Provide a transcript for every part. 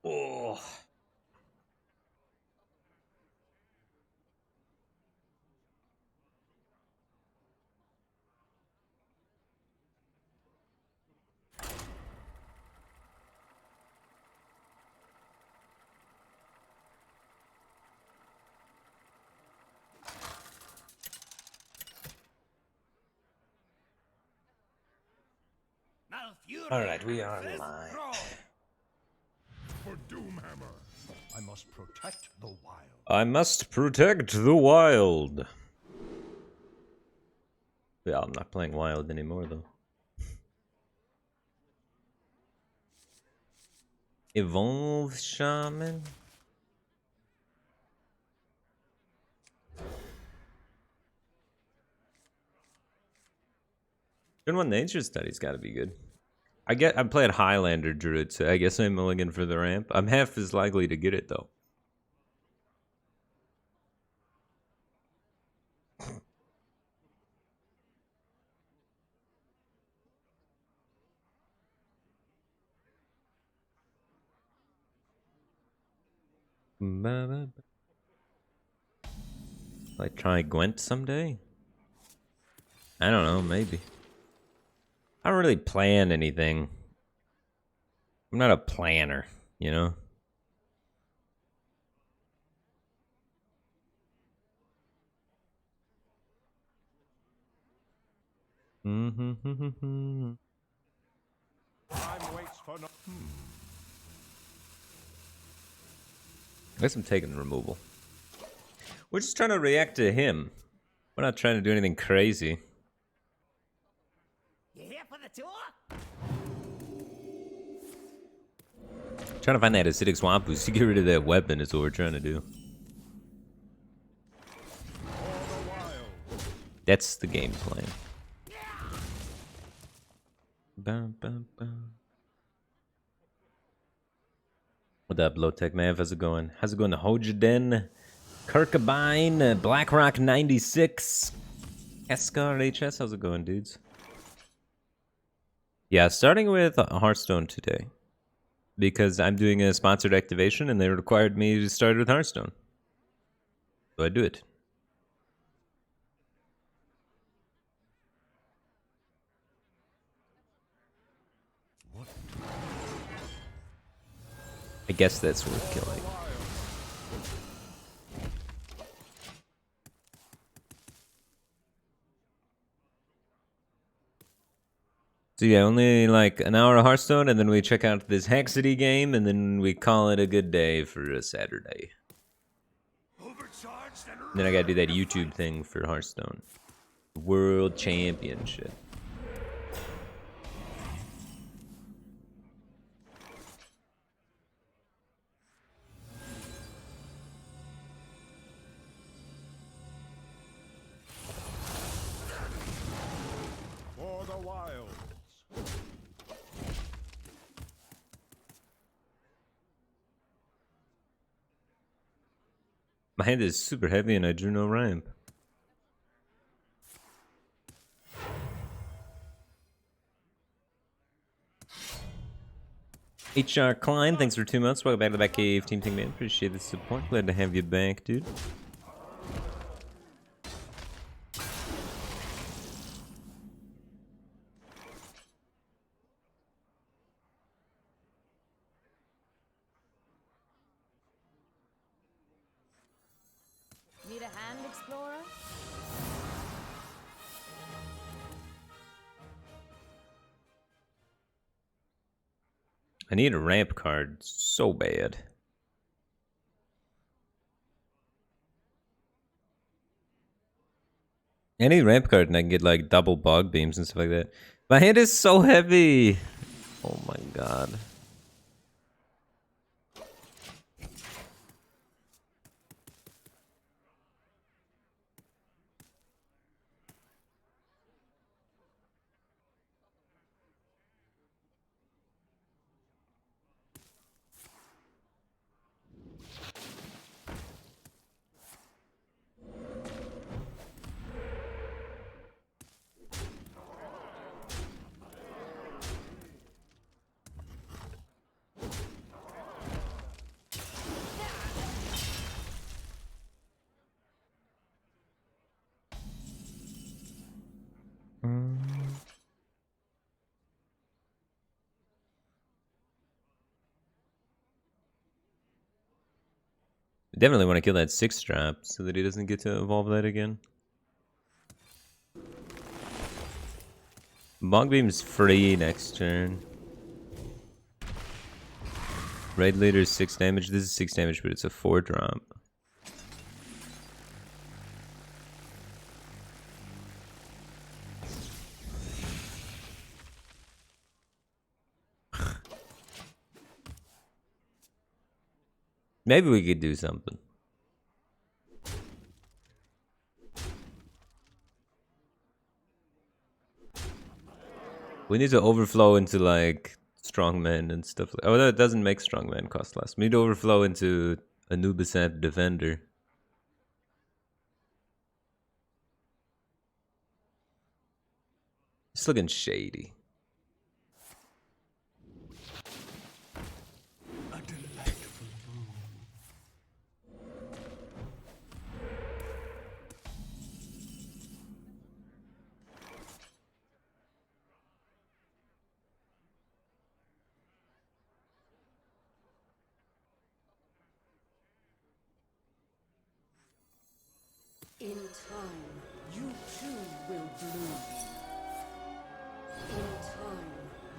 Oh. All right, we are live. For Doomhammer, I must protect the wild. I must protect the wild. Yeah, I'm not playing wild anymore though. Evolve Shaman. Good one. Nature Study's got to be good. I'm playing Highlander Druid, so I guess I'm mulligan for the ramp. I'm half as likely to get it though. Like try Gwent someday? I don't know, maybe. I don't really plan anything. I'm not a planner, you know? Time waits for no. I guess I'm taking the removal. We're just trying to react to him. We're not trying to do anything crazy. You here for the tour? Trying to find that acidic swamp boost to get rid of that weapon is what we're trying to do. That's the game plan. Bum, bum, bum. What up, Low Tech Mav? How's it going? How's it going to Hojaden, Kirkabine, Blackrock 96, Escar HS? How's it going, dudes? Yeah, starting with Hearthstone today. Because I'm doing a sponsored activation and they required me to start with Hearthstone. So I do it. I guess that's worth killing. So yeah, only like an hour of Hearthstone, and then we check out this Haxity game, and then we call it a good day for a Saturday. And then I gotta do that YouTube thing for Hearthstone. World Championship. For the wilds. My hand is super heavy and I drew no ramp. HR Klein, thanks for 2 months. Welcome back to the Back Cave Team Thing, man. Appreciate the support. Glad to have you back, dude. Need a hand, explorer? I need a ramp card so bad. I need a ramp card and I can get like double bog beams and stuff like that. My hand is so heavy. Oh my god. Definitely want to kill that 6-drop so that he doesn't get to evolve that again. Bog Beam's free next turn. Raid Leader is 6 damage. This is 6 damage, but it's a 4-drop. Maybe we could do something. We need to overflow into like strongmen and stuff. Oh, that doesn't make strongmen cost less. We need to overflow into Anubis at Defender. It's looking shady. In time, you too will bloom. In time,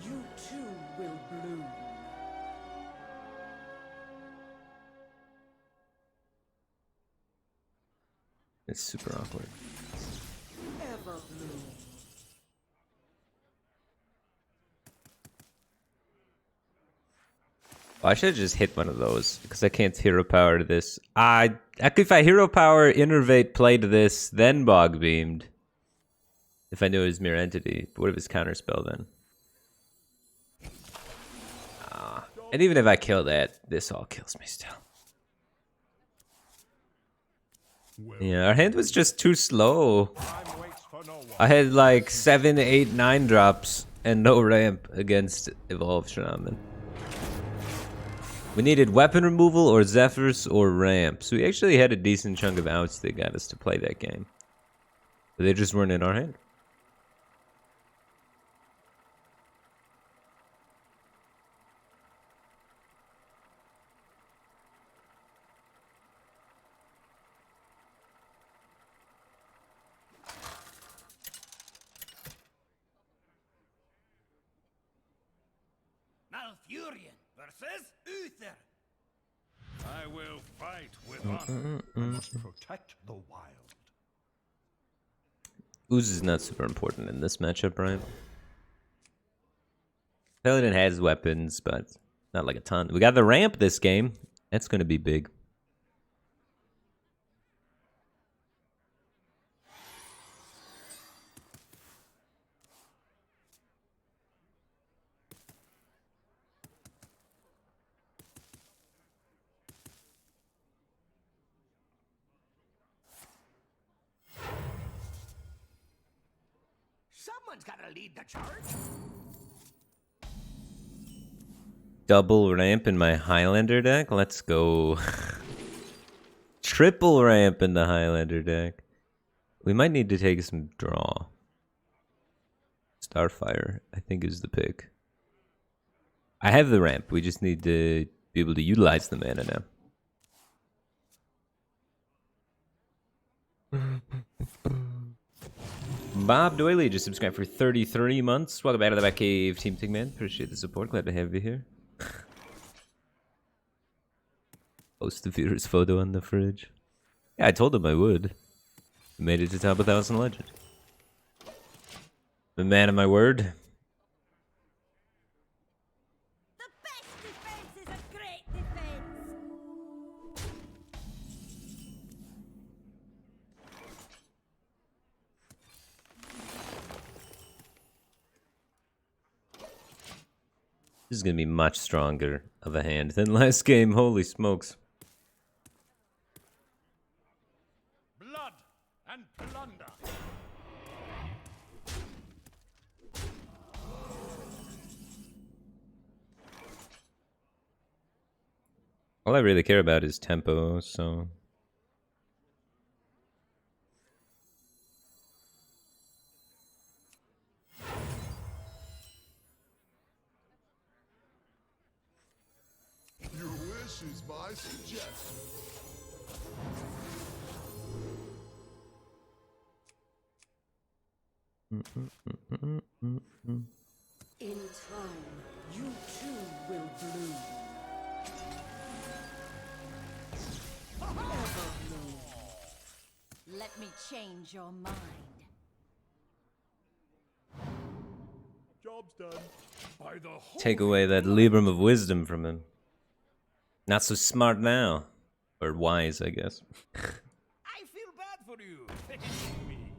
you too will bloom. It's super awkward. Ever bloom. Oh, I should have just hit one of those because I can't hero power this. If I hero power innervate played this, then bog beamed. If I knew it was mirror entity, but what if it's counterspell then? And even if I kill that, this all kills me still. Yeah, our hand was just too slow. Time waits for no one. I had like 7, 8, 9 drops and no ramp against Evolved Shaman. We needed weapon removal or Zephyrs or ramp. So we actually had a decent chunk of outs that got us to play that game. But they just weren't in our hand. Malfurion versus Uther. I will fight with honor. I must protect the wild. Ooze is not super important in this matchup, right? Paladin has weapons, but not like a ton. We got the ramp this game. That's going to be big. Someone's gotta lead the charge. Double ramp in my Highlander deck? Let's go. Triple ramp in the Highlander deck. We might need to take some draw. Starfire, I think, is the pick. I have the ramp. We just need to be able to utilize the mana now. Bob Doyley just subscribed for 33 months. Welcome back to the Batcave, Team Tigman. Appreciate the support. Glad to have you here. Post the viewer's photo on the fridge. Yeah, I told him I would. Made it to top 1,000 legend. The man of my word. The best defense is a great defense. This is going to be much stronger of a hand than last game. Holy smokes. Blood and plunder. All I really care about is tempo, so... Your wish is my suggestion. In time, you too will bloom. Ever bloom. Let me change your mind. Job's done. By the Take away that Librum of wisdom from him. Not so smart now. Or wise, I guess. I feel bad for you. Me.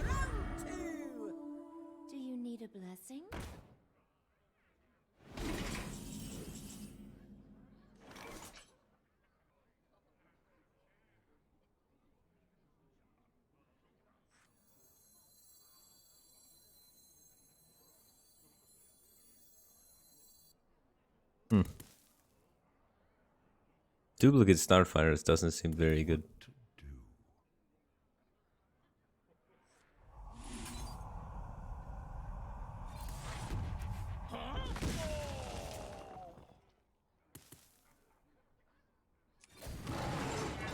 Round two. Do you need a blessing? Duplicate Starfires doesn't seem very good.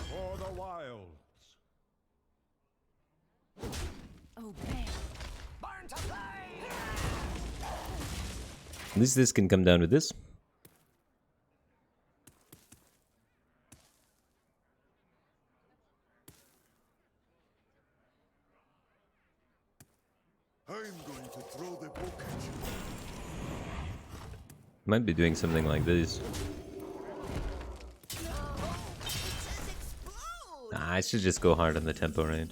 For the wilds. Obey. Burn to flame. At least this can come down with this. I'm going to throw the book at you. Might be doing something like this. Nah, I should just go hard on the tempo, right?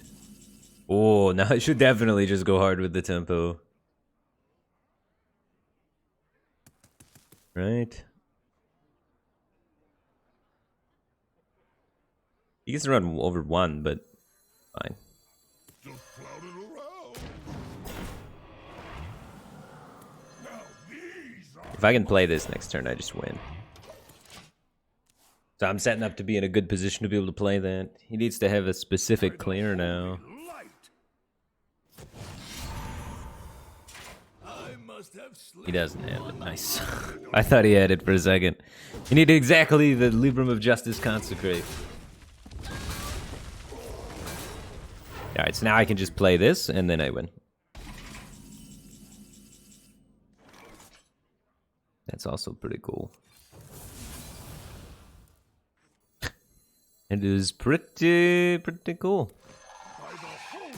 Oh, now I should definitely just go hard with the tempo. Right? He gets to run over one, but fine. Just floated around. Now these are If I can play this next turn, I just win. So I'm setting up to be in a good position to be able to play that. He needs to have a specific clear now. light. I must have He doesn't have it. Nice. I thought he had it for a second. You need exactly the Librum of Justice Consecrate. Alright, so now I can just play this, and then I win. That's also pretty cool. It is pretty cool. By the holy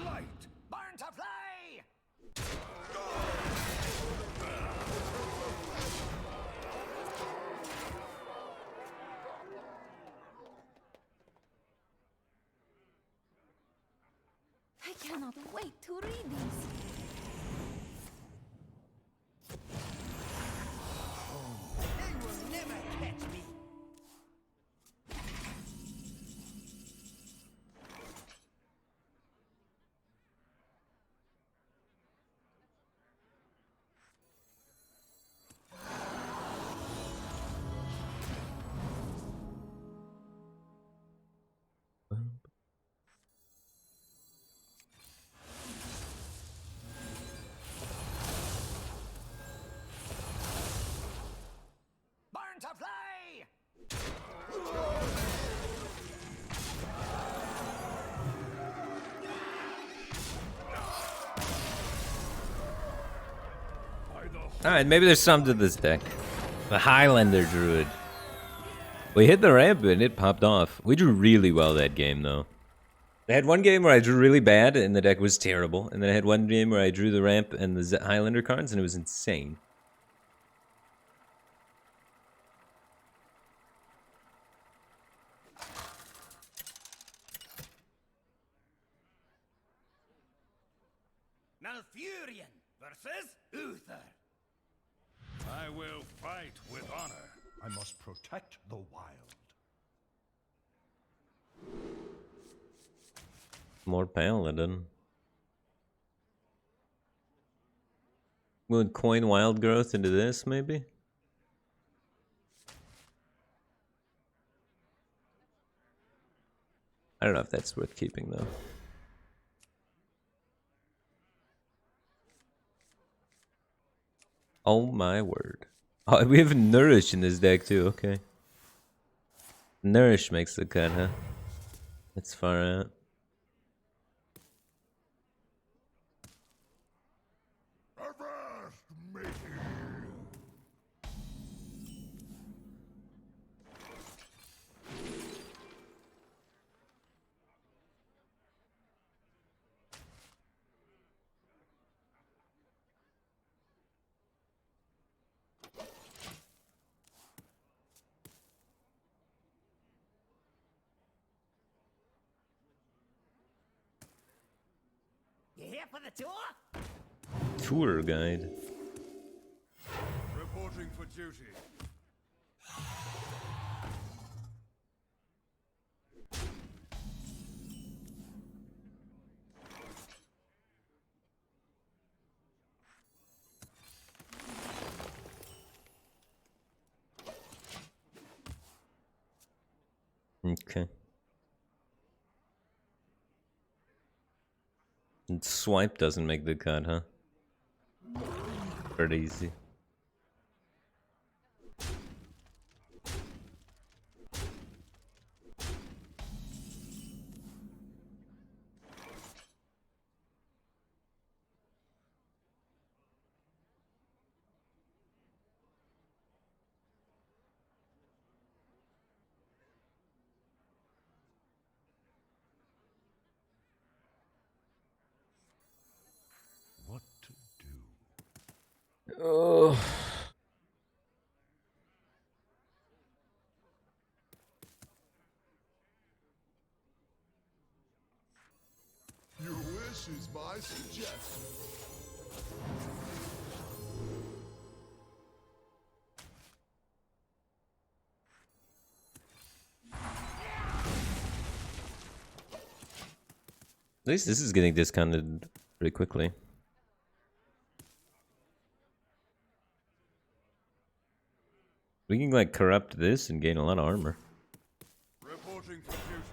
light. Burn to play. I cannot wait to read these. They will never catch me. Burn to play. Alright, maybe there's some to this deck. The Highlander Druid. We hit the ramp and it popped off. We drew really well that game, though. I had one game where I drew really bad and the deck was terrible. And then I had one game where I drew the ramp and the Highlander cards and it was insane. Malfurion versus Uther. I will fight with honor. I must protect the wild. More Paladin. Would coin Wild Growth into this, maybe? I don't know if that's worth keeping though. Oh my word. Oh, we have Nourish in this deck too, okay. Nourish makes the cut, huh? That's far out. Avast, matey! You here for the tour? Tour guide. Reporting for duty. Okay. And swipe doesn't make the cut, huh? Pretty easy. What to do? Oh. Your wish is my suggestion. At least this is getting discounted pretty quickly. We can like corrupt this and gain a lot of armor. Reporting for duty.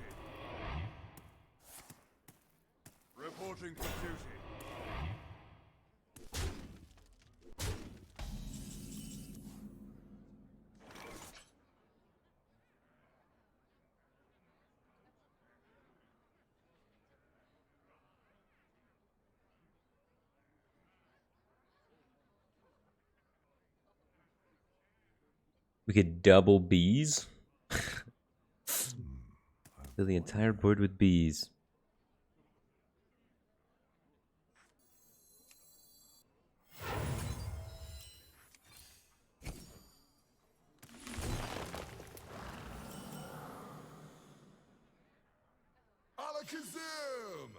Reporting for duty. We could double bees. Fill the entire board with bees. Alakazam!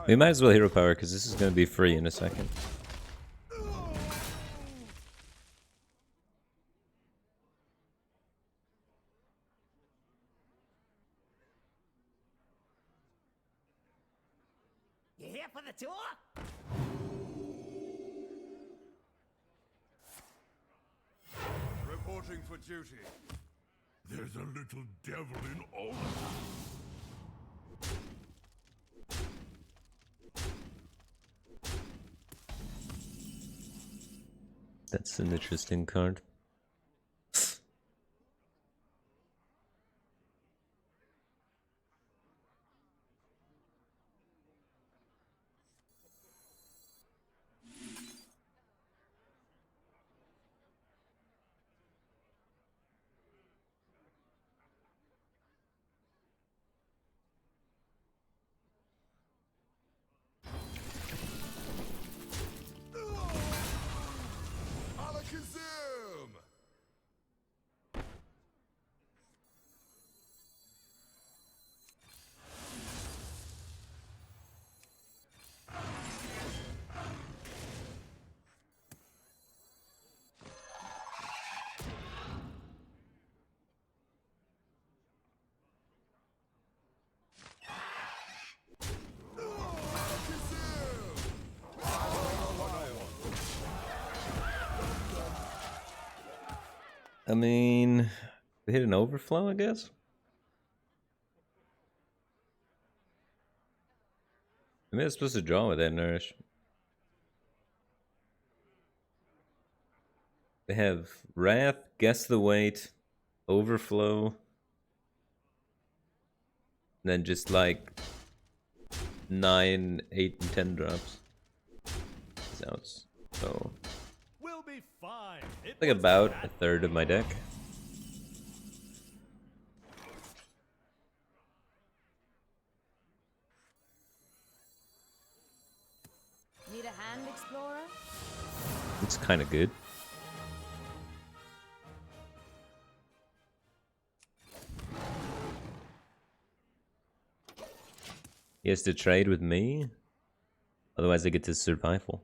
We might as well hero power because this is going to be free in a second. You here for the tour? Reporting for duty. There's a little devil in all. That's an interesting card. Alakazam! I mean, we hit an overflow, I guess. I mean, it's supposed to draw with that nourish. They have Wrath, Guess the Weight, Overflow, and then just like 9, 8, and 10 drops. Outs. So We'll be fine. like about a third of my deck. Need a hand, Explorer? It's kind of good. He has to trade with me, otherwise I get to survival.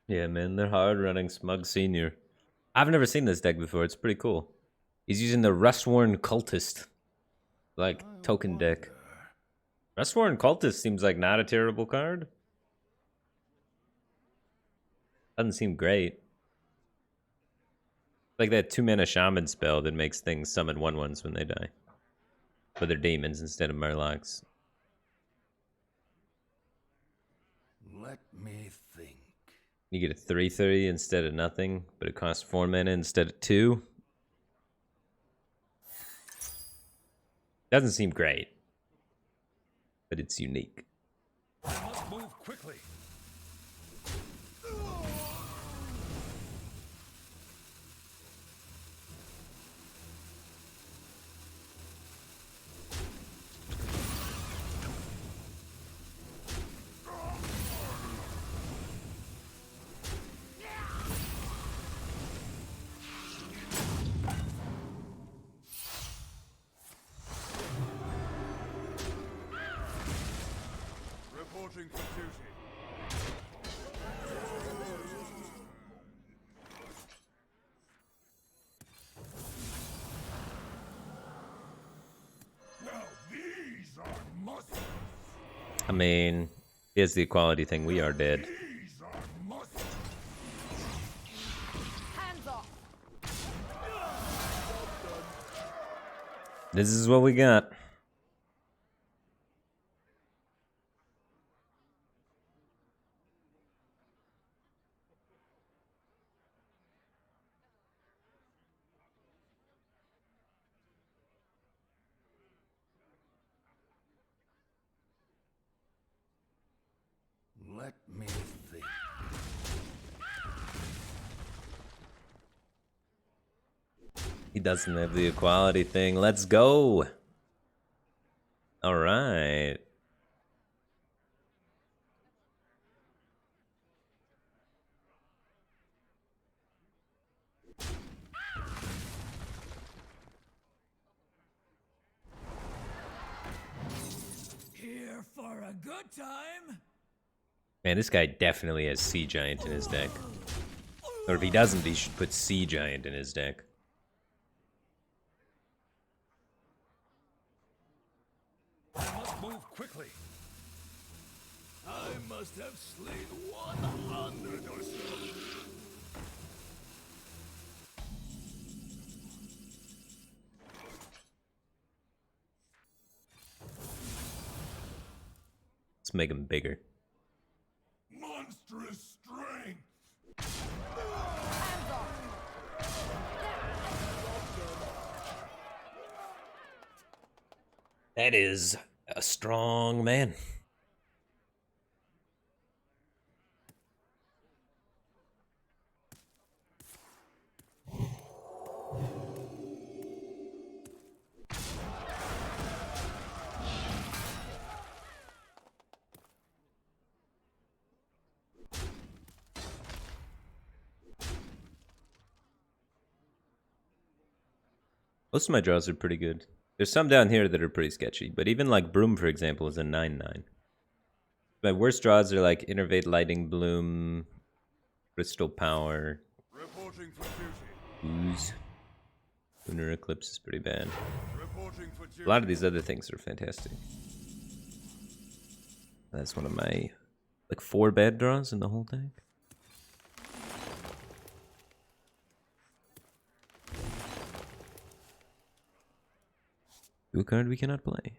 Yeah, man, they're hard running Smug Senior. I've never seen this deck before. It's pretty cool. He's using the Rustworn Cultist, like token deck. Rustworn Cultist seems like not a terrible card. Doesn't seem great. Like that 2-mana Shaman spell that makes things summon 1/1s when they die. But they're demons instead of Murlocs. Let me think. You get a 3/3 instead of nothing, but it costs 4 mana instead of 2. Doesn't seem great, but it's unique. I must move quickly. Reporting for duty. Now these are muscles. I mean, here's the equality thing. We are dead. These are muscles. Hands off! This is what we got. Let me think. He doesn't have the equality thing. Let's go. All right. Here for a good time. Man, this guy definitely has Sea Giant in his deck. Or if he doesn't, he should put Sea Giant in his deck. I must move quickly. I must have slain 100 or so. Let's make him bigger. Monstrous strength. That is a strong man. Most of my draws are pretty good. There's some down here that are pretty sketchy, but even like Broom, for example, is a 9/9. My worst draws are like Innervate Lightning Bloom, Crystal Power, Reporting for duty. Ooze. Lunar Eclipse is pretty bad. Reporting for duty. A lot of these other things are fantastic. That's one of my, like, 4 bad draws in the whole deck. A card we cannot play.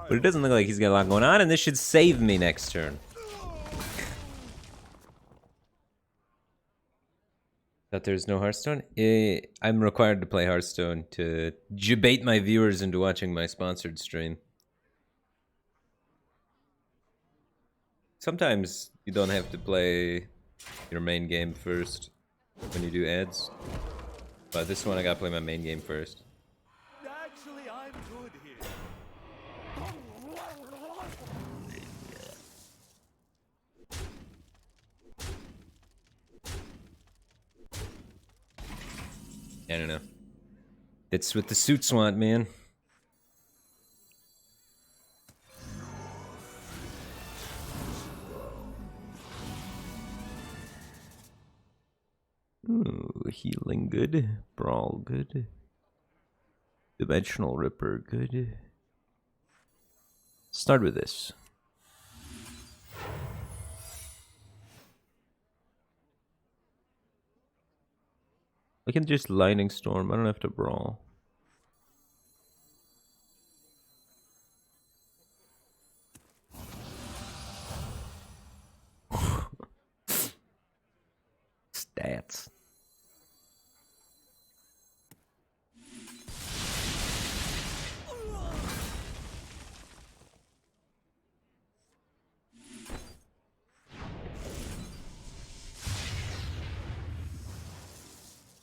But it doesn't look like he's got a lot going on, and this should save me next turn. Thought there's no Hearthstone? I'm required to play Hearthstone to debate my viewers into watching my sponsored stream. Sometimes you don't have to play your main game first when you do ads. But this one I gotta play my main game first. Actually, I'm good here. I don't know. It's what the suits want, man. Ooh, healing good. Brawl good. Dimensional Ripper good. Start with this. I can just Lightning Storm. I don't have to brawl. Stats.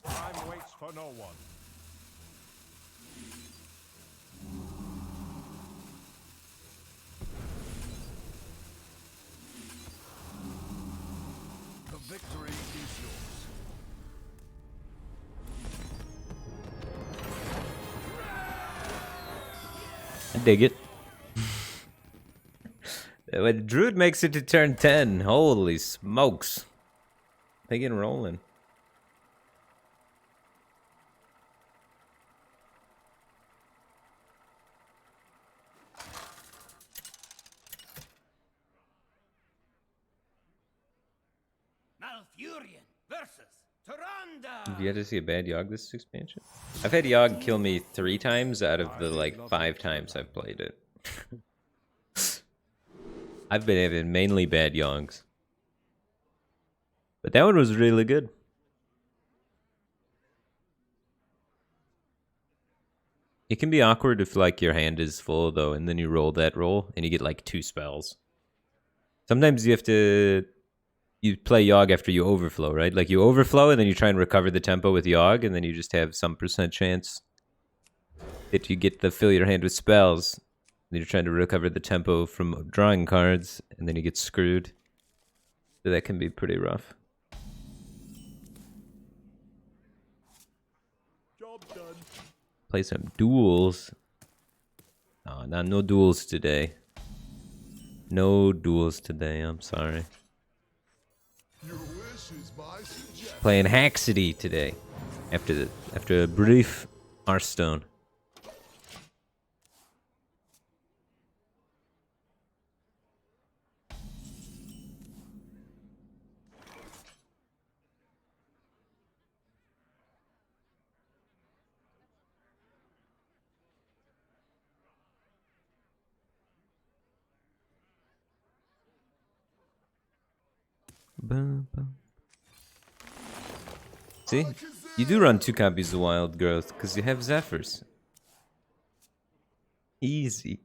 Time waits for no one. The victory is yours. I dig it. When Druid makes it to turn 10, holy smokes. They get rolling. Malfurion versus Tyrande. Have you had to see a bad Yogg this expansion? I've had Yogg kill me 3 times out of the like 5 times I've played it. I've been having mainly bad Yoggs. But that one was really good. It can be awkward if like your hand is full though, and then you roll that roll and you get like 2 spells. Sometimes you have to play Yogg after you overflow, right? Like you overflow and then you try and recover the tempo with Yogg, and then you just have some % chance that you get the fill your hand with spells. Then you're trying to recover the tempo from drawing cards, and then you get screwed. So that can be pretty rough. Job done. Play some duels. Oh, no duels today. No duels today, I'm sorry. Your wish is my suggestion. Playing Haxity today. After a brief Hearthstone. See? You do run 2 copies of Wild Growth because you have Zephyrs. Easy.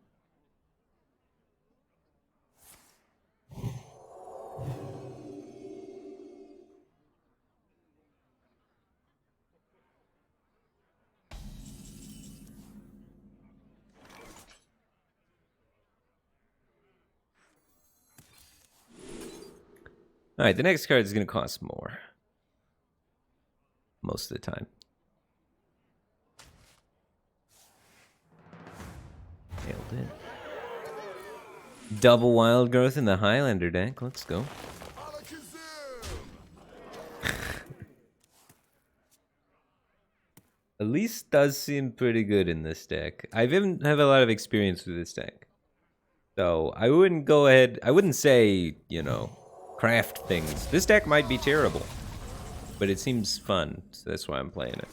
Alright, the next card is going to cost more. Most of the time. Nailed it. Double Wild Growth in the Highlander deck. Let's go. Elise does seem pretty good in this deck. I didn't have a lot of experience with this deck. So I wouldn't go ahead. I wouldn't say, you know, craft things. This deck might be terrible, but it seems fun, so that's why I'm playing it.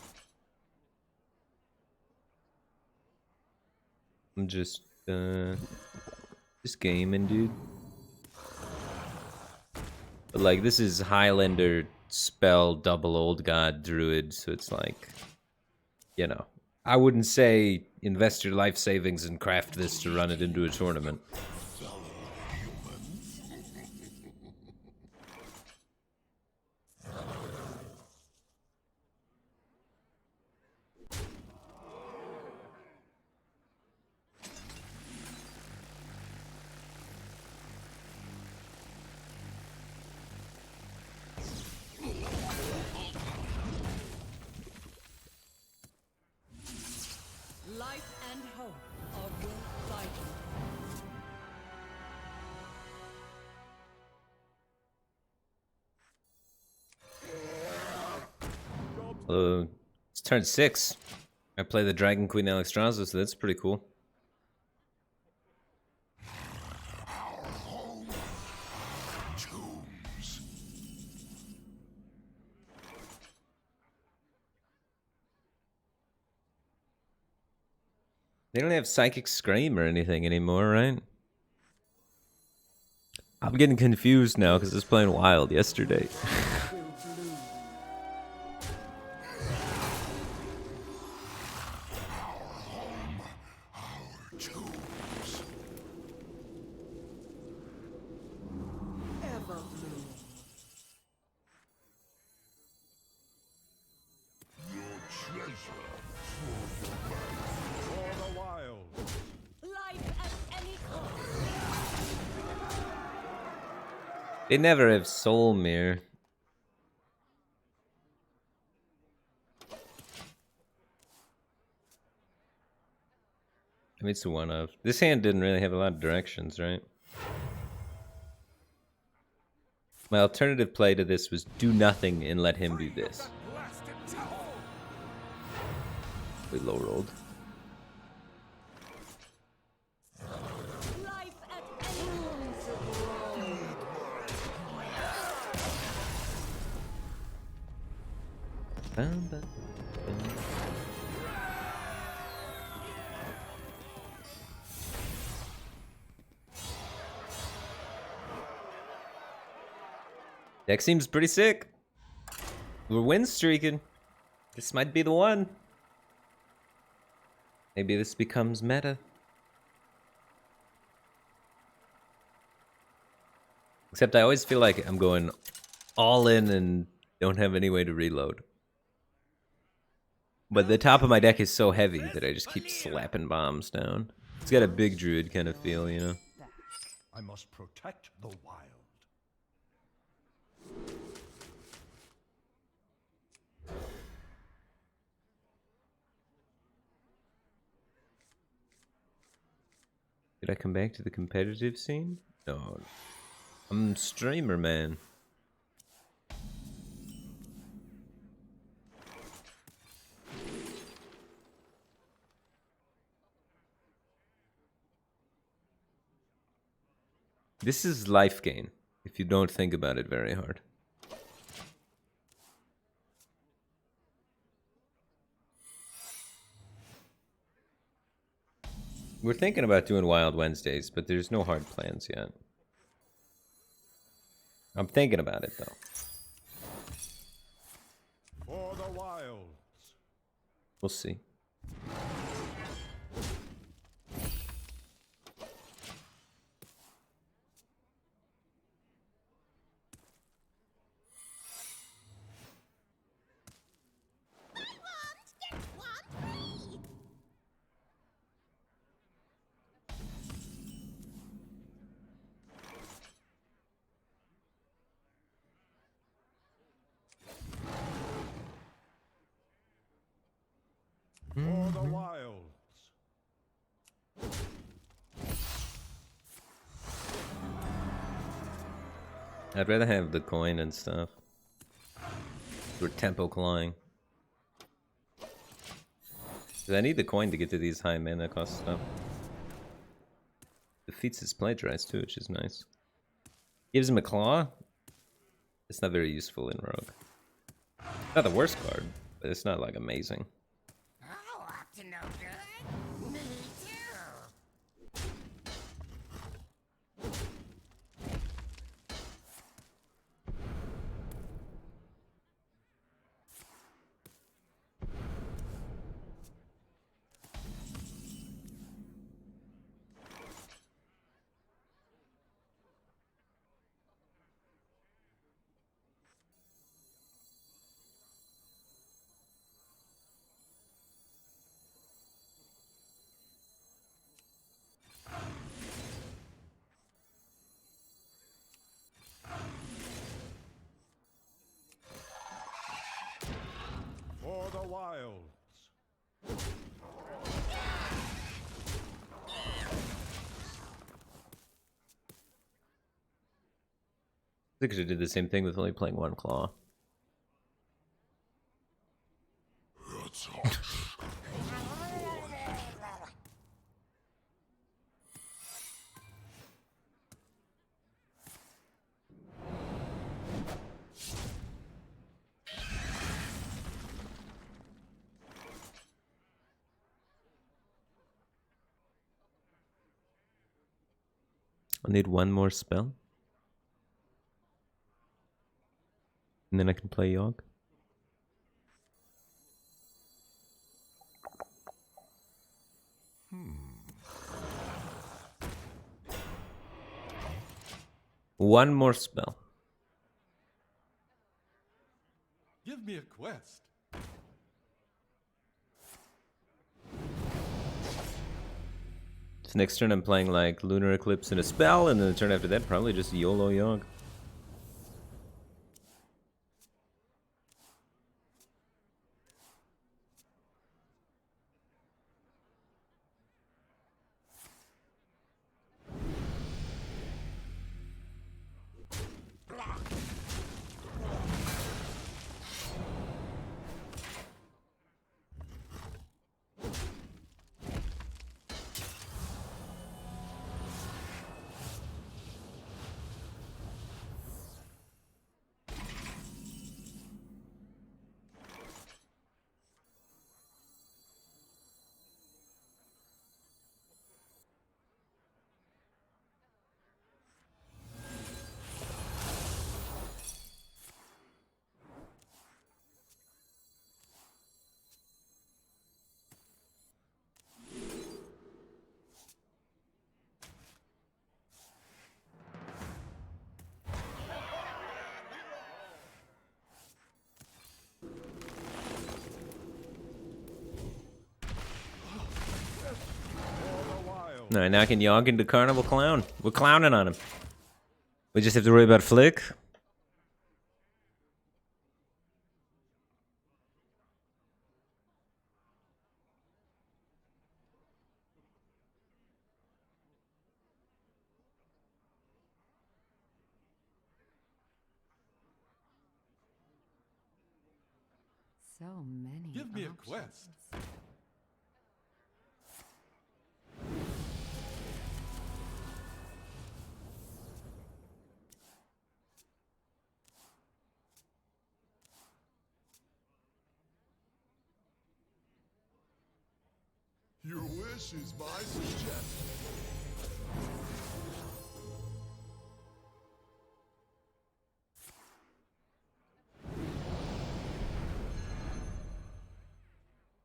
I'm just gaming, dude. But like, this is Highlander spell double old god druid, so it's like, you know, I wouldn't say invest your life savings and craft this to run it into a tournament. Life and hope are worth fighting. It's turn 6. I play the Dragon Queen Alexstrasza, so that's pretty cool. They don't have Psychic Scream or anything anymore, right? I'm getting confused now because I was playing Wild yesterday. For the wild. Life at any cost. They never have Soul Mirror. I mean, it's a one of. This hand didn't really have a lot of directions, right? My alternative play to this was do nothing and let him do this. We low rolled. Life at any Deck seems pretty sick. We're win streaking. This might be the one. Maybe this becomes meta. Except I always feel like I'm going all in and don't have any way to reload. But the top of my deck is so heavy that I just keep slapping bombs down. It's got a big druid kind of feel, you know? I must protect the wild. Did I come back to the competitive scene? No. I'm streamer, man. This is life gain, if you don't think about it very hard. We're thinking about doing Wild Wednesdays, but there's no hard plans yet. I'm thinking about it, though. For the wilds. We'll see. For the wilds. I'd rather have the coin and stuff. We're tempo clawing. 'Cause I need the coin to get to these high mana cost stuff. The defeats his play dries too, which is nice. Gives him a claw. It's not very useful in Rogue. Not the worst card, but it's not like amazing. Oh, up to no good? Me too. For the wilds. I could have did the same thing with only playing one claw. I need one more spell. And then I can play Yogg. One more spell. Give me a quest. So next turn I'm playing like Lunar Eclipse and a spell, and then the turn after that probably just YOLO Yogg. Alright, now I can Yogg into Carnival Clown. We're clowning on him. We just have to worry about Flick. So many. Give me a options. quest. Your wish is my suggestion.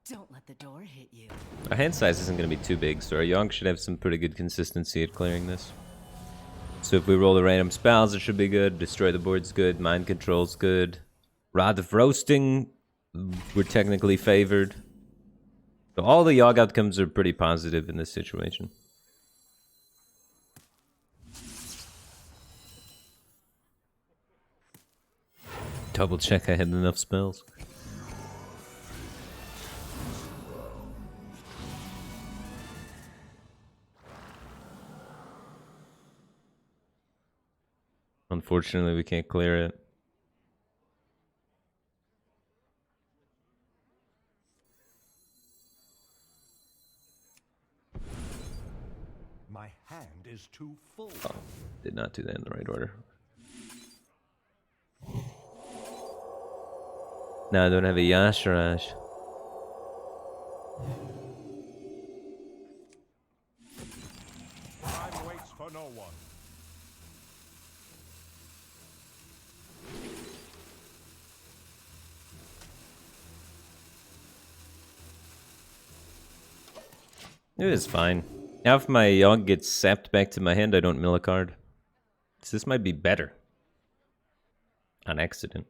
Don't let the door hit you. Our hand size isn't going to be too big, so our Yogg should have some pretty good consistency at clearing this. So if we roll the random spells, it should be good. Destroy the board's good. Mind control's good. Rod of Roasting, we're technically favored. So all the Yogg outcomes are pretty positive in this situation. Double check I had enough spells. Unfortunately, we can't clear it. My My hand is too full. Oh, did not do that in the right order. No, I don't have a Yasharaj. Time waits for no one. It is fine. Now if my Yogg gets sapped back to my hand, I don't mill a card. So this might be better. On accident.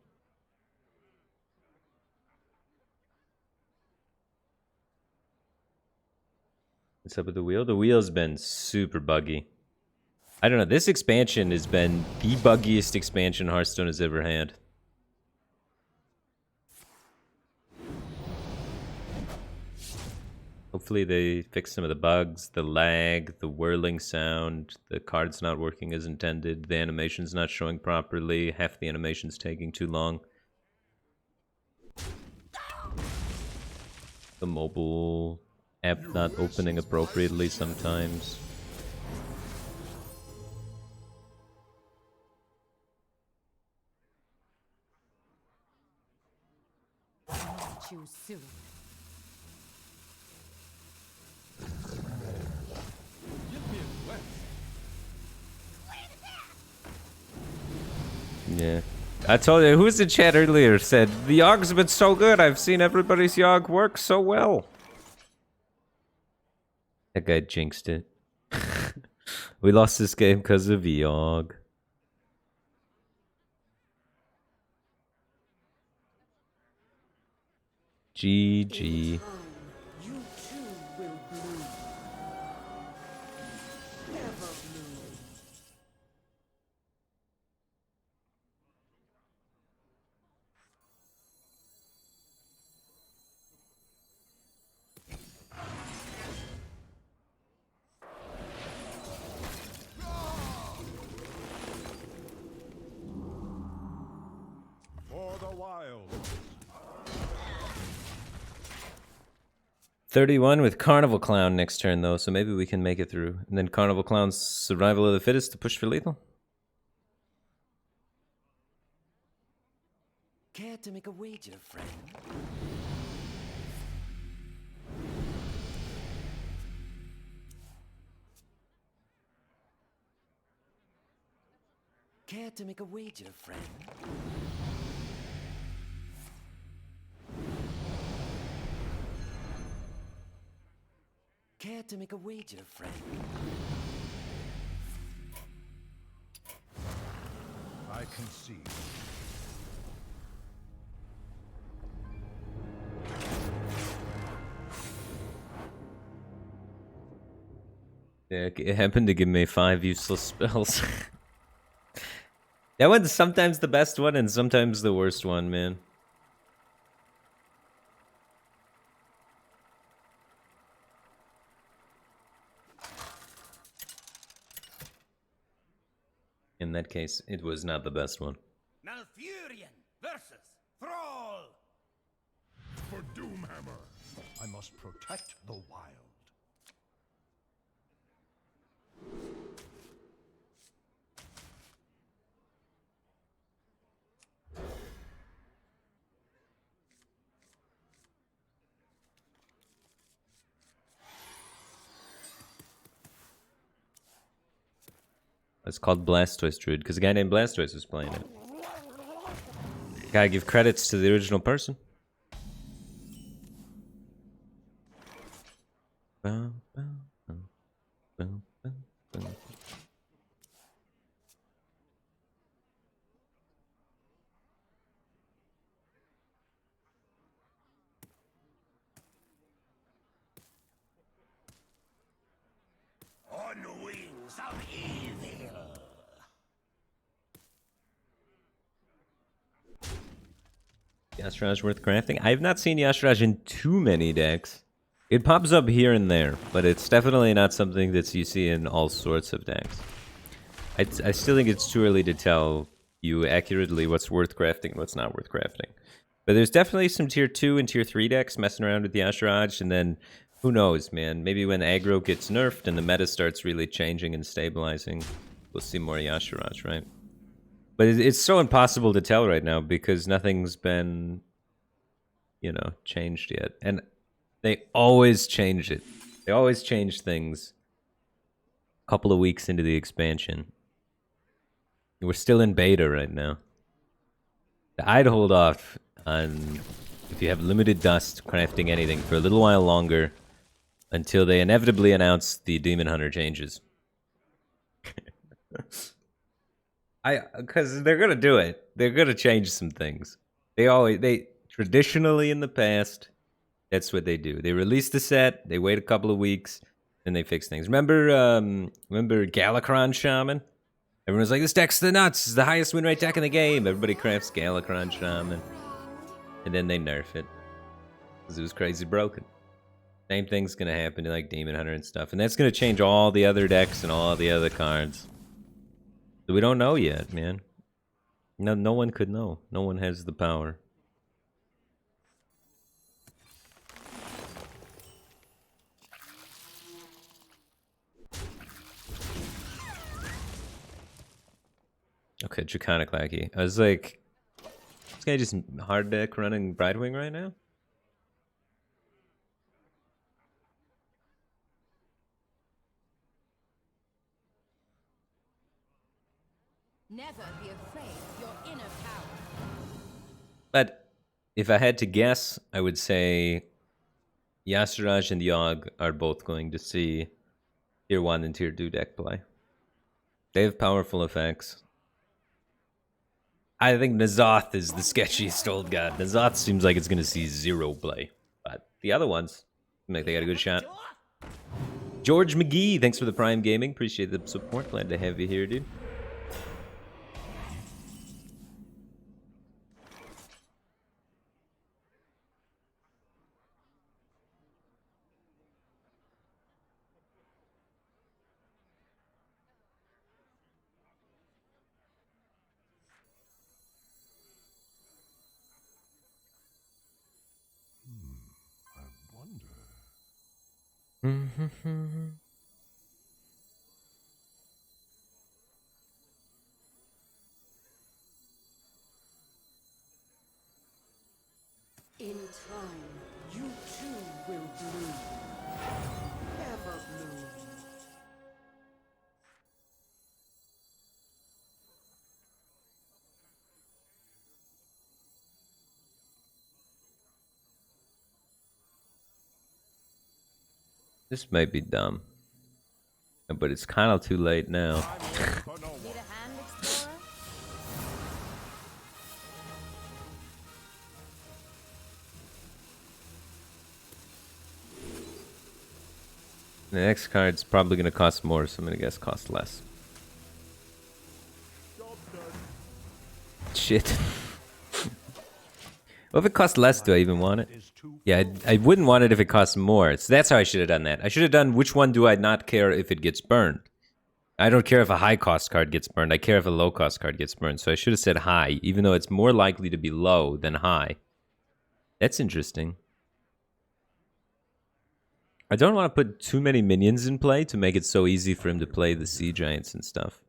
What's up with the wheel? The wheel's been super buggy. I don't know. This expansion has been the buggiest expansion Hearthstone has ever had. Hopefully they fix some of the bugs, the lag, the whirling sound, the card's not working as intended, the animation's not showing properly, half the animation's taking too long. The mobile app not opening appropriately sometimes. Too soon. Yeah. I told you, who was in chat earlier said, the Yogg's been so good, I've seen everybody's Yogg work so well. That guy jinxed it. We lost this game because of Yogg. GG. You too will bloom. Ever bloom. For the wild. 31 with Carnival Clown next turn, though, so maybe we can make it through. And then Carnival Clown's Survival of the Fittest to push for lethal. Care to make a wager, friend? Care to make a wager, friend? Care to make a wager, friend? I concede. Yeah, it happened to give me 5 useless spells. That one's sometimes the best one and sometimes the worst one, man. In that case, it was not the best one. Malfurion versus Thrall. For Doomhammer, I must protect the wild. It's called Blastoise Druid, because a guy named Blastoise was playing it. Gotta give credits to the original person. On wings of evil. Yasharaj worth crafting? I have not seen Yasharaj in too many decks. It pops up here and there, but it's definitely not something that you see in all sorts of decks. I still think it's too early to tell you accurately what's worth crafting and what's not worth crafting. But there's definitely some tier 2 and tier 3 decks messing around with Yasharaj, and then Who knows, man? Maybe when aggro gets nerfed and the meta starts really changing and stabilizing, we'll see more Yashiraj, right? But it's so impossible to tell right now because nothing's been, you know, changed yet. And they always change it. They always change things a couple of weeks into the expansion. We're still in beta right now. I'd hold off on, if you have limited dust, crafting anything for a little while longer until they inevitably announce the Demon Hunter changes. Because they're gonna do it. They're gonna change some things. They traditionally in the past, that's what they do. They release the set, they wait a couple of weeks, and they fix things. Remember Galakron Shaman? Everyone's like, this deck's the nuts. It's the highest win rate deck in the game. Everybody crafts Galakron Shaman. And then they nerf it. Because it was crazy broken. Same thing's going to happen to like Demon Hunter and stuff. And that's going to change all the other decks and all the other cards. So we don't know yet, man. No one could know. No one has the power. Okay, Draconic Lackey. I was like, this guy just hard deck running Brightwing right now? Never be afraid of your inner power. But if I had to guess, I would say Yasiraj and Yogg are both going to see Tier 1 and Tier 2 deck play. They have powerful effects. I think N'Zoth is the sketchiest old god. N'Zoth seems like it's going to see zero play. But the other ones, they got a good shot. George McGee, thanks for the Prime Gaming. Appreciate the support. Glad to have you here, dude. In time, you too will bloom. Ever bloom. This might be dumb. But it's kind of too late now. Need a hand, explorer? The next card's probably going to cost more, so I'm going to guess cost less. Shit. Well, if it costs less, do I even want it? Yeah, I wouldn't want it if it costs more. So that's how I should have done that. I should have done which one do I not care if it gets burned. I don't care if a high cost card gets burned. I care if a low cost card gets burned. So I should have said high, even though it's more likely to be low than high. That's interesting. I don't want to put too many minions in play to make it so easy for him to play the Sea Giants and stuff.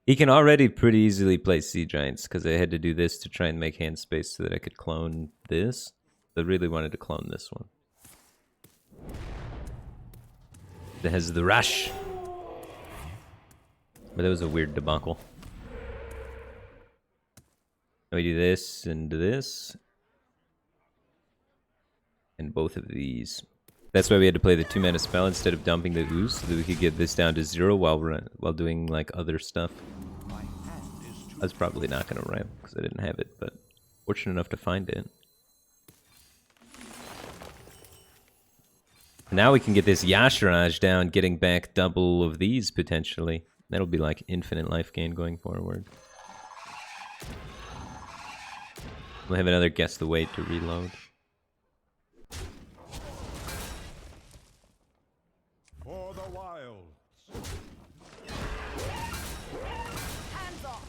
He can already pretty easily play Sea Giants because I had to do this to try and make hand space so that I could clone this. I really wanted to clone this one. That has the rush. But that was a weird debacle. Now we do this and this. And both of these. That's why we had to play the 2-mana spell instead of dumping the ooze, so that we could get this down to 0 while doing like other stuff. I was probably not going to ramp because I didn't have it, but fortunate enough to find it. Now we can get this Yashiraj down, getting back double of these potentially. That'll be like infinite life gain going forward. We'll have another guess the weight to reload. For the wilds. Hands off!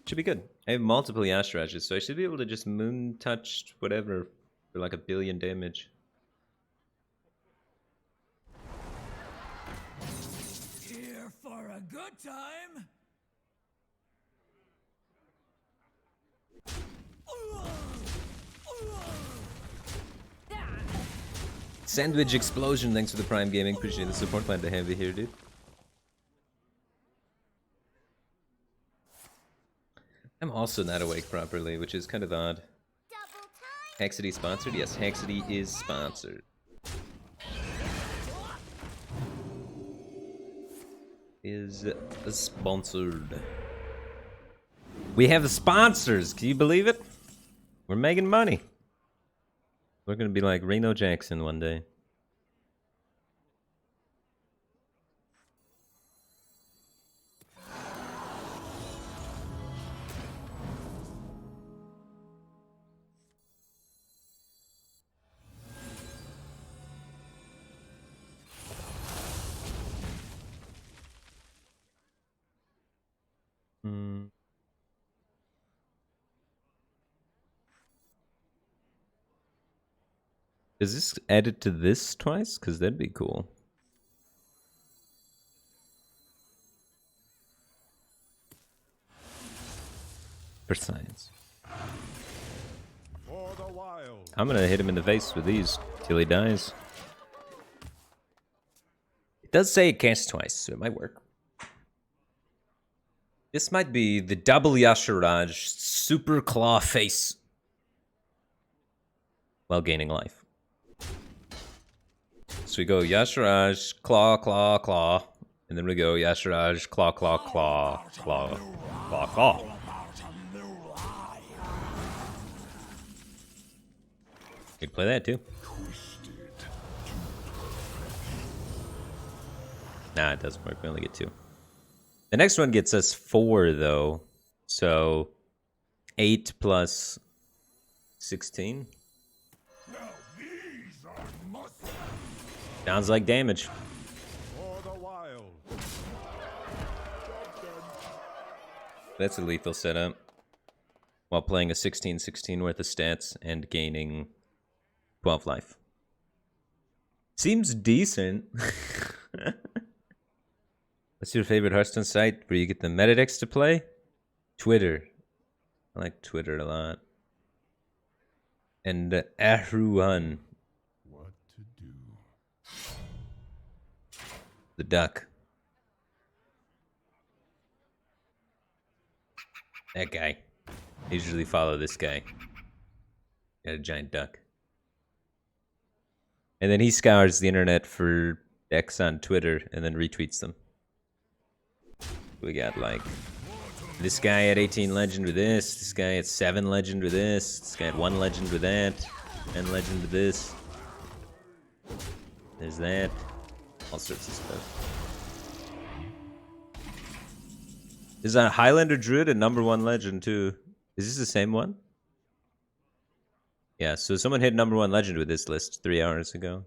Should be good. I have multiple Yashirajas, so I should be able to just moon touch whatever For like 1 billion damage. Here for a good time. Sandwich Explosion, thanks for the Prime Gaming. Appreciate the support. Glad to have you here, dude. I'm also not awake properly, which is kind of odd. Haxity sponsored? Yes, Haxity is sponsored. Is sponsored. We have sponsors! Can you believe it? We're making money. We're gonna be like Reno Jackson one day. Is this added to this twice? Because that'd be cool. For science. For the wild. I'm gonna hit him in the face with these till he dies. It does say it casts twice, so it might work. This might be the double Yasharaj super claw face while gaining life. So we go Yasharaj, claw, claw, claw. And then we go Yasharaj, claw, claw, claw, claw, claw, claw. You can play that too. Nah, it doesn't work. We only get 2. The next one gets us 4, though. So 8 plus 16. Sounds like damage. For the wild. That's a lethal setup. While playing a 16/16 worth of stats and gaining 12 life. Seems decent. What's your favorite Hearthstone site where you get the meta decks to play? Twitter. I like Twitter a lot. And Ahruhan. What to do? The duck. That guy. I usually follow this guy. Got a giant duck. And then he scours the internet for decks on Twitter and then retweets them. We got like this guy at 18 legend with this guy at 7 legend with this guy at 1 legend with that, and legend with this. There's that. All sorts of stuff. There's a Highlander Druid at #1 legend too. Is this the same one? Yeah, so someone hit #1 legend with this list 3 hours ago.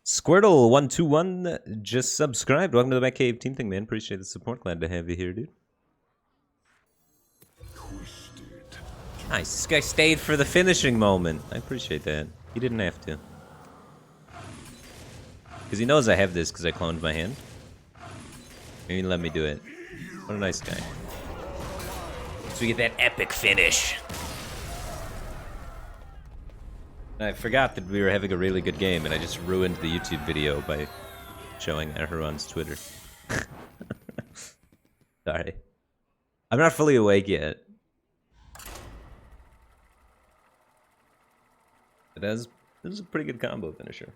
Squirtle121 just subscribed. Welcome to the Batcave team thing, man. Appreciate the support. Glad to have you here, dude. Nice. This guy stayed for the finishing moment. I appreciate that. He didn't have to. Because he knows I have this because I cloned my hand. Maybe let me do it. What a nice guy. So we get that epic finish. I forgot that we were having a really good game, and I just ruined the YouTube video by showing Aharon's Twitter. Sorry. I'm not fully awake yet. But this is a pretty good combo finisher.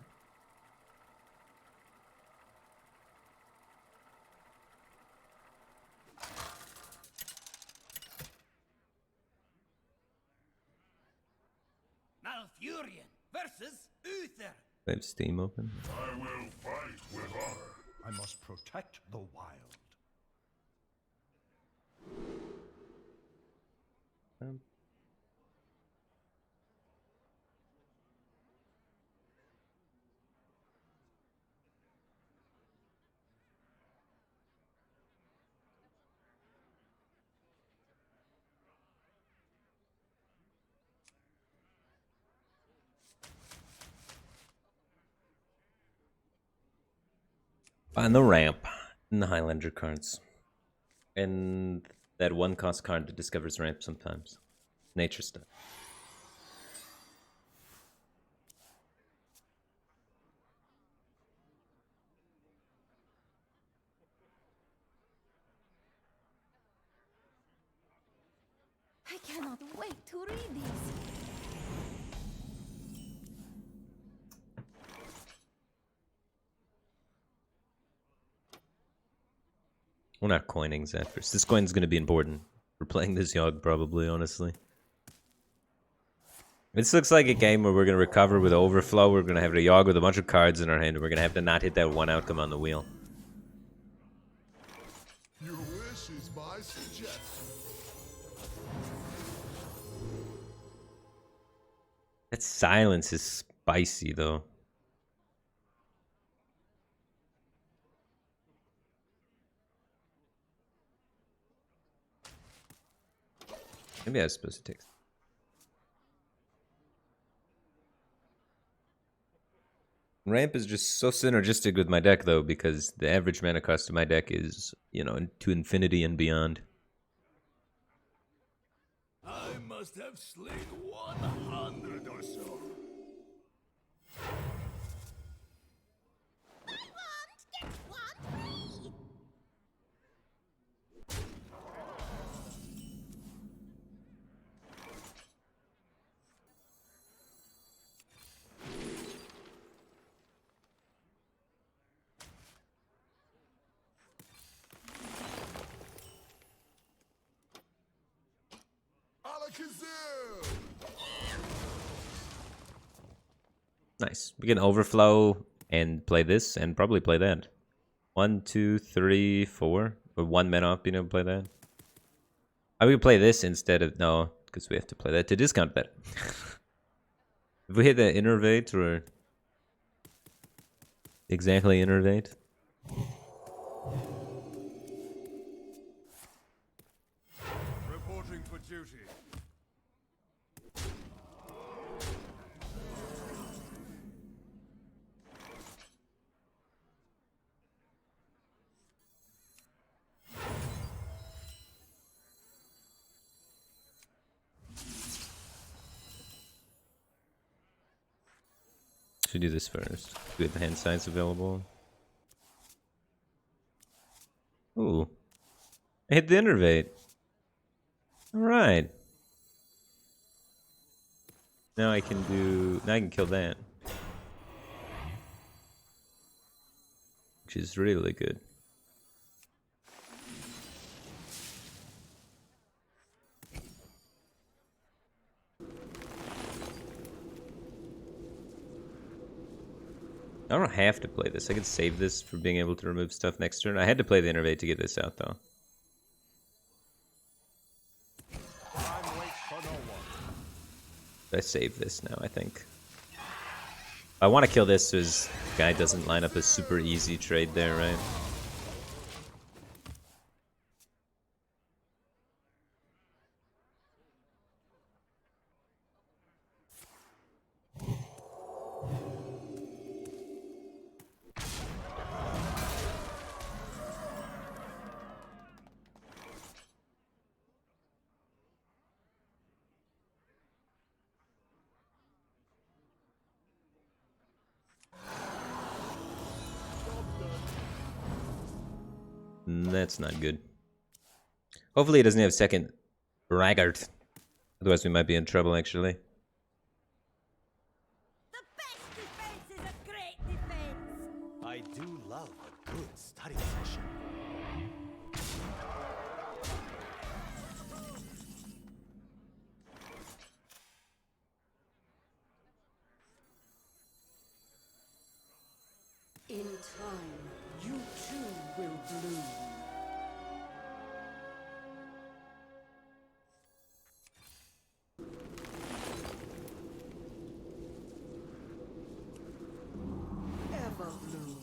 Malfurion versus Uther. I have Steam open. I will fight with honor. I must protect the wild. Find the ramp in the Highlander cards. And that one cost card that discovers ramp sometimes. Nature stuff. I cannot wait to read these. We're not coining that first. This coin's gonna be important for playing this Yogg, probably, honestly. This looks like a game where we're gonna recover with overflow. We're gonna have a Yogg with a bunch of cards in our hand, and we're gonna have to not hit that one outcome on the wheel. Your wish is my suggestion. That silence is spicy, though. Maybe I was supposed to take. Ramp is just so synergistic with my deck, though, because the average mana cost of my deck is, you know, to infinity and beyond. I must have slain 100 or so. Alakazoo! Nice. We can overflow and play this, and probably play that. 1, 2, 3, 4. With 1 mana off being able to play that. I would play this instead of... No, because we have to play that to discount that. If we hit the innervate or... Exactly innervate. Reporting for duty. Should do this first. We have the hand size available. Ooh. I hit the innervate. Alright. Now I can do... Now I can kill that. Which is really good. I don't have to play this. I could save this for being able to remove stuff next turn. I had to play the innervate to get this out, though. Time waits for no one. I save this now, I think. I want to kill this so his guy doesn't line up a super easy trade there, right? That's not good. Hopefully he doesn't have second Braggart. Otherwise we might be in trouble, actually. The best defense is a great defense. I do love a good study session. In time, you too will bloom. Ever bloom.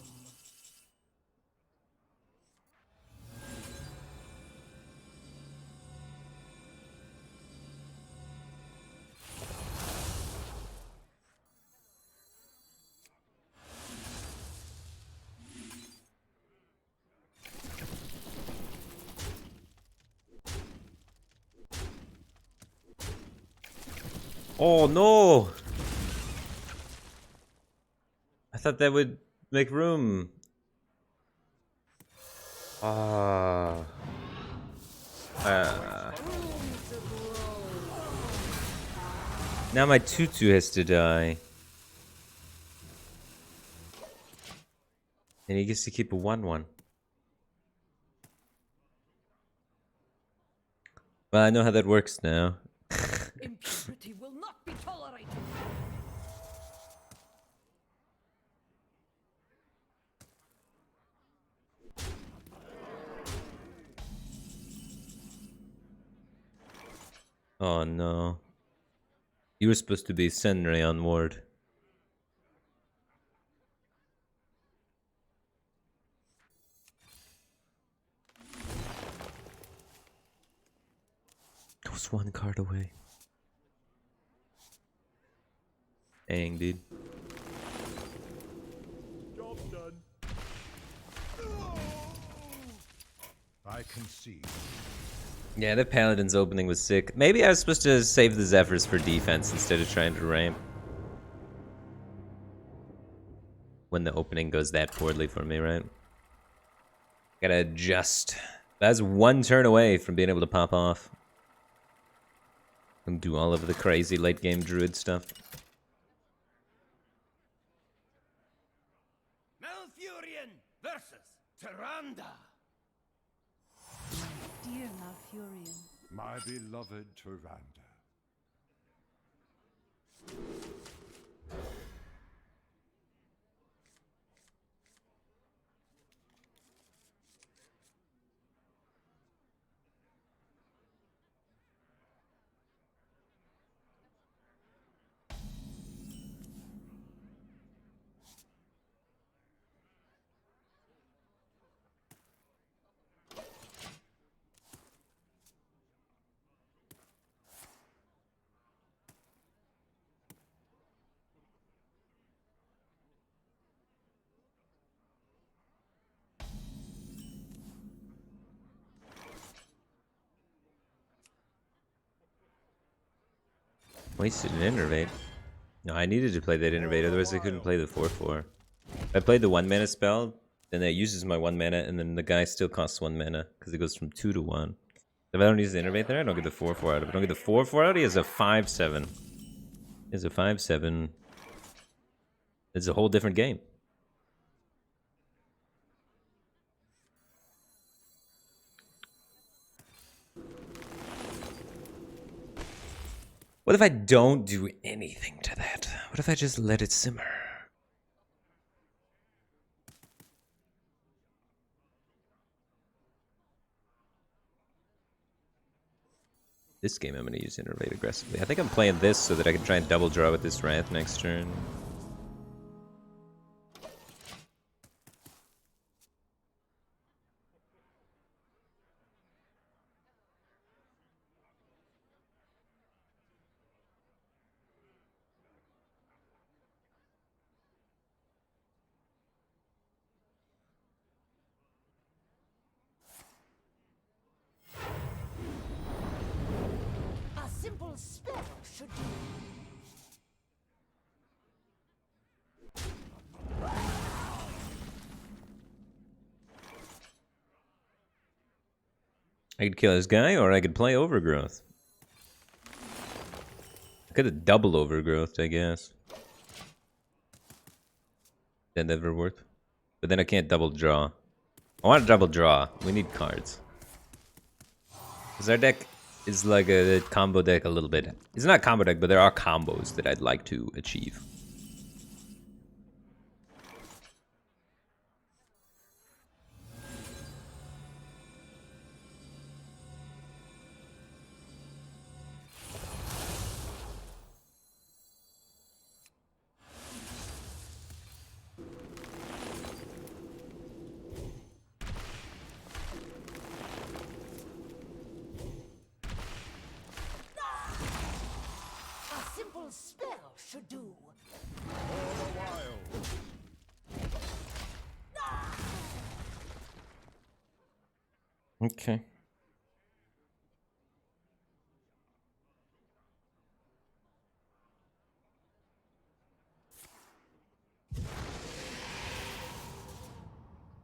Oh no! I thought that would make room. Ah. Now my tutu has to die. And he gets to keep a 1/1. Well, I know how that works now. Impurity will not be tolerated. Oh no. You were supposed to be Senri on ward. It was one card away. Dang, dude. Job done. I concede. Yeah, the Paladin's opening was sick. Maybe I was supposed to save the Zephyrs for defense instead of trying to ramp. When the opening goes that poorly for me, right? Gotta adjust. That's one turn away from being able to pop off. And do all of the crazy late game druid stuff. Malfurion versus Tyrande. Dear Malfurion. My beloved Tyrande. Wasted an Innervate. No, I needed to play that Innervate, otherwise I couldn't play the 4/4. If I played the 1 mana spell, then that uses my 1 mana, and then the guy still costs 1 mana, because it goes from 2 to 1. If I don't use the Innervate there, I don't get the 4/4 out. If I don't get the 4/4 out, he has a 5/7. He has a 5/7. It's a whole different game. What if I don't do anything to that? What if I just let it simmer? This game I'm going to use Innervate aggressively. I think I'm playing this so that I can try and double draw with this Wrath next turn. A simple spell should do. I could kill this guy, or I could play Overgrowth. I could have double Overgrowth, I guess. That never worked. But then I can't double draw. I want to double draw. We need cards. Because our deck is like a combo deck a little bit. It's not a combo deck, but there are combos that I'd like to achieve. A simple spell should do. Okay.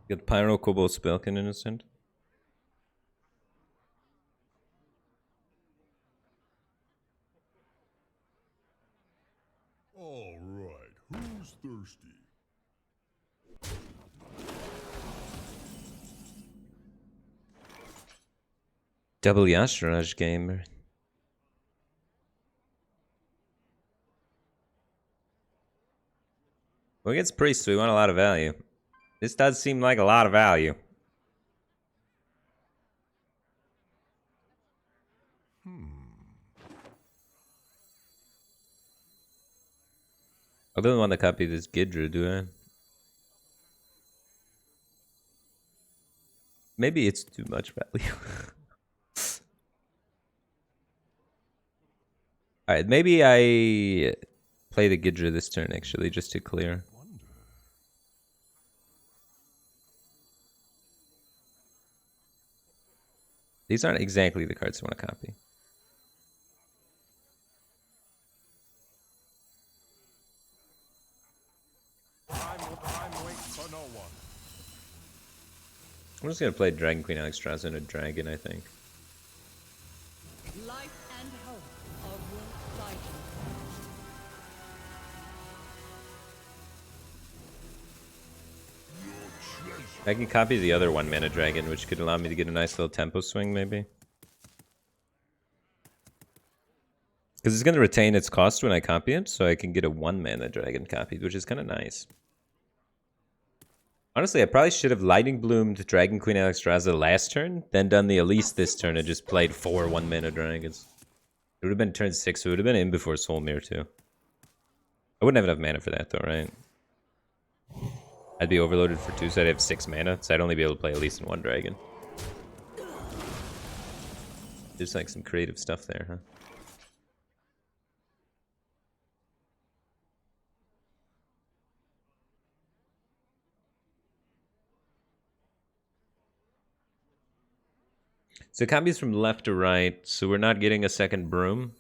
Get Pyro Kobold Spellkin Innocent. All right, who's thirsty? Double Yashraj gamer. Well, against Priest, we want a lot of value. This does seem like a lot of value. I don't want to copy this Gidra, do I? Maybe it's too much value. Alright, maybe I play the Gidra this turn, actually, just to clear. These aren't exactly the cards I want to copy. Time waits for no one. I'm just going to play Dragon Queen Alexstrasza and a dragon, I think. Life and hope are worth fighting. I can copy the other 1-mana dragon, which could allow me to get a nice little tempo swing, maybe. Because it's going to retain its cost when I copy it, so I can get a 1-mana dragon copied, which is kind of nice. Honestly, I probably should have Lightning Bloomed Dragon Queen Alexstrasza last turn, then done the Elise this turn and just played 4 1-mana dragons. It would have been turn 6, so it would have been in before Soul Mirror too. I wouldn't have enough mana for that though, right? I'd be overloaded for 2, so I'd have 6 mana, so I'd only be able to play Elise and 1 dragon. There's like some creative stuff there, huh? So copies from left to right, so we're not getting a second broom.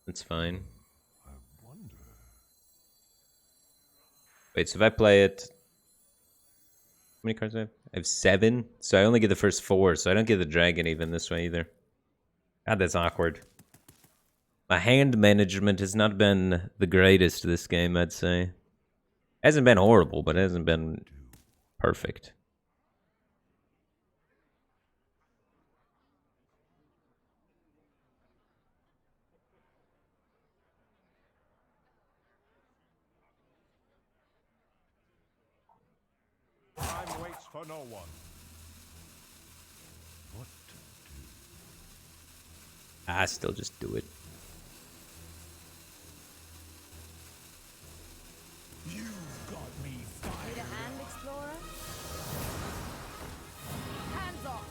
That's fine. Wait, so if I play it... How many cards do I have? I have 7, so I only get the first 4, so I don't get the dragon even this way either. God, that's awkward. My hand management has not been the greatest this game, I'd say. Hasn't been horrible, but it hasn't been perfect. Time waits for no one. What to do? I still just do it. You've got me Need fired. a hand, explorer? Hands off!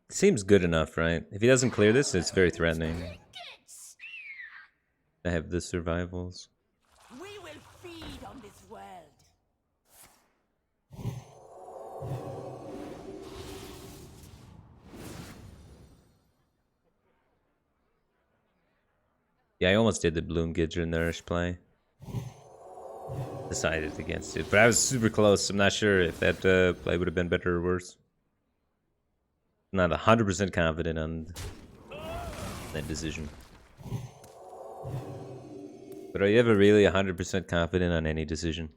Seems good enough, right? If he doesn't clear this, it's very threatening. I have the survivals. We will feed on this world. Yeah, I almost did the Bloom Gidra Nourish play. Decided against it, but I was super close. I'm not sure if that play would have been better or worse. I'm not 100% confident on that decision. But are you ever really 100% confident on any decision?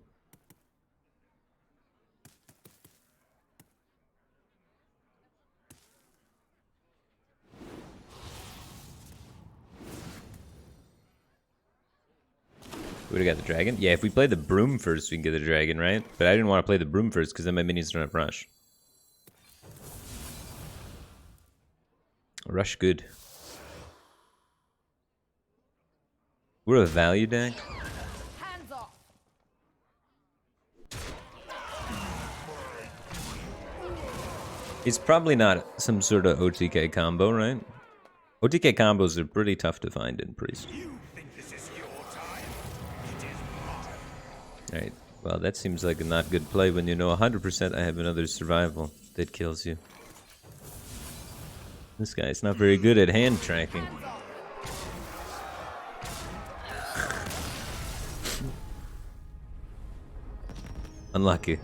We would have got the dragon? Yeah, if we play the broom first, we can get the dragon, right? But I didn't want to play the broom first because then my minions don't have rush. Rush good. We're a value deck. Hands off! It's probably not some sort of OTK combo, right? OTK combos are pretty tough to find in Priest. You think this is your time? It is mine. Alright, well that seems like a not good play when you know 100% I have another survival. that kills you. This guy's not very good at hand tracking. Unlucky.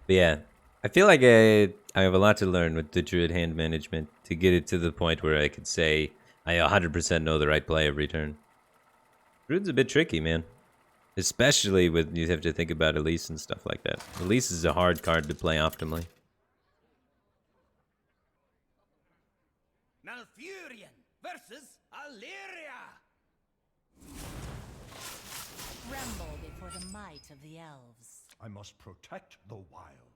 But yeah, I feel like I have a lot to learn with the Druid hand management to get it to the point where I could say I 100% know the right play every turn. Druid's a bit tricky, man. Especially when you have to think about Elise and stuff like that. Elise is a hard card to play optimally. Malfurion versus Illyria. Tremble before the might of the elves. I must protect the wild.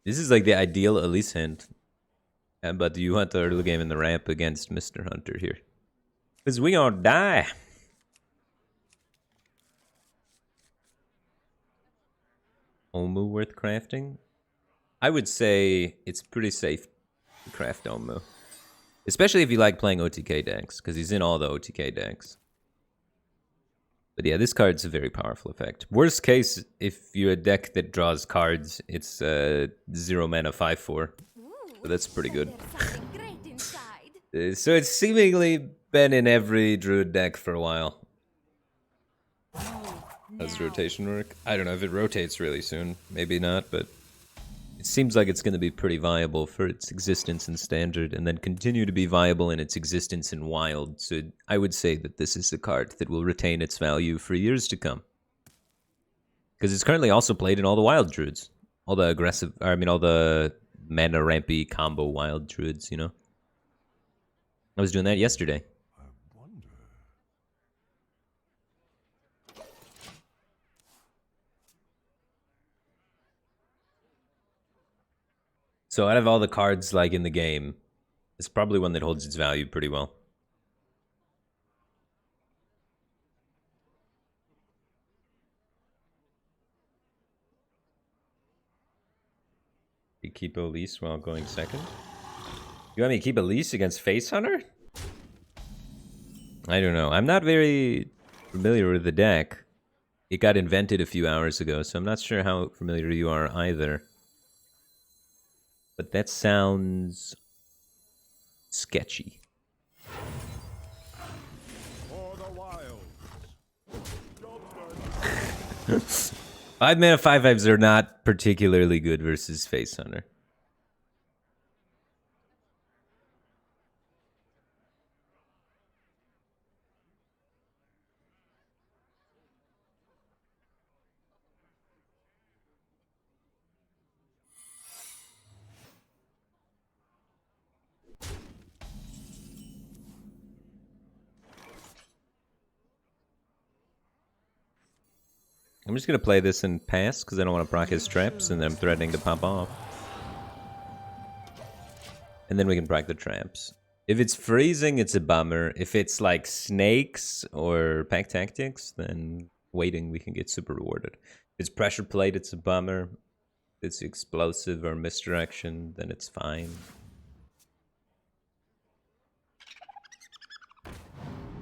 This is like the ideal Elise hand. But you want the early game in the ramp against Mr. Hunter here. Because we gonna die. Omu worth crafting? I would say it's pretty safe to craft Omu. Especially if you like playing OTK decks, because he's in all the OTK decks. But yeah, this card's a very powerful effect. Worst case, if you're a deck that draws cards, it's 0 mana 5/4. So that's pretty good. So it's seemingly been in every Druid deck for a while. How does rotation work? I don't know if it rotates really soon. Maybe not, but it seems like it's going to be pretty viable for its existence in Standard and then continue to be viable in its existence in Wild. So I would say that this is a card that will retain its value for years to come. Because it's currently also played in all the Wild Druids. All the aggressive, all the mana rampy combo Wild Druids, you know? I was doing that yesterday. I wonder. So out of all the cards like in the game, it's probably one that holds its value pretty well. You keep Elise while going second? You want me to keep Elise against Face Hunter? I don't know. I'm not very familiar with the deck. It got invented a few hours ago, so I'm not sure how familiar you are either. But that sounds sketchy. For the wild. 5 mana 5/5s are not particularly good versus Face Hunter. I'm just going to play this and pass because I don't want to proc his traps and then I'm threatening to pop off. And then we can proc the traps. If it's freezing, it's a bummer. If it's like snakes or pack tactics, then waiting we can get super rewarded. If it's pressure plate, it's a bummer. If it's explosive or misdirection, then it's fine.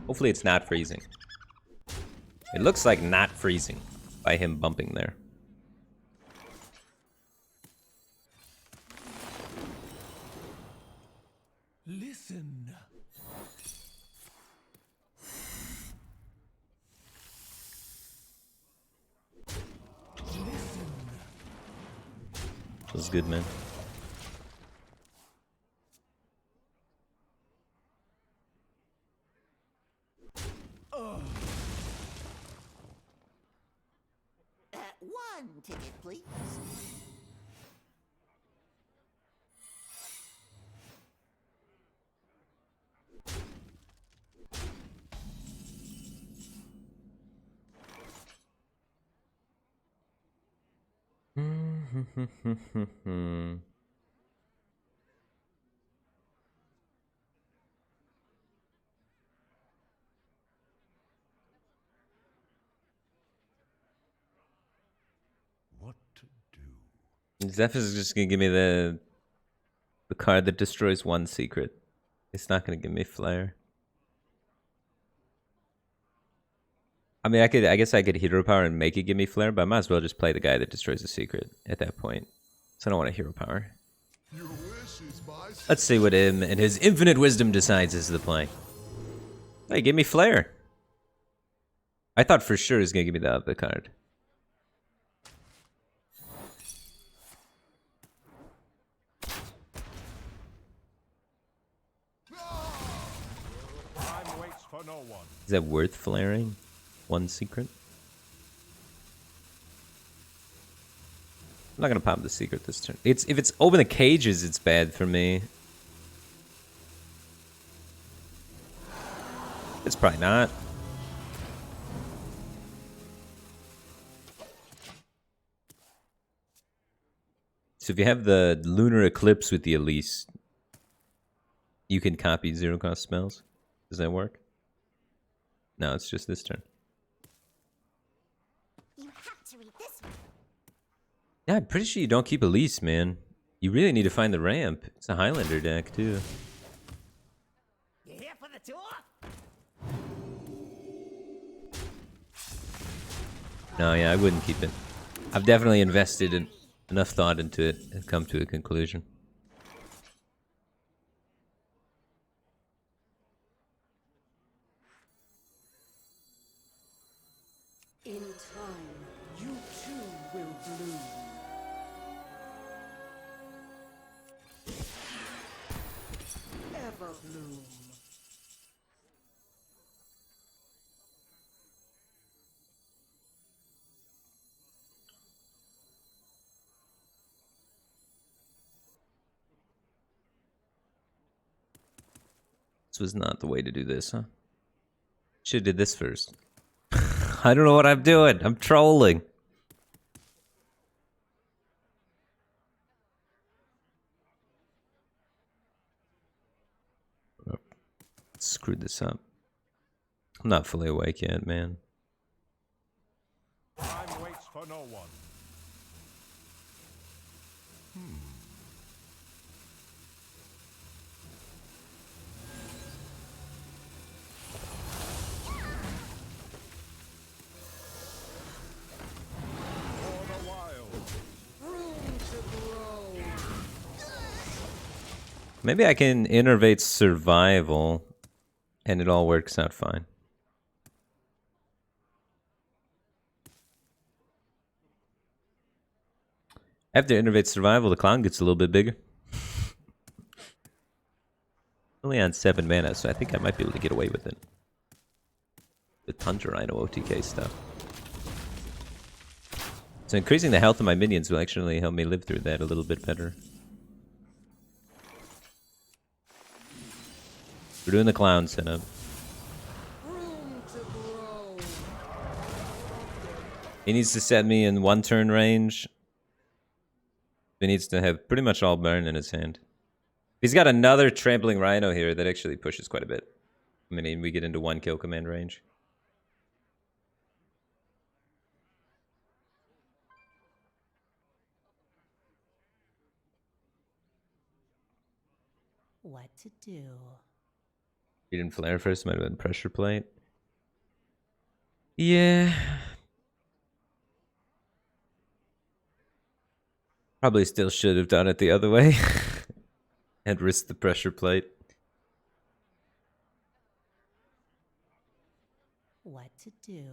Hopefully it's not freezing. It looks like not freezing by him bumping there. Listen. Feels good, man. One ticket, please. What to do? Zeph is just gonna give me the card that destroys one secret. It's not gonna give me Flare. I mean, I guess I could hero power and make it give me flare, but I might as well just play the guy that destroys the secret at that point. So I don't want a hero power. Your wish is my Let's see what him and his infinite wisdom decides is the play. Hey, give me flare. I thought for sure he was gonna give me the other card. Time waits for no one. Is that worth flaring? One secret? I'm not gonna pop the secret this turn. If it's open the cages, it's bad for me. It's probably not. So if you have the lunar eclipse with the Elise, you can copy zero cost spells. Does that work? No, it's just this turn. You have to read this one. Yeah, I'm pretty sure you don't keep Elise, man. You really need to find the ramp. It's a Highlander deck, too. You here for the tour? No, yeah, I wouldn't keep it. I've definitely invested enough thought into it and come to a conclusion. In time, you too will bloom. Ever bloom. This was not the way to do this, huh? Should've did this first. I don't know what I'm doing. I'm trolling. Oh, screwed this up. I'm not fully awake yet, man. Time waits for no one. For the wild. Room to grow. Maybe I can innervate survival and it all works out fine. After innervate survival, the clown gets a little bit bigger. Only on 7 mana, so I think I might be able to get away with it. The Tundra Rhino OTK stuff. So increasing the health of my minions will actually help me live through that a little bit better. We're doing the clown setup. Room to grow. He needs to set me in 1 turn range. He needs to have pretty much all burn in his hand. He's got another trampling rhino here that actually pushes quite a bit. I mean, we get into 1 kill command range. What to do? You didn't flare first, might have been pressure plate. Yeah. Probably still should have done it the other way. And risked the pressure plate. What to do?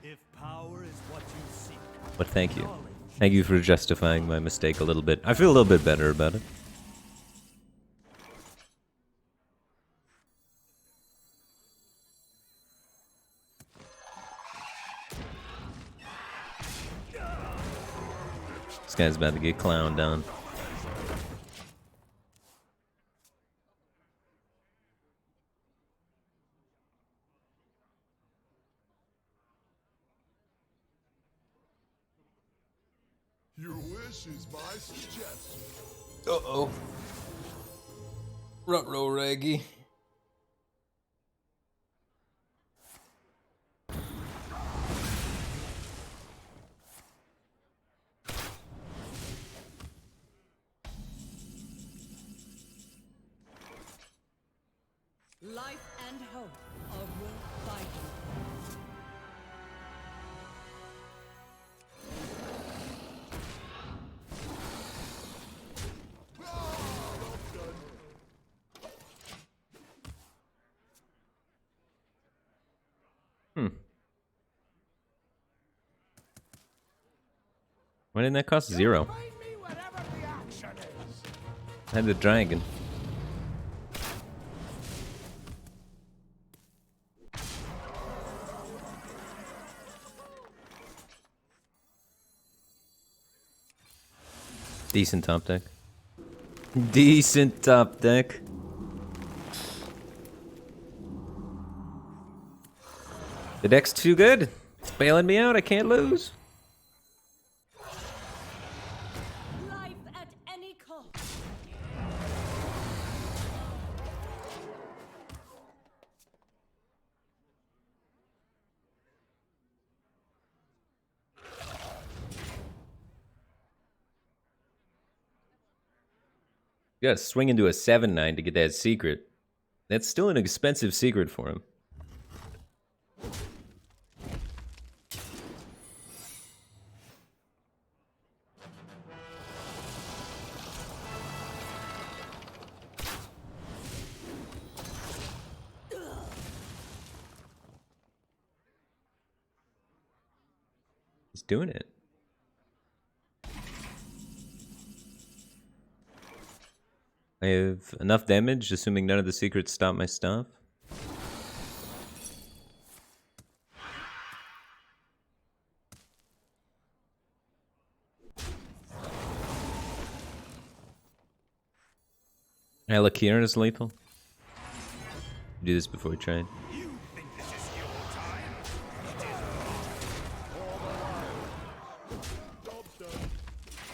If power is what you seek, But thank you. Thank you for justifying my mistake a little bit. I feel a little bit better about it. This guy's about to get clowned down. Your wish is my suggestion. Uh-oh. Ruh-roh, Reggie. and hope of your fighting. Why didn't that cost 0? Find me wherever the action is. I had the dragon. Decent top deck. Decent top deck. The deck's too good. It's bailing me out. I can't lose. Life at any cost. You gotta swing into a 7/9 to get that secret. That's still an expensive secret for him. He's doing it. I have enough damage, assuming none of the secrets stop my stuff. Alakir is lethal. Do this before we trade. You think this is your time?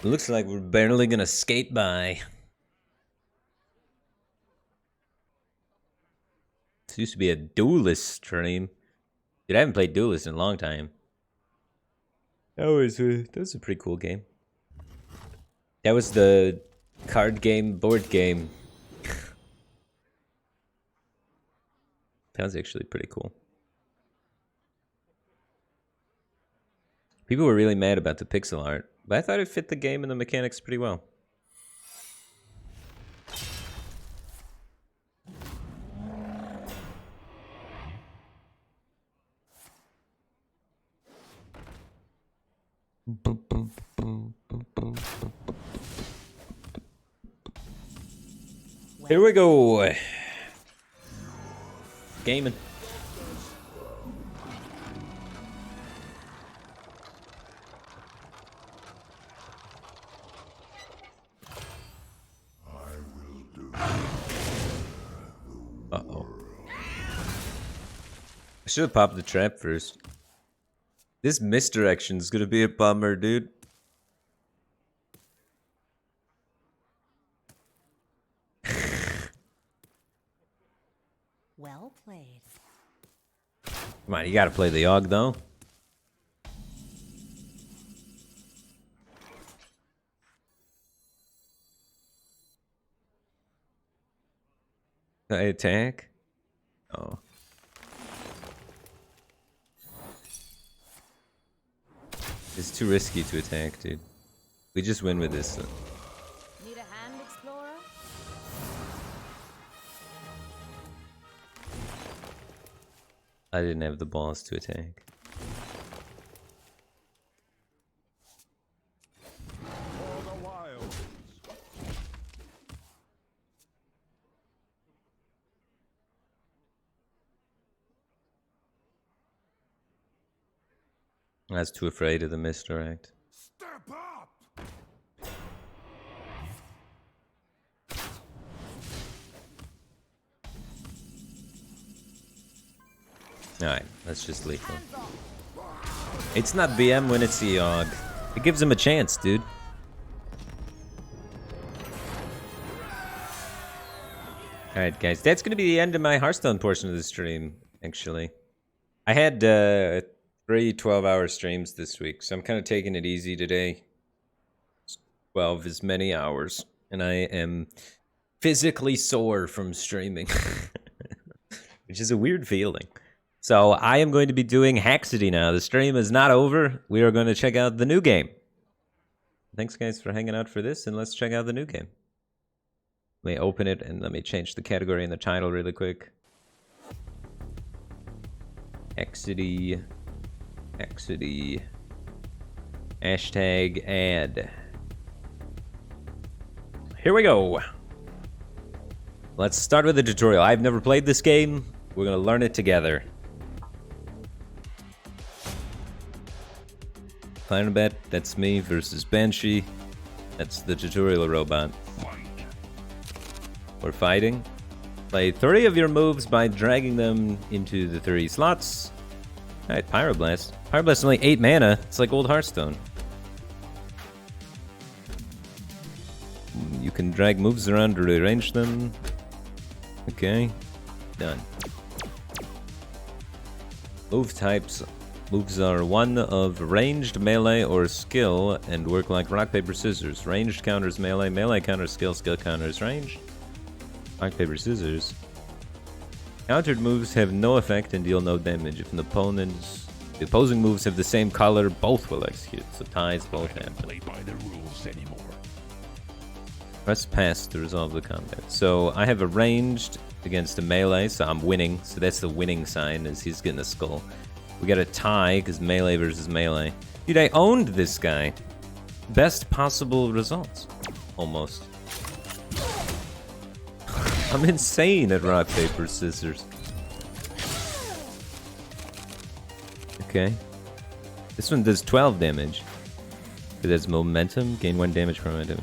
It looks like we're barely gonna skate by. This used to be a duelist stream. Dude, I haven't played duelist in a long time. That was a pretty cool game. That was the card game, board game. That was actually pretty cool. People were really mad about the pixel art, but I thought it fit the game and the mechanics pretty well. Here we go. Gaming. Uh-oh. I should have popped the trap first. This misdirection is gonna be a bummer, dude. Well played. Come on, you gotta play the Yogg though. I attack? Oh. It's too risky to attack, dude. We just win with this. Need a hand, Explorer? I didn't have the balls to attack. For the wilds. I was too afraid of the misdirect. Step up! Alright, that's just lethal. It's not BM when it's the Yogg. It gives him a chance, dude. Alright, guys, that's gonna be the end of my Hearthstone portion of the stream, actually. I had 3 12-hour streams this week, so I'm kind of taking it easy today. 12 is many hours, and I am physically sore from streaming. which is a weird feeling. So I am going to be doing Haxity now. The stream is not over. We are going to check out the new game. Thanks, guys, for hanging out for this, and let's check out the new game. Let me open it, and let me change the category and the title really quick. Haxity. Haxity. Hashtag ad. Here we go. Let's start with the tutorial. I've never played this game. We're gonna learn it together. Firebat, that's me, versus Banshee. That's the tutorial robot. We're fighting. Play 3 of your moves by dragging them into the 3 slots. Alright, Pyroblast. Pyroblast is only 8 mana. It's like old Hearthstone. You can drag moves around to rearrange them. Okay, done. Move types. Moves are one of ranged, melee, or skill, and work like rock, paper, scissors. Ranged counters melee, melee counters skill, skill counters ranged. Rock, paper, scissors. Countered moves have no effect and deal no damage. If the opposing moves have the same color, both will execute. So ties both happen. Play by the rules anymore. Press pass to resolve the combat. So I have a ranged against a melee, so I'm winning. So that's the winning sign, as he's getting a skull. We got a tie, because melee versus melee. Dude, I owned this guy. Best possible results. Almost. I'm insane at rock, paper, scissors. Okay. This one does 12 damage. It has momentum. Gain 1 damage per momentum.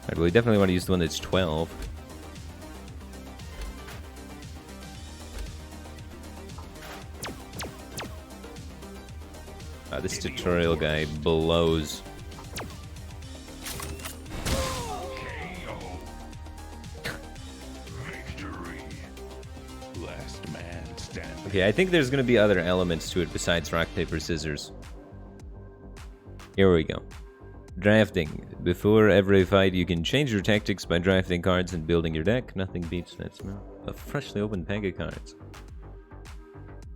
Alright, well, we definitely want to use the one that's 12. This tutorial guy blows. Last man standing. Okay, I think there's going to be other elements to it besides rock, paper, scissors. Here we go. Drafting. Before every fight, you can change your tactics by drafting cards and building your deck. Nothing beats that smell. A freshly opened pack of cards.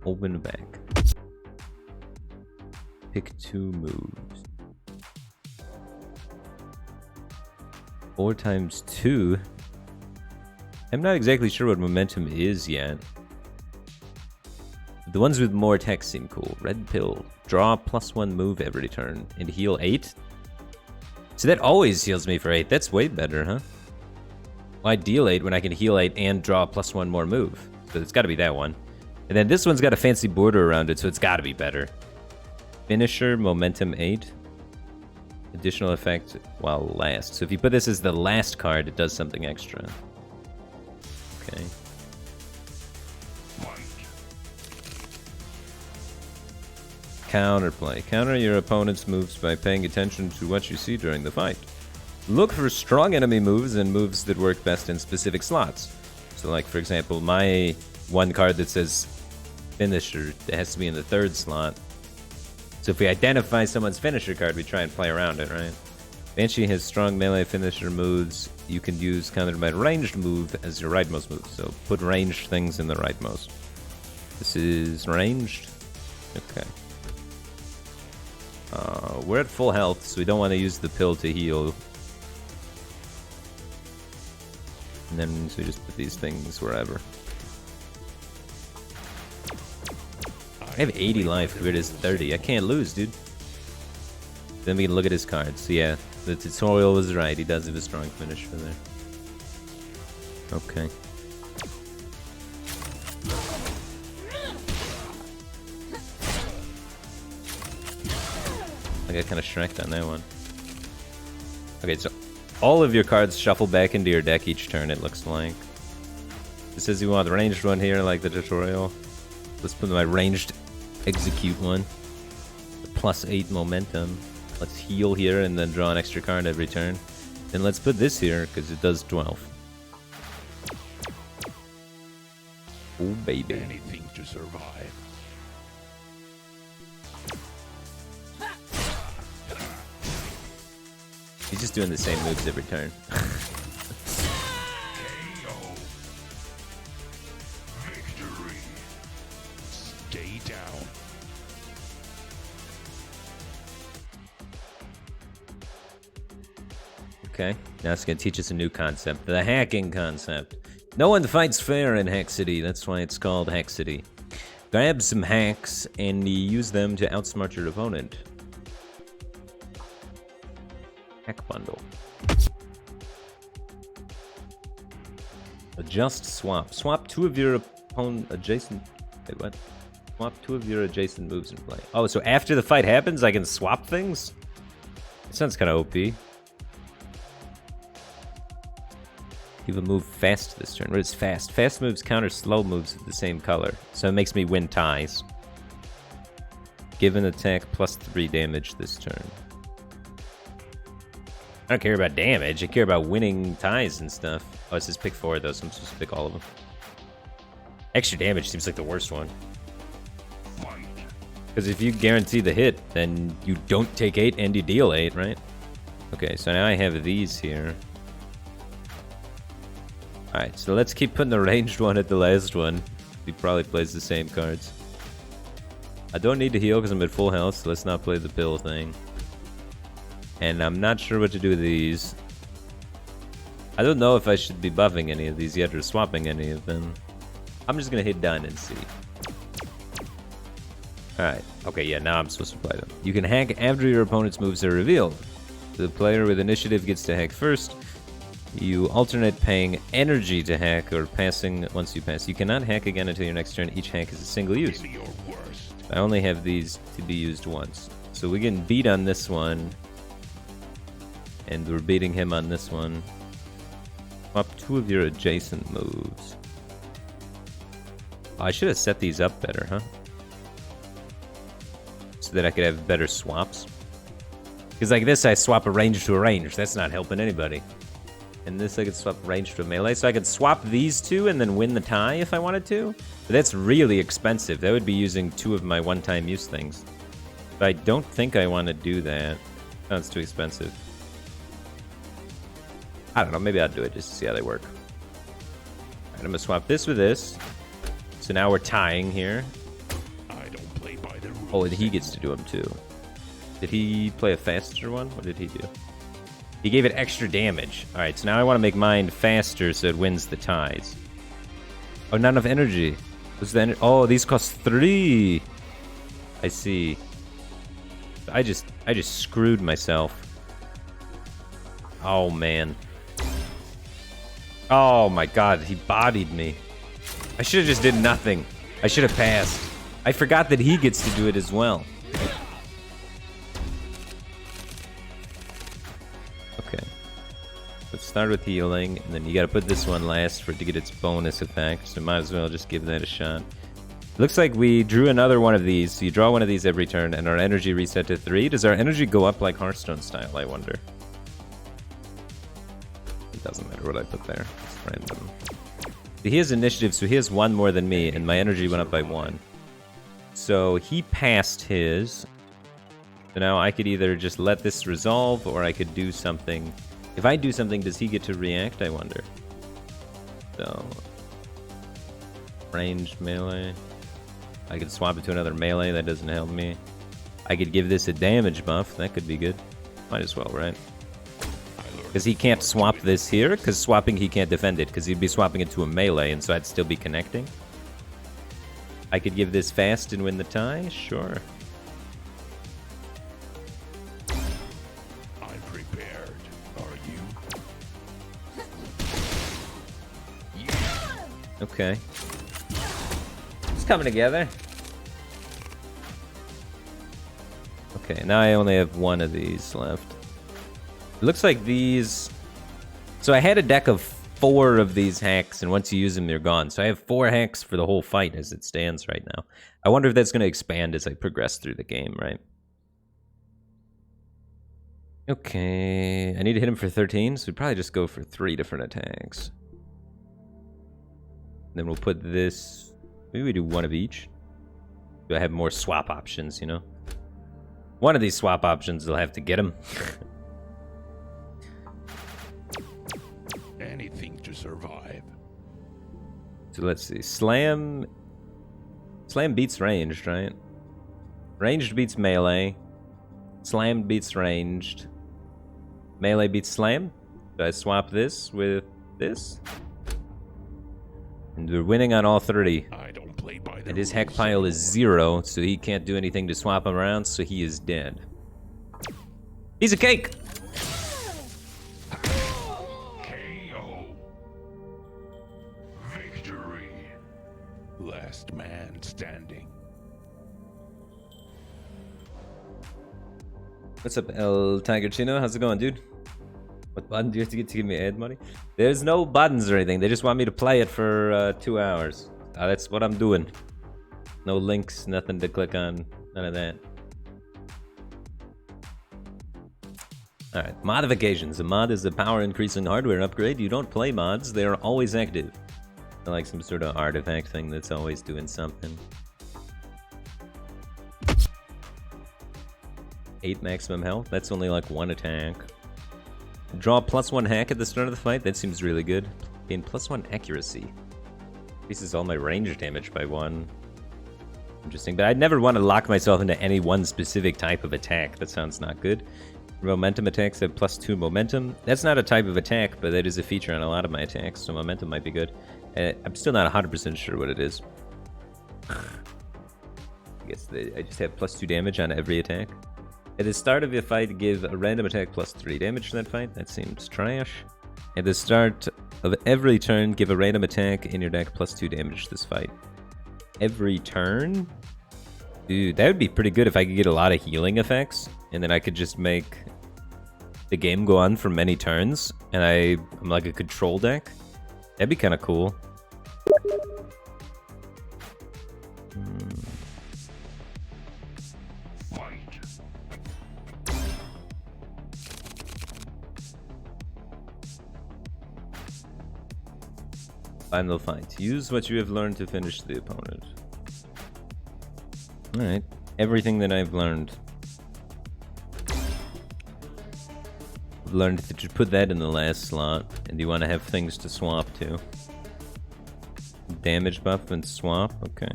Open back. Pick 2 moves. 4 times 2. I'm not exactly sure what momentum is yet. The ones with more text seem cool. Red pill. Draw +1 move every turn. And heal 8? So that always heals me for 8. That's way better, huh? Why deal 8 when I can heal 8 and draw +1 more move? So it's gotta be that one. And then this one's got a fancy border around it, so it's gotta be better. Finisher, momentum 8. Additional effect while last. So if you put this as the last card, it does something extra. Okay. Counterplay. Counter your opponent's moves by paying attention to what you see during the fight. Look for strong enemy moves and moves that work best in specific slots. So like, for example, my one card that says Finisher, that has to be in the 3rd slot. So if we identify someone's finisher card, we try and play around it, right? Banshee has strong melee finisher moves. You can use countered by ranged move as your rightmost move. So put ranged things in the rightmost. This is ranged. Okay. We're at full health, so we don't want to use the pill to heal. And then so we just put these things wherever. I have 80 life, Grid is 30. I can't lose, dude. Then we can look at his cards. So yeah, the tutorial was right. He does have a strong finish for there. Okay. I got kind of shreked on that one. Okay, so all of your cards shuffle back into your deck each turn, it looks like. It says you want the ranged one here, like the tutorial. Let's put my ranged execute one. The +8 momentum. Let's heal here and then draw an extra card every turn. Then let's put this here, because it does 12. Oh, baby. Anything to survive. He's just doing the same moves every turn. Okay, now it's gonna teach us a new concept, the hacking concept. No one fights fair in Haxity, that's why it's called Haxity. Grab some hacks and use them to outsmart your opponent. Hack bundle. Adjust swap. Swap 2 of your opponent adjacent. Wait, what? Swap 2 of your adjacent moves in play. Oh, so after the fight happens, I can swap things? It sounds kind of OP. Keep a move fast this turn. What is fast? Fast moves counter slow moves of the same color, so it makes me win ties. Give an attack plus 3 damage this turn. I don't care about damage, I care about winning ties and stuff. Oh, it says pick 4 though, so I'm supposed to pick all of them. Extra damage seems like the worst one. Because if you guarantee the hit, then you don't take 8 and you deal 8, right? Okay, so now I have these here. Alright, so let's keep putting the ranged one at the last one. He probably plays the same cards. I don't need to heal because I'm at full health, so let's not play the pill thing. And I'm not sure what to do with these. I don't know if I should be buffing any of these yet or swapping any of them. I'm just gonna hit done and see. Alright, okay, yeah, now I'm supposed to play them. You can hack after your opponent's moves are revealed. The player with initiative gets to hack first. You alternate paying energy to hack or passing once you pass. You cannot hack again until your next turn. Each hack is a single use. I only have these to be used once. So we can beat on this one. And we're beating him on this one. Swap 2 of your adjacent moves. Oh, I should have set these up better, huh? So that I could have better swaps. Because like this, I swap a range to a range. That's not helping anybody. And this I could swap range to a melee. So I could swap these two and then win the tie if I wanted to. But that's really expensive. That would be using 2 of my one-time use things. But I don't think I want to do that. Sounds too expensive. I don't know. Maybe I'll do it just to see how they work. Alright, I'm going to swap this with this. So now we're tying here. I don't play by the rules. Oh, and he gets to do them too. Did he play a faster one? What did he do? He gave it extra damage. Alright, so now I want to make mine faster so it wins the ties. Oh, not enough energy. What's the oh, these cost 3. I see. I just screwed myself. Oh, man. Oh, my God. He bodied me. I should have just did nothing. I should have passed. I forgot that he gets to do it as well. Okay. Let's start with healing, and then you gotta put this one last for it to get its bonus effect, so might as well just give that a shot. Looks like we drew another one of these, so you draw one of these every turn, and our energy reset to 3. Does our energy go up like Hearthstone style, I wonder? It doesn't matter what I put there. It's random. He has initiative, so he has 1 more than me, and my energy went up by 1. So he passed his. So now I could either just let this resolve, or I could do something. If I do something, does he get to react, I wonder? So... ranged melee. I could swap it to another melee, that doesn't help me. I could give this a damage buff, that could be good. Might as well, right? Because he can't swap this here, because swapping he can't defend it, because he'd be swapping it to a melee, and so I'd still be connecting. I could give this fast and win the tie, sure. I'm prepared. Are you? Okay. It's coming together. Okay, now I only have 1 of these left. It looks like these... So I had a deck of 4 of these hacks, and once you use them, they're gone. So I have 4 hacks for the whole fight as it stands right now. I wonder if that's going to expand as I progress through the game, right? Okay, I need to hit him for 13, so we'd probably just go for 3 different attacks. Then we'll put this... Maybe we do 1 of each. Do I have more swap options, you know? One of these swap options will have to get him. Anything to survive. So let's see. Slam beats ranged, right? Ranged beats melee. Slam beats ranged. Melee beats slam? Do I swap this with this? And we're winning on all 30. I don't play by the And his heck rules pile is anymore. 0, so he can't do anything to swap him around, so he is dead. He's a cake! KO. Victory. Last man standing. What's up, El Tiger Chino? How's it going, dude? What button do you have to get to give me ad money? There's no buttons or anything. They just want me to play it for 2 hours. That's what I'm doing. No links, nothing to click on, none of that. Alright, modifications. A mod is a power increasing hardware upgrade. You don't play mods, they are always active. They're like some sort of artifact thing that's always doing something. 8 maximum health, that's only like 1 attack. Draw +1 hack at the start of the fight, that seems really good. Gain +1 accuracy. Increases all my range damage by 1. Interesting, but I'd never want to lock myself into any one specific type of attack. That sounds not good. Momentum attacks have +2 momentum. That's not a type of attack, but that is a feature on a lot of my attacks, so momentum might be good. I'm still not 100% sure what it is. I guess I just have +2 damage on every attack. At the start of your fight, give a random attack +3 damage to that fight. That seems trash. At the start of every turn, give a random attack in your deck +2 damage to this fight. Every turn? Dude, that would be pretty good if I could get a lot of healing effects, and then I could just make the game go on for many turns, and I'm like a control deck. That'd be kind of cool. Final fight. Use what you have learned to finish the opponent. Alright. Everything that I've learned. I've learned that you put that in the last slot, and you want to have things to swap to. Damage buff and swap? Okay.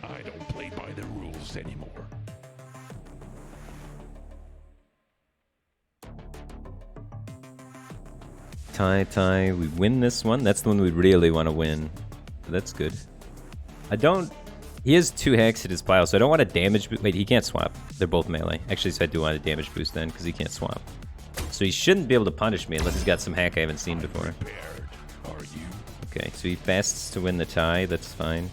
I don't play by the rules anymore. Tie, we win this one. That's the one we really want to win. That's good. He has 2 hacks at his pile, so I don't want to damage... Wait, he can't swap. They're both melee. Actually, so I do want a damage boost then, because he can't swap. So he shouldn't be able to punish me unless he's got some hack I haven't seen before. Are you? Okay, so he fasts to win the tie. That's fine.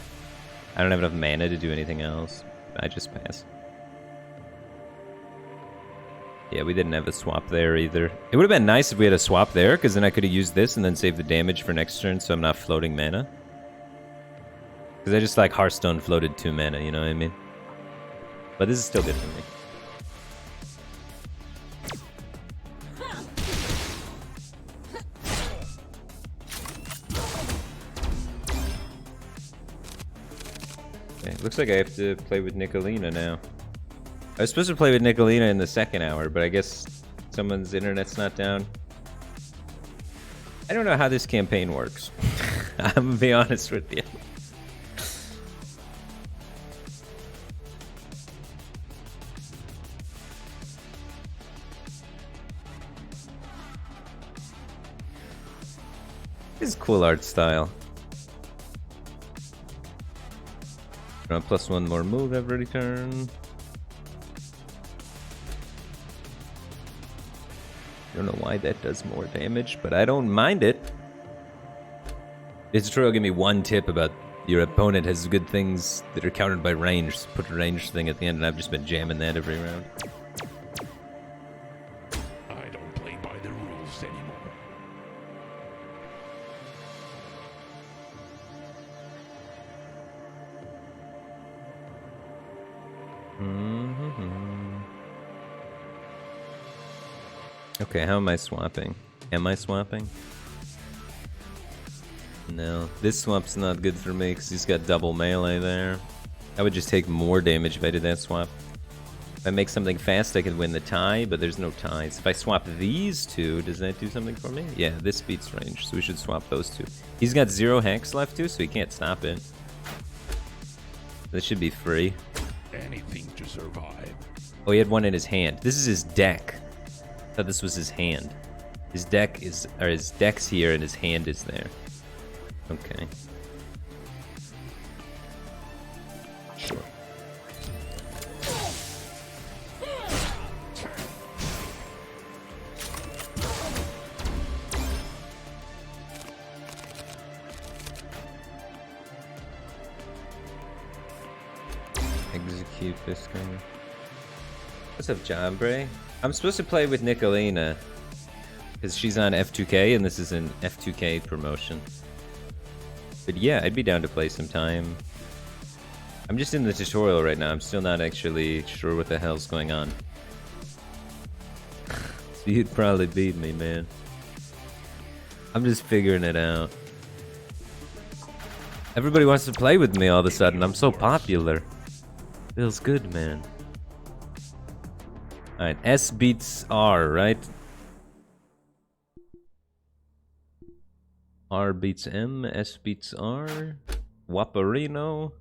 I don't have enough mana to do anything else. I just pass. Yeah, we didn't have a swap there either. It would have been nice if we had a swap there, because then I could have used this and then saved the damage for next turn, so I'm not floating mana. Because I just like Hearthstone floated 2 mana, you know what I mean? But this is still good for me. Okay, looks like I have to play with Nicolina now. I was supposed to play with Nicolina in the 2nd hour, but I guess someone's internet's not down. I don't know how this campaign works. I'm gonna be honest with you. This is cool art style. +1 more move every turn. I don't know why that does more damage, but I don't mind it. It's true, it'll give me 1 tip about your opponent has good things that are countered by range. So put a range thing at the end, and I've just been jamming that every round. I don't play by the rules anymore. Okay, how am I swapping? Am I swapping? No, this swap's not good for me because he's got double melee there. I would just take more damage if I did that swap. If I make something fast, I could win the tie, but there's no ties. If I swap these 2, does that do something for me? Yeah, this beats range, so we should swap those 2. He's got 0 hacks left too, so he can't stop it. This should be free. Anything to survive. Oh, he had 1 in his hand. This is his deck. I thought this was his hand. His deck is, or his deck's here and his hand is there. Okay. Sure. Execute this guy. What's up, Jombre? I'm supposed to play with Nicolina because she's on F2K and this is an F2K promotion. But yeah, I'd be down to play sometime. I'm just in the tutorial right now. I'm still not actually sure what the hell's going on. So you'd probably beat me, man. I'm just figuring it out. Everybody wants to play with me all of a sudden. I'm so popular. Feels good, man. Alright, S beats R, right? R beats M, S beats R. Waparino.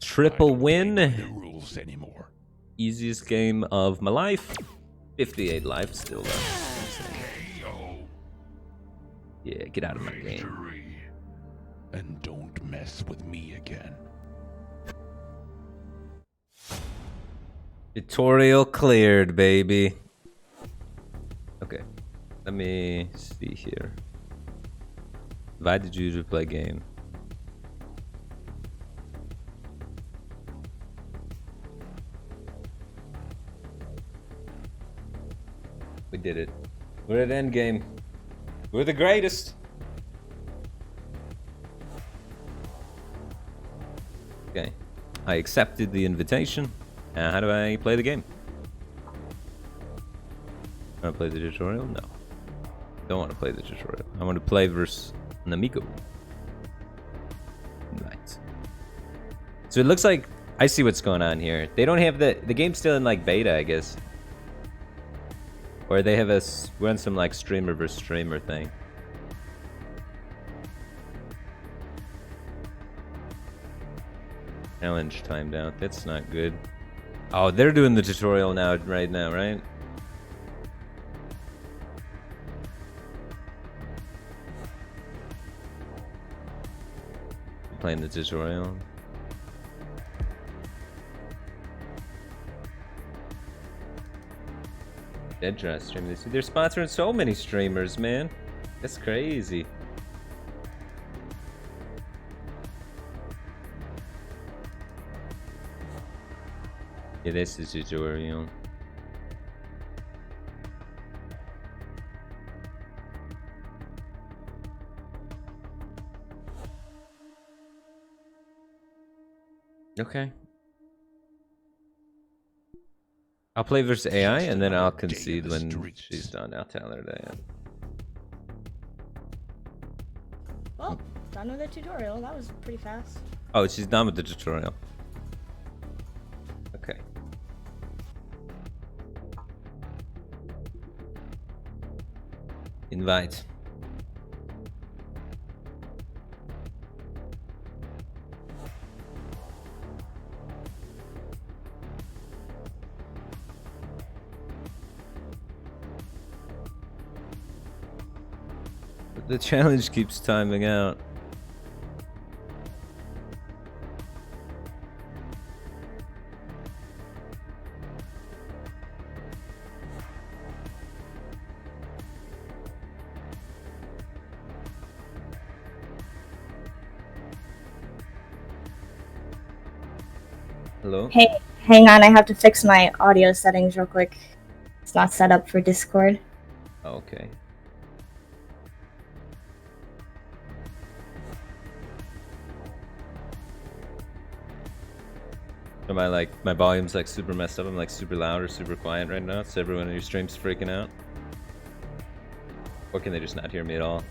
Triple win. The rules anymore. Easiest game of my life. 58 life still left. Yeah, get out of my game. And don't mess with me again. Tutorial cleared, baby. Okay, let me see here. Invited you to play game. We did it. We're at endgame. We're the greatest. Okay, I accepted the invitation. How do I play the game? Want to play the tutorial? No. Don't want to play the tutorial. I want to play versus an amigo. Right. So it looks like I see what's going on here. They don't have the game's still in like beta, I guess. Or they have us run some like streamer versus streamer thing. Challenge timed out. That's not good. Oh, they're doing the tutorial now, right now, right? Playing the tutorial. Dead Dress stream. They're sponsoring so many streamers, man. That's crazy. Yeah, this is tutorial. Okay. I'll play versus AI and then I'll concede when she's done. I'll tell her that. Well, done with the tutorial. That was pretty fast. Oh, she's done with the tutorial. Okay. Invite. The challenge keeps timing out. Hello? Hey, hang on. I have to fix my audio settings real quick. It's not set up for Discord. Okay. Am I like, my volume's like super messed up? I'm like super loud or super quiet right now, so everyone in your stream's freaking out? Or can they just not hear me at all?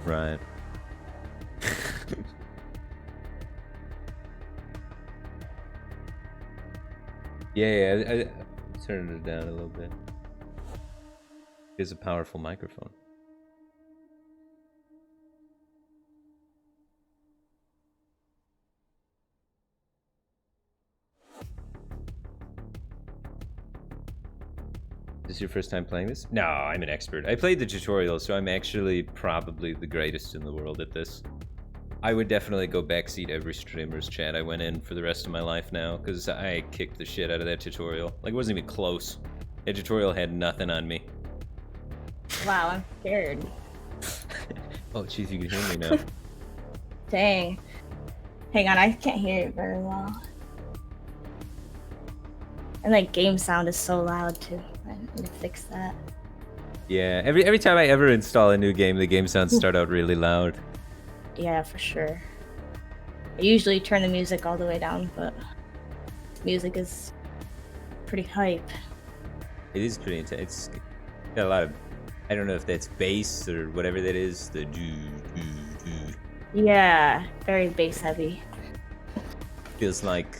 Right. yeah, I turned it down a little bit. It's a powerful microphone. This is your first time playing this? No, I'm an expert. I played the tutorial, so I'm actually probably the greatest in the world at this. I would definitely go backseat every streamer's chat I went in for the rest of my life now, because I kicked the shit out of that tutorial. Like, it wasn't even close. That tutorial had nothing on me. Wow, I'm scared. Oh, jeez, you can hear me now. Dang. Hang on, I can't hear it very well. And like game sound is so loud too. I need to fix that. Yeah, every time I ever install a new game, the game sounds start out really loud. Yeah, for sure. I usually turn the music all the way down, but music is pretty hype. It is pretty intense. It's got a lot of, I don't know if that's bass or whatever that is. The do. Yeah, very bass heavy. Feels like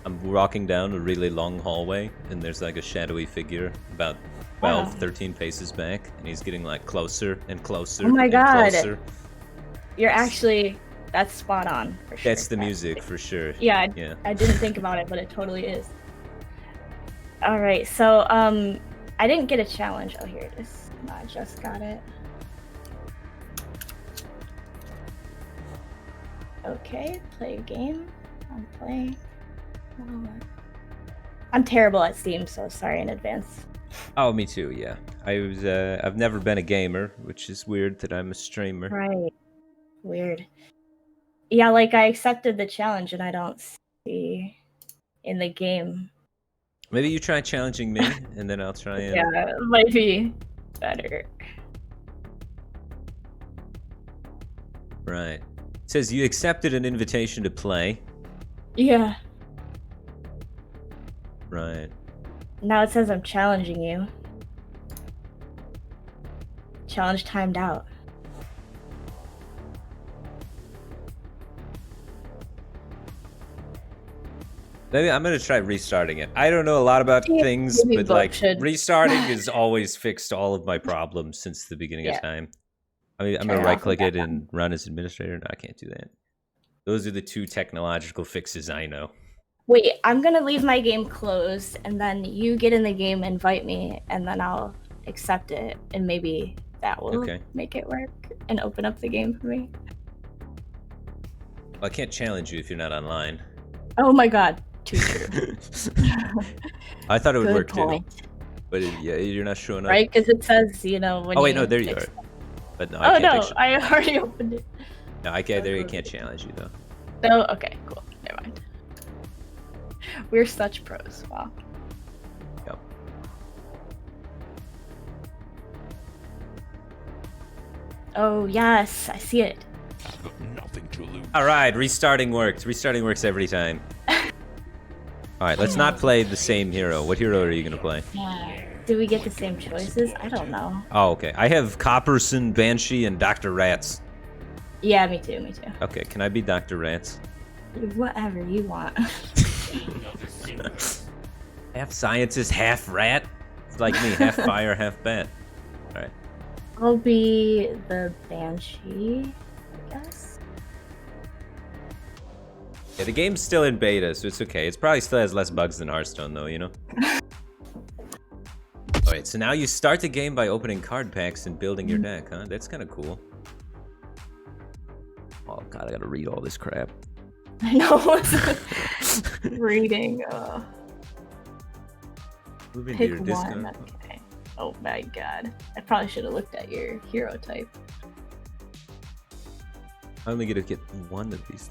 I'm walking down a really long hallway and there's like a shadowy figure about 12, 13 paces back, and he's getting like closer and closer. Oh my and god. Closer. You're actually, that's spot on for sure. That's the music for sure. Yeah, Yeah. I didn't think about it, but it totally is. Alright, so I didn't get a challenge. Oh, here it is. No, I just got it. Okay, play a game. I'm playing. I'm terrible at Steam, so sorry in advance. Oh, me too. Yeah, I've never been a gamer, which is weird that I'm a streamer. Right. Weird. Yeah, like I accepted the challenge and I don't see in the game. Maybe you try challenging me, and then I'll try and. Yeah, it might be better. Right. It says you accepted an invitation to play. Yeah. Right. Now it says I'm challenging you. Challenge timed out. Maybe I'm gonna try restarting it. I don't know a lot about Yeah, things, maybe but both like should. restarting has always fixed all of my problems since the beginning of Yeah. time. I mean, I'm Turn gonna it right off click and it back and run as administrator. No, I can't do that. Those are the two technological fixes I know. Wait, I'm gonna leave my game closed and then you get in the game, invite me, and then I'll accept it, and maybe that will Okay. make it work and open up the game for me. Well, I can't challenge you if you're not online. Oh my god, too true. I thought it would Good work point. too, but yeah, you're not showing up. Right? Because it says, you know, when Oh wait, no, there you are. accept- But no, Oh I can't. no, Actually, I already opened it. no, I can't. There, you cool. can't challenge you though. No, okay, cool. Never mind. We're such pros. Wow. Yep. Oh yes, I see it. I've got nothing to lose. All right, restarting works. Restarting works every time. All right, let's not play the same hero. What hero are you gonna play? Do we get the same choices? I don't know. Oh, okay. I have Copperson, Banshee, and Dr. Rats. Yeah, me too, me too. Okay, can I be Dr. Rats? Whatever you want. Half scientist, half rat. It's like me, half fire, half bat. All right. I'll be the Banshee, I guess. Yeah, the game's still in beta, so it's okay. It probably still has less bugs than Hearthstone, though, you know? Alright, so now you start the game by opening card packs and building your deck, huh? That's kind of cool. Oh god, I gotta read all this crap. I know. Reading. Move into Pick your one. Discord. Okay. Oh my god. I probably should have looked at your hero type. I only get to get one of these.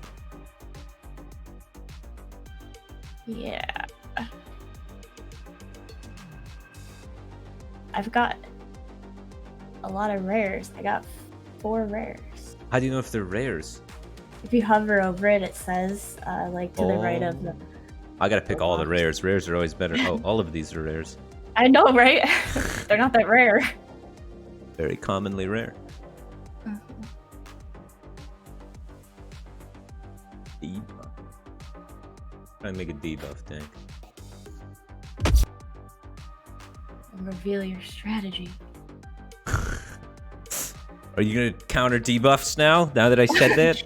Yeah. I've got a lot of rares. I got 4 rares. How do you know if they're rares? If you hover over it, it says, like, to the right of the... I gotta pick all the rares. Rares are always better. Oh, all of these are rares. I know, right? They're not that rare. Very commonly rare. Debuff. Try and make a debuff deck. Reveal your strategy. Are you gonna counter debuffs now? Now that I said that?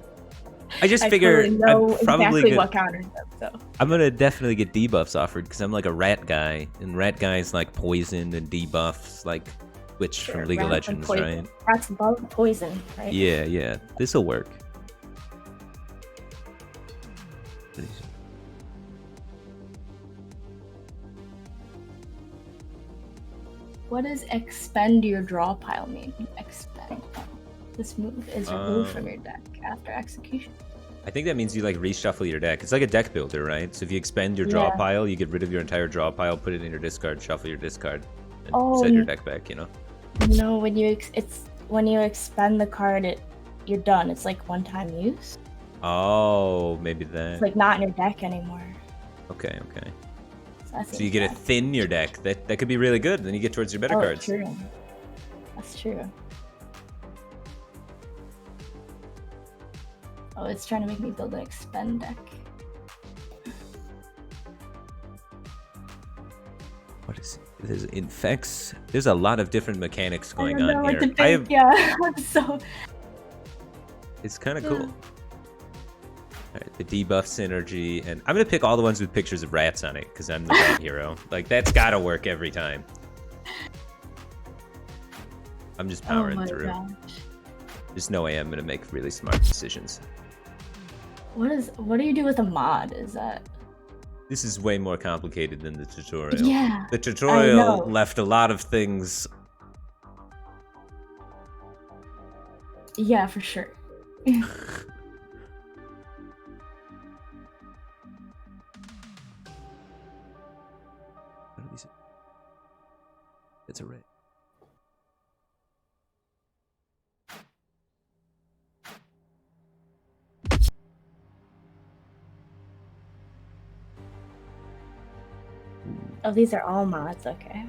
I just I figure totally know I'm probably exactly good. what counters them. So I'm gonna definitely get debuffs offered because I'm like a rat guy, and rat guys like poison and debuffs, like Witch sure, from League of rats and Legends, poison. right? Rats above poison, right? Yeah, yeah. This'll work. What does expend your draw pile mean? Expend. This move is removed from your deck after execution. I think that means you like reshuffle your deck. It's like a deck builder, right? So if you expend your draw Yeah. pile, you get rid of your entire draw pile, put it in your discard, shuffle your discard, and Oh, set your deck back. You know. No, when you when you expend the card, you're done. It's like one-time use. Oh, maybe that. It's like not in your deck anymore. Okay, okay. So you get to thin your deck. That could be really good. Then you get towards your better cards. True. That's true. Oh, it's trying to make me build an expend deck. What is it? There's infects. There's a lot of different mechanics going I don't know on what here. to think. Yeah, I'm so. It's kind of cool. Alright, the debuff synergy, and I'm gonna pick all the ones with pictures of rats on it because I'm the rat hero. Like that's gotta work every time. I'm just powering through. Gosh. There's no way I'm gonna make really smart decisions. What do you do with a mod? Is that? This is way more complicated than the tutorial. Yeah. The I tutorial know. left a lot of things. Yeah, for sure. It's a rat. Oh, these are all mods. Okay.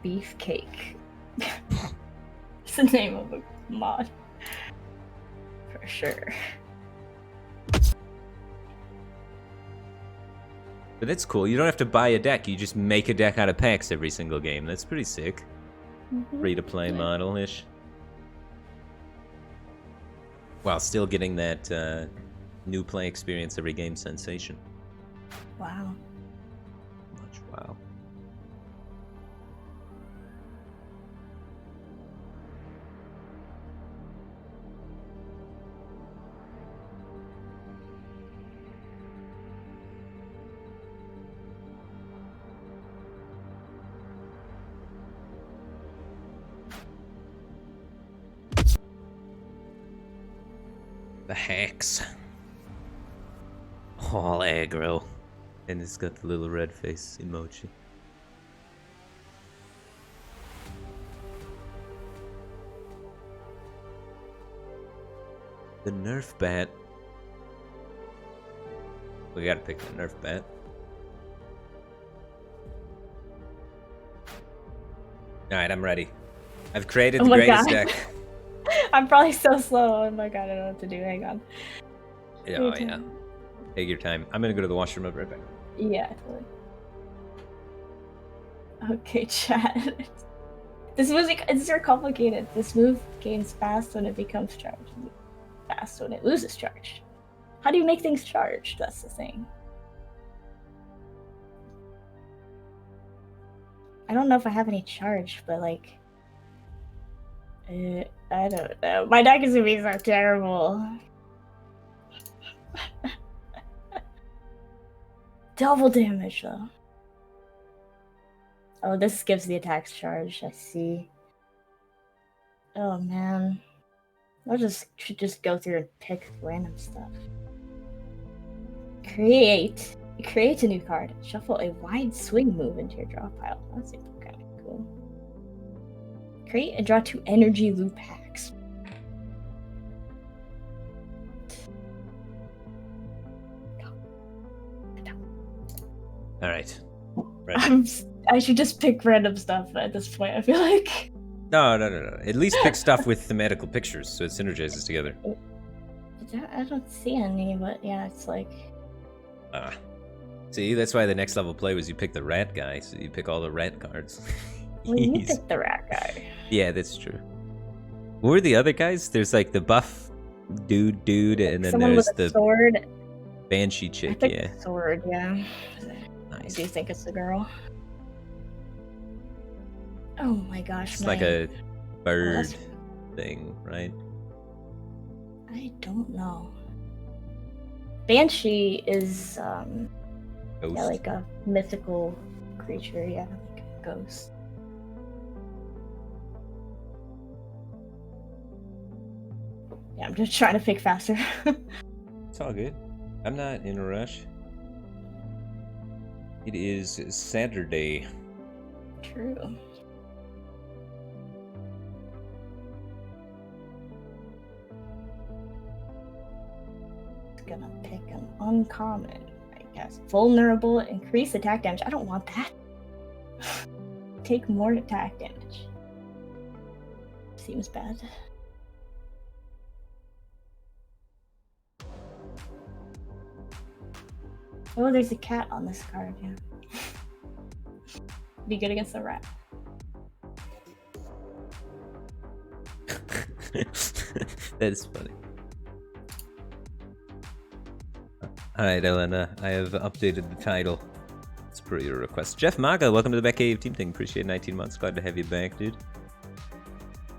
Beefcake. It's the name of a mod. For sure. But that's cool. You don't have to buy a deck. You just make a deck out of packs every single game. That's pretty sick. Free-to-play model-ish. While still getting that new play experience every game sensation. Wow. Much wow. The hacks. All aggro. And it's got the little red face emoji. The Nerf bat. We gotta pick the Nerf bat. Alright, I'm ready. I've created Oh the my greatest God. deck. I'm probably so slow. Oh my god, I don't know what to do. Hang on. Yeah, oh, yeah. Take your time. I'm gonna go to the washroom. I'll be right back. Yeah, totally. Okay, chat. This music is very complicated. This move gains fast when it becomes charged. Fast when it loses charge. How do you make things charged? That's the thing. I don't know if I have any charge, but like... I don't know. My deck is gonna be so terrible. Double damage though. Oh, this gives the attacks charge. I see. Oh man, should just go through and pick random stuff. Create a new card. Shuffle a wide swing move into your draw pile. That seems kind of cool. Create and draw 2 energy loop hacks. All right. Ready. I should just pick random stuff at this point. I feel like. No. At least pick stuff with thematical pictures so it synergizes together. I don't see any, but yeah, it's like. See, that's why the next level play was you pick the rat guy, so you pick all the rat cards. Well, you Jeez. picked the rat guy. Yeah, that's true. Who are the other guys? There's like the buff dude, and then Someone there's with a the sword. banshee I chick. think Yeah, sword, yeah. I nice. do think it's the girl. Oh my gosh, It's like a bird that's- thing, right? I don't know. Banshee is Ghost. yeah, like a mythical creature, yeah, like a ghost. Yeah, I'm just trying to pick faster. It's all good. I'm not in a rush. It is Saturday. True. Gonna pick an uncommon, I guess. Vulnerable, increase attack damage. I don't want that. Take more attack damage. Seems bad. Oh, there's a cat on this card, yeah. Be good against the rat. That is funny. Alright, Elena, I have updated the title. It's per your request. Jeff Maga, welcome to the Batcave Team Thing. Appreciate 19 months. Glad to have you back, dude.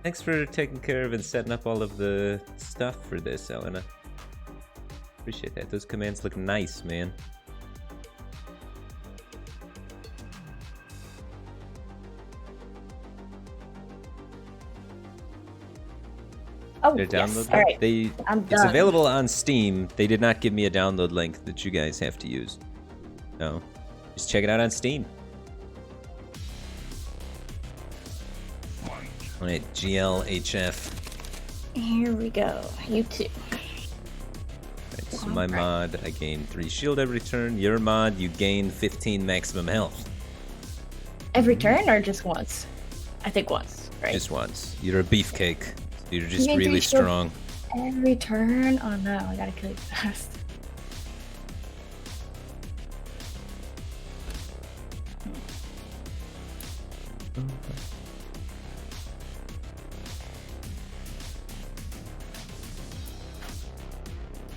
Thanks for taking care of and setting up all of the stuff for this, Elena. Appreciate that. Those commands look nice, man. Oh, Their yes. download All link? right. I'm It's done. available on Steam. They did not give me a download link that you guys have to use. No. Just check it out on Steam. Alright, GLHF. Here we go. You too. Right, so my mod, I gain 3 shield every turn. Your mod, you gain 15 maximum health. Every turn or just once? I think once, right? Just once. You're a beefcake. You're just gain 3 really shield strong. Every turn? Oh no, I gotta kill you fast.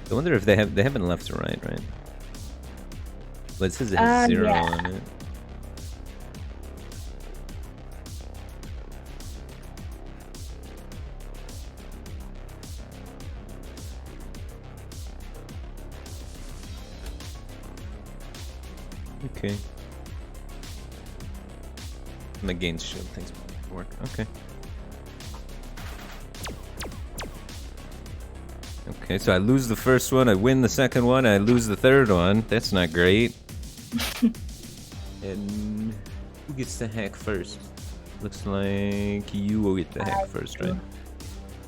I wonder if they haven't left or right? But it says it has 0 yeah. on it. Okay. I'm against shield. Things might work. Okay. Okay, so I lose the first one, I win the second one, I lose the third one. That's not great. And who gets to hack first? Looks like you will get to hack first, right? Yeah,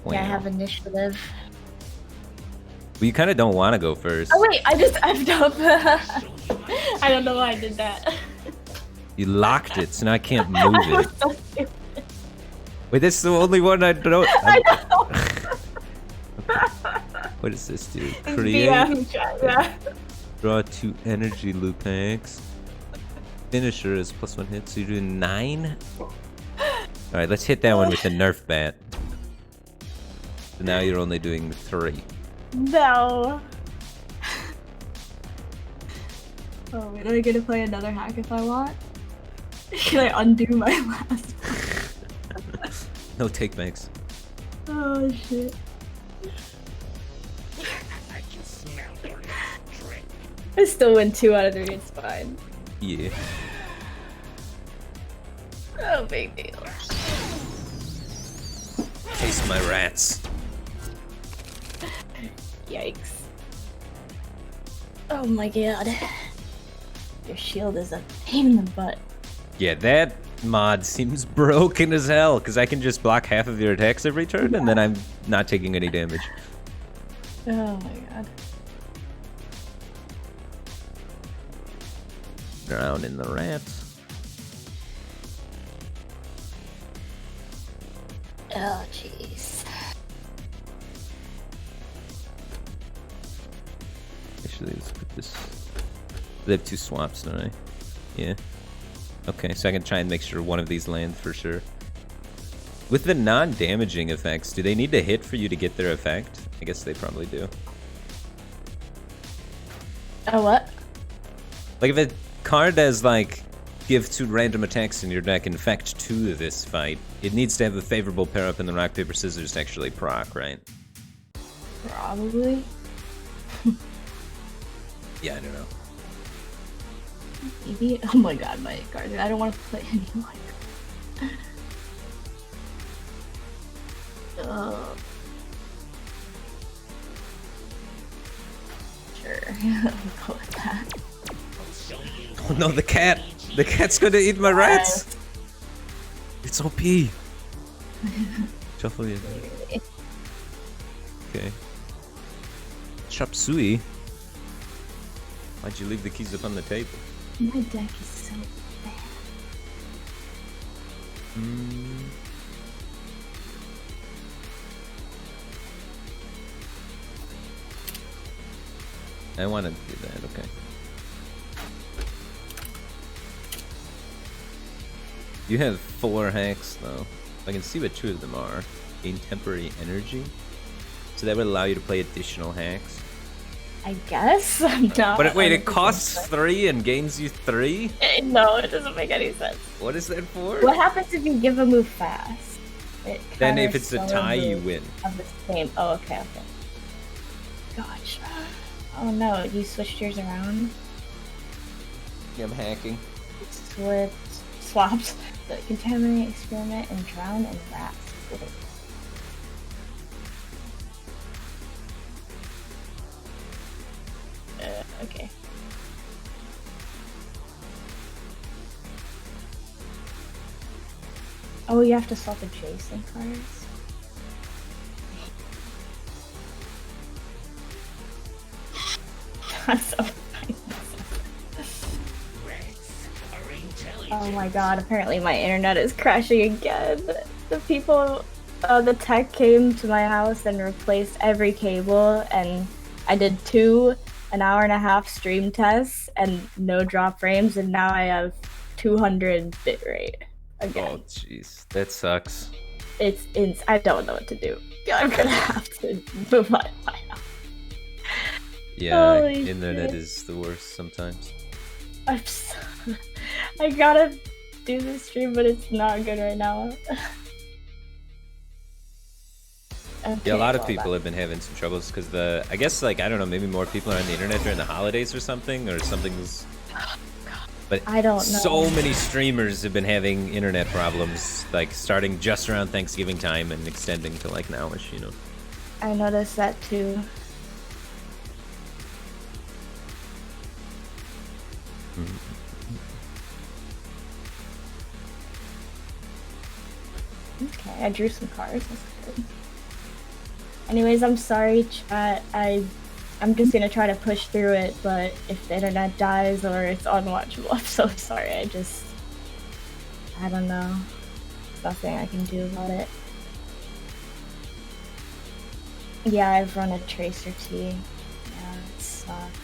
I Wow. have initiative. Well, you kind of don't want to go first. Oh wait, I just effed up. I don't know why I did that. You locked it, so now I can't move I was it. so stupid. Wait, that's the only one I don't. I know. What does this do? It's Create. BM chat, yeah. Draw 2 energy loop packs. Finisher is +1 hit, so you're doing 9? Alright, let's hit that one with the Nerf bat. So now you're only doing 3. No. Oh wait, am I gonna play another hack if I want? Can I undo my last one? No take backs. Oh shit. I still win 2 out of 3, it's fine. Yeah. Oh big deal. Taste my rats. Yikes. Oh my god. Your shield is a pain in the butt. Yeah, that mod seems broken as hell, because I can just block half of your attacks every turn, and then I'm not taking any damage. Oh my god. Drown in the rats. Oh jeez. Actually, let's put this. They have 2 swaps, don't I? Yeah. Okay, so I can try and make sure one of these land for sure. With the non-damaging effects, do they need to hit for you to get their effect? I guess they probably do. Oh, what? Like if a card has like give 2 random attacks in your deck and effect 2 this fight, it needs to have a favorable pair up in the rock, paper, scissors to actually proc, right? Probably. Yeah, I don't know. Maybe. Oh my god, my card. I don't want to play anymore. Sure. I'll go with that. Oh no, the cat! The cat's gonna eat my rats! It's OP! Shuffle it. Okay. Chop suey? Why'd you leave the keys up on the table? My deck is so bad. I want to do that, okay. You have 4 hacks though. I can see what 2 of them are. Gain temporary energy. So that would allow you to play additional hacks. I guess? I'm not. But wait, it 100% costs sure. 3 and gains you 3? No, it doesn't make any sense. What is that for? What happens if you give a move fast? It Then if counters it's a slower tie, you moves win. Of the same. Oh, okay, okay. Gotcha. Oh no, you switched yours around? Yeah, I'm hacking. Swapped the contaminate, experiment, and drown and rats. Okay. Oh, you have to swap adjacent cards? That's so funny. Oh my god, apparently my internet is crashing again. The people, the tech came to my house and replaced every cable, and I did 2 1.5-hour stream tests and no drop frames, and now I have 200 bitrate again. Oh, jeez. That sucks. It's I don't know what to do. I'm gonna have to move my house. Yeah, Holy internet shit. is the worst sometimes. I gotta do this stream, but it's not good right now. Yeah, a lot of people have been having some troubles because I guess, like, I don't know, maybe more people are on the internet during the holidays or something's. But I don't know. So many streamers have been having internet problems, like starting just around Thanksgiving time and extending to like nowish, you know. I noticed that too. Okay, I drew some cards. That's good. Anyways, I'm sorry, chat. I'm just gonna try to push through it, but if the internet dies or it's unwatchable, I'm so sorry. I don't know. There's nothing I can do about it. Yeah, I've run a Tracer T. Yeah, it sucks.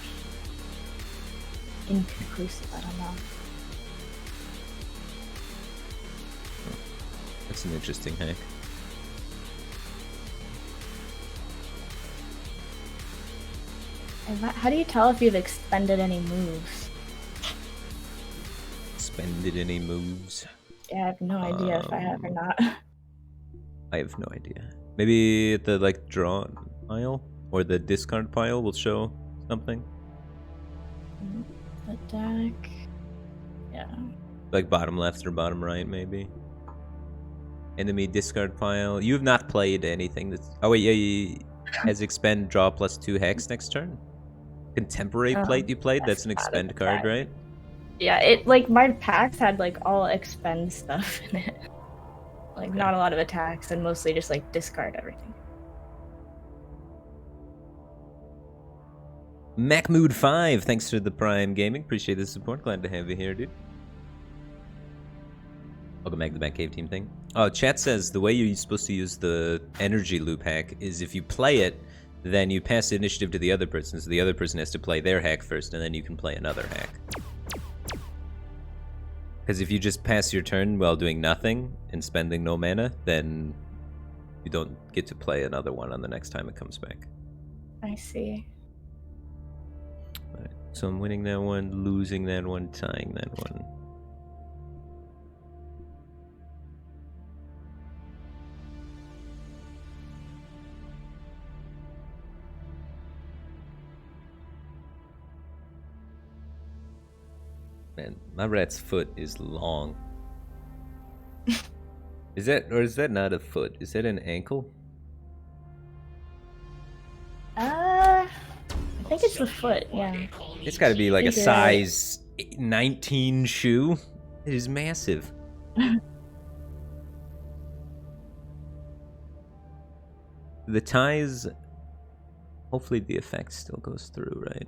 Inconclusive, I don't know. That's an interesting hack. How do you tell if you've expended any moves? Expended any moves? Yeah, I have no idea if I have or not. I have no idea. Maybe the like draw pile or the discard pile will show something. The deck. Yeah. Like bottom left or bottom right, maybe. Enemy discard pile. You have not played anything that's. Oh wait, yeah. Has expend draw +2 hex next turn. Contemporary plate you played. That's an expend card, right? Yeah, it like my packs had like all expend stuff in it. Like Okay. not a lot of attacks and mostly just like discard everything. MacMood5, thanks for the Prime Gaming. Appreciate the support. Glad to have you here, dude. Welcome back to the Batcave team thing. Oh, chat says the way you're supposed to use the energy loop hack is if you play it, then you pass the initiative to the other person, so the other person has to play their hack first, and then you can play another hack. Because if you just pass your turn while doing nothing and spending no mana, then you don't get to play another one on the next time it comes back. I see. Alright, so I'm winning that one, losing that one, tying that one. Man, my rat's foot is long. Is that not a foot? Is that an ankle? I think it's the foot, yeah. It's got to be like a Think you're right. size 19 shoe. It is massive. The ties. Hopefully the effect still goes through, right?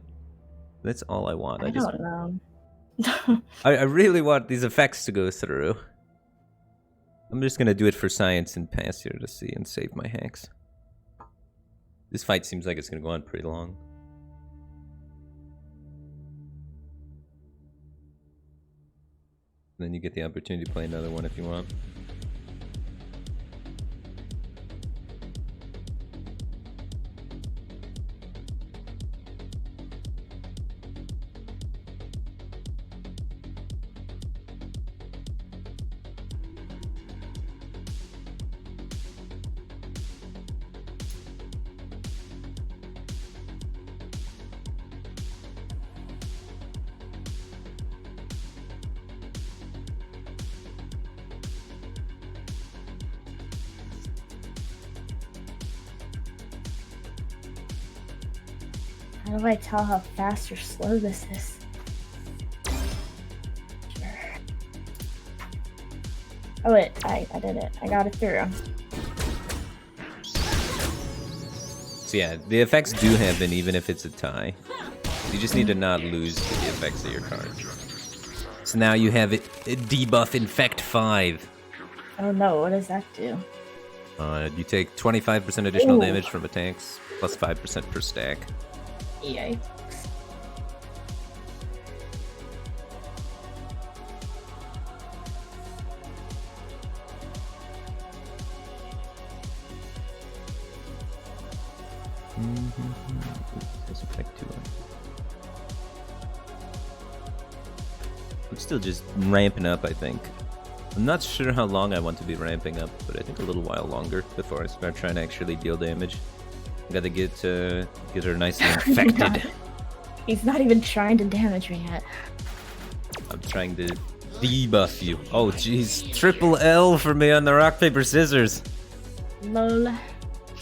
That's all I want. I don't know. I really want these effects to go through. I'm just gonna do it for science and pass here to see and save my hacks. This fight seems like it's gonna go on pretty long. Then you get the opportunity to play another one if you want. How do I tell how fast or slow this is? Sure. Oh wait, I did it. I got it through. So yeah, the effects do happen even if it's a tie. You just need to not lose to the effects of your card. So now you have it debuff Infect 5. Oh no, what does that do? You take 25% additional Ooh. damage from attacks, plus 5% per stack. Yikes. There's effect 2. I'm still just ramping up, I think. I'm not sure how long I want to be ramping up, but I think a little while longer before I start trying to actually deal damage. I gotta get her nicely infected. He's not even trying to damage me yet. I'm trying to debuff you. Oh jeez, triple L for me on the rock, paper, scissors. Lol. I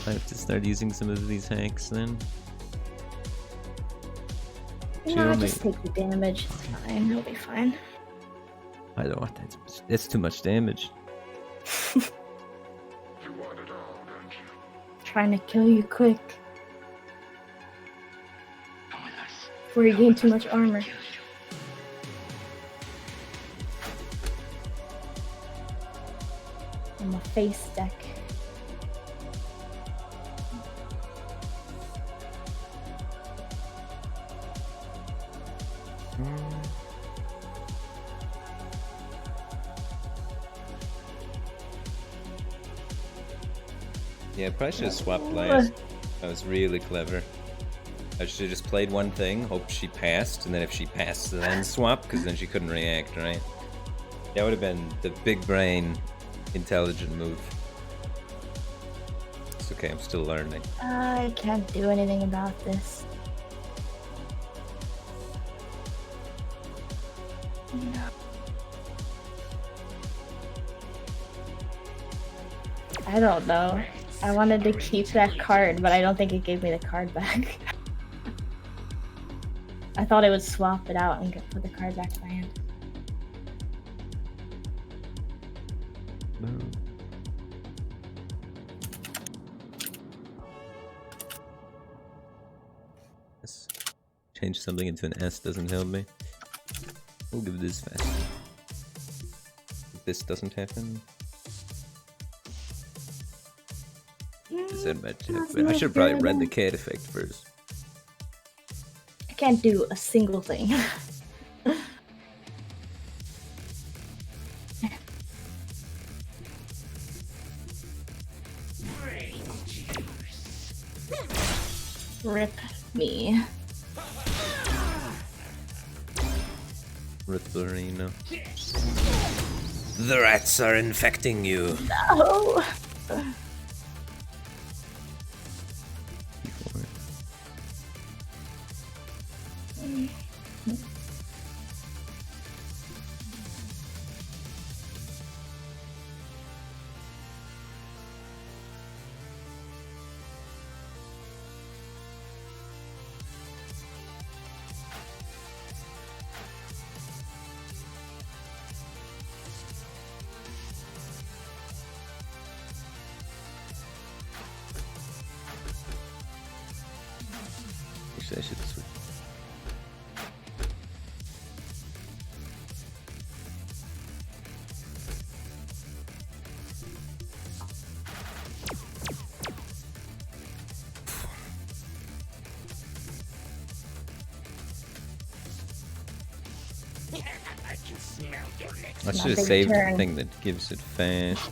have to start using some of these hacks then. No, Chill, just take the damage. It's fine. He'll be fine. I don't want that. That's too much damage. Trying to kill you quick. Before you gain too much armor. On my face deck. Yeah, I probably should have swapped last. That was really clever. I should have just played one thing, hoped she passed, and then if she passed, then swap, because then she couldn't react, right? That would have been the big brain, intelligent move. It's okay, I'm still learning. I can't do anything about this. No. I don't know. I wanted to keep that card, but I don't think it gave me the card back. I thought it would swap it out and put the card back in my hand. Yes. Change something into an S doesn't help me. We'll give this fast. If this doesn't happen. Is that match? I should have probably read the cat effect first. I can't do a single thing. Rip me. Ripperino. The rats are infecting you. No. Actually, I should switch. I should have Nothing saved the turn. thing that gives it fast.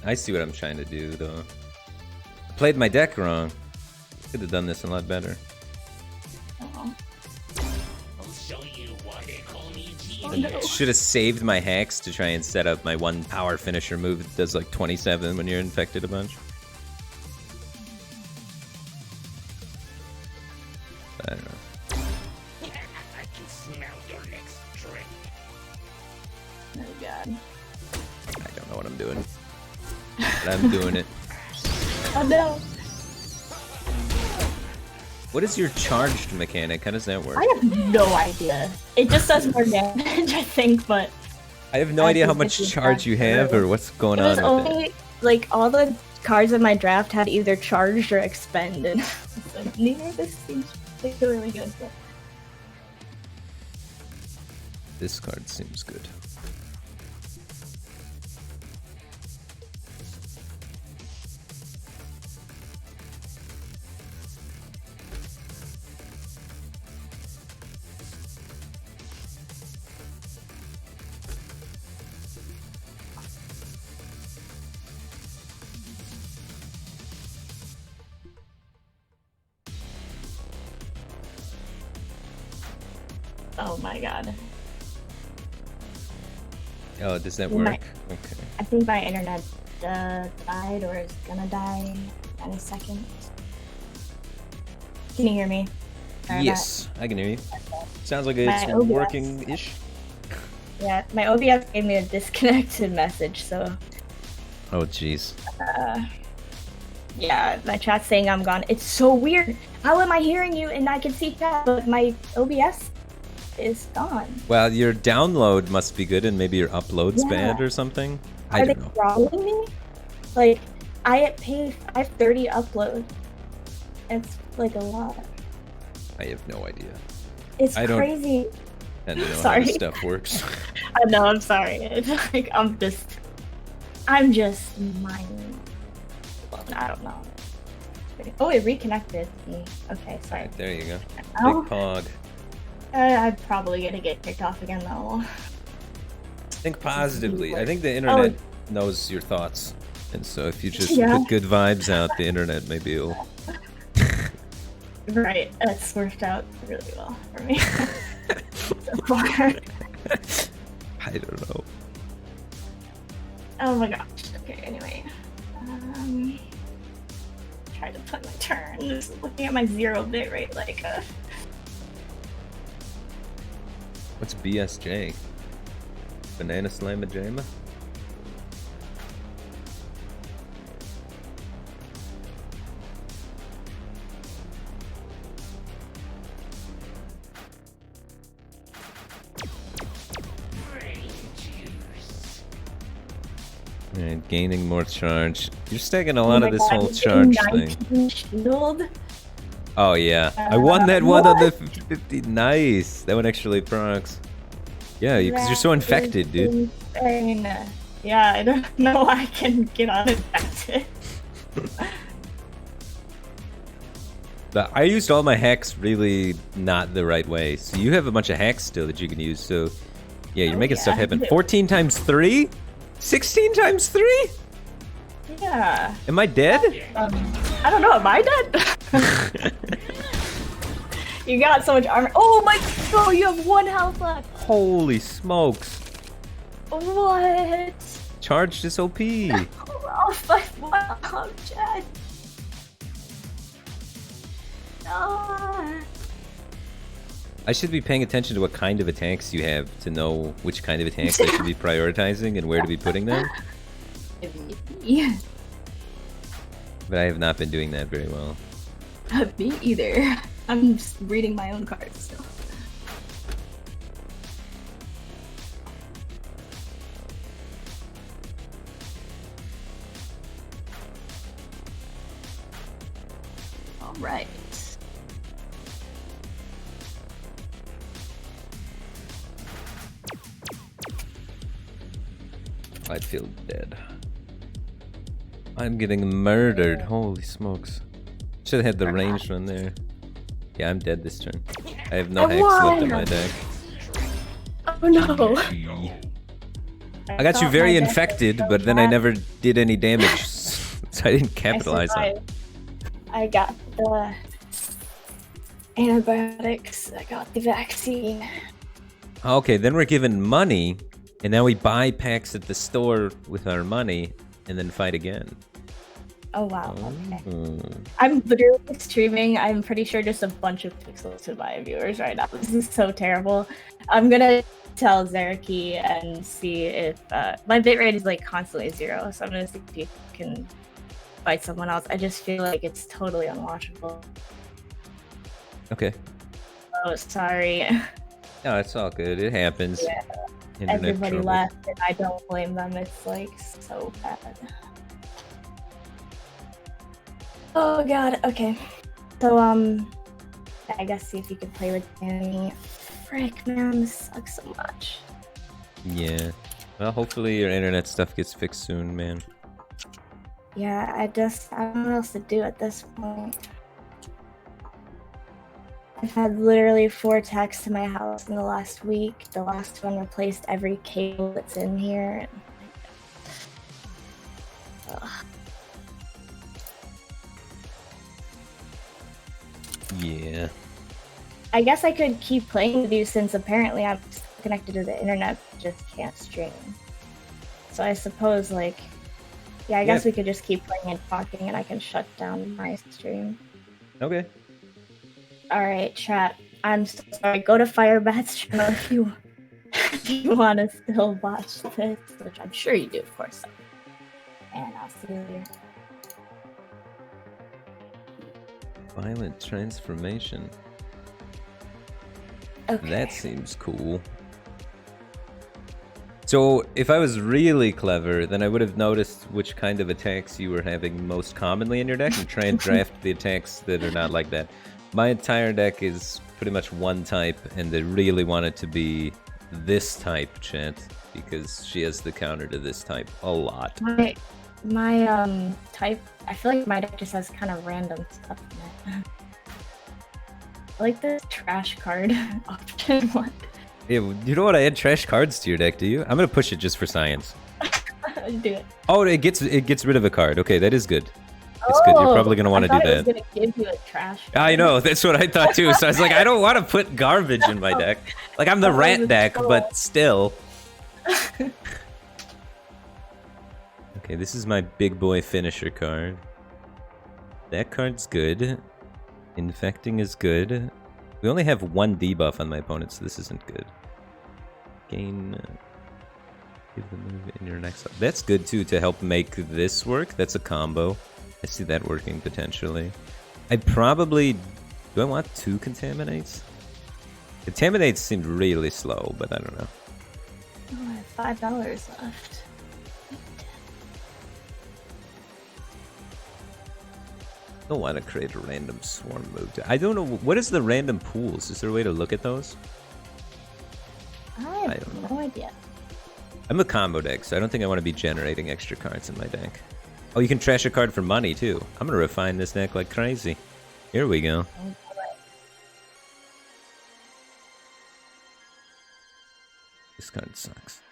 I see what I'm trying to do, though. I played my deck wrong. Could have done this a lot better. Oh. Oh, I no. should have saved my hacks to try and set up my one power finisher move that does like 27 when you're infected a bunch. I don't know. Oh god. I don't know what I'm doing. But I'm doing it. Oh no. What is your charged mechanic? How does that work? I have no idea. It just does more damage, I think, but I have no idea how much charge you have or what's going it on was with only it. like all the cards in my draft had either charged or expended. So neither of this seems particularly good. But... This card seems good. Oh my god. Oh, does that You work? might- Okay. I think my internet died or is gonna die any second. Can you hear me? Or Yes, I can hear you. Sounds like My it's OBS. working-ish. Yeah, my OBS gave me a disconnected message, so Oh, jeez. yeah, my chat's saying I'm gone. It's so weird. How am I hearing you and I can see chat, but my OBS is gone? Well, your download must be good and maybe your upload's Yeah. bad or something. I Are they don't know. throttling me? Like, I have 30 upload. It's like a lot. I have no idea. It's I don't- crazy. I don't know how Sorry. this stuff works. I know, I'm sorry. It's like, I'm just mind. Well, I don't know. Oh, it reconnected me. Okay, sorry. Alright, there you go. Oh. Big pog. I'm probably gonna get kicked off again though. Think positively. I think the internet knows your thoughts. And so if you just Yeah. put good vibes out, the internet maybe will... Right, it's worked out really well for me so far. I don't know. Oh my gosh. Okay, anyway. Try to put my turn. Just looking at my 0-bit rate like What's BSJ? Banana Slamma Jamma? Alright, gaining more charge. You're stacking a lot of this whole charge thing. 19 shield. Oh yeah, I won that one on the 50. Nice. That one actually procs. Yeah, because you're so infected, dude. Insane. Yeah, I don't know I can get uninfected. But I used all my hacks really not the right way. So you have a bunch of hacks still that you can use. So yeah, you're making stuff happen. 14 times 3? 16 times 3? Yeah. Am I dead? I don't know. Am I dead? You got so much armor. Oh my god, you have 1 health left. Holy smokes. What? Charged is OP. Oh my god, Chad. Ah. I should be paying attention to what kind of attacks you have to know which kind of attacks I should be prioritizing and where to be putting them. Yeah. But I have not been doing that very well. Me either. I'm just reading my own cards still. Alright. I feel dead. I'm getting murdered. Holy smokes. Should have had the ranged one there. Yeah, I'm dead this turn. I have no hacks left in my deck. Oh no. I got you very infected, but then I never did any damage. So I didn't capitalize on it. I got the antibiotics. I got the vaccine. Okay, then we're given money, and now we buy packs at the store with our money, and then fight again. Oh wow, okay. I'm literally streaming, I'm pretty sure just a bunch of pixels to my viewers right now. This is so terrible. I'm gonna tell Zeraki and see if my bitrate is like constantly 0, so I'm gonna see if you can fight someone else. I just feel like it's totally unwatchable. Okay. Oh, sorry. No, it's all good. It happens. Yeah. Internet Everybody trouble. left, and I don't blame them. It's like so bad. Oh god, okay. So, I guess see if you can play with Danny. Frick, man, this sucks so much. Yeah. Well, hopefully your internet stuff gets fixed soon, man. Yeah, I don't know what else to do at this point. I've had literally 4 attacks to my house in the last week. The last one replaced every cable that's in here. Ugh. Yeah. I guess I could keep playing with you since apparently I'm connected to the internet, but just can't stream. So I suppose, like, yeah, I guess we could just keep playing and talking, and I can shut down my stream. Okay. Alright, chat. I'm so sorry. Go to Firebat's channel if you want to still watch this, which I'm sure you do, of course. And I'll see you later. Violent transformation. Okay. That seems cool. So, if I was really clever, then I would have noticed which kind of attacks you were having most commonly in your deck and try and draft the attacks that are not like that. My entire deck is pretty much one type, and they really want it to be this type, chat, because she has the counter to this type a lot. My type, I feel like my deck just has kind of random stuff in it. I like the trash card option one. Yeah, you don't want to add trash cards to your deck, do you? I'm gonna push it just for science. Do it. Oh, it gets rid of a card. Okay, that is good. It's good. You're probably gonna want to do that. I was gonna give you a trash card. I know, that's what I thought too. So I was like, I don't want to put garbage in my deck. Like, I'm the rat deck, but still. Okay, this is my big boy finisher card. That card's good. Infecting is good. We only have 1 debuff on my opponent, so this isn't good. Gain... give the move in your next... That's good too, to help make this work. That's a combo. I see that working potentially. I probably... Do I want 2 Contaminates? Contaminates seemed really slow, but I don't know. Oh, I have $5 left. I don't want to create a random swarm move. I don't know. What is the random pools? Is there a way to look at those? I have no idea. I'm a combo deck, so I don't think I want to be generating extra cards in my deck. Oh, you can trash a card for money, too. I'm going to refine this deck like crazy. Here we go. This card sucks.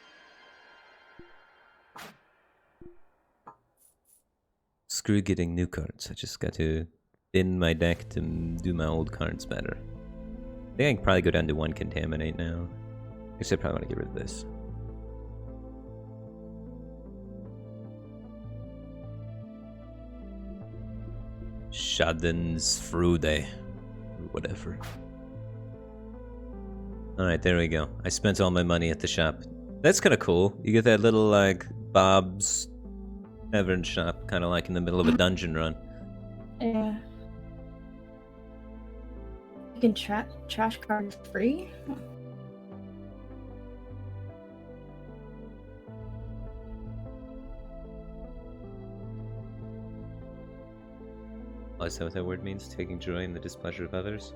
Screw getting new cards. I just got to thin my deck to do my old cards better. I think I can probably go down to 1 Contaminate now. Actually, I probably want to get rid of this. Schadenfreude. Or whatever. Alright, there we go. I spent all my money at the shop. That's kind of cool. You get that little, like, Bob's Tavern shop, kind of like in the middle of a dungeon run. Yeah. You can trash cards free? Huh. Oh, is that what that word means? Taking joy in the displeasure of others?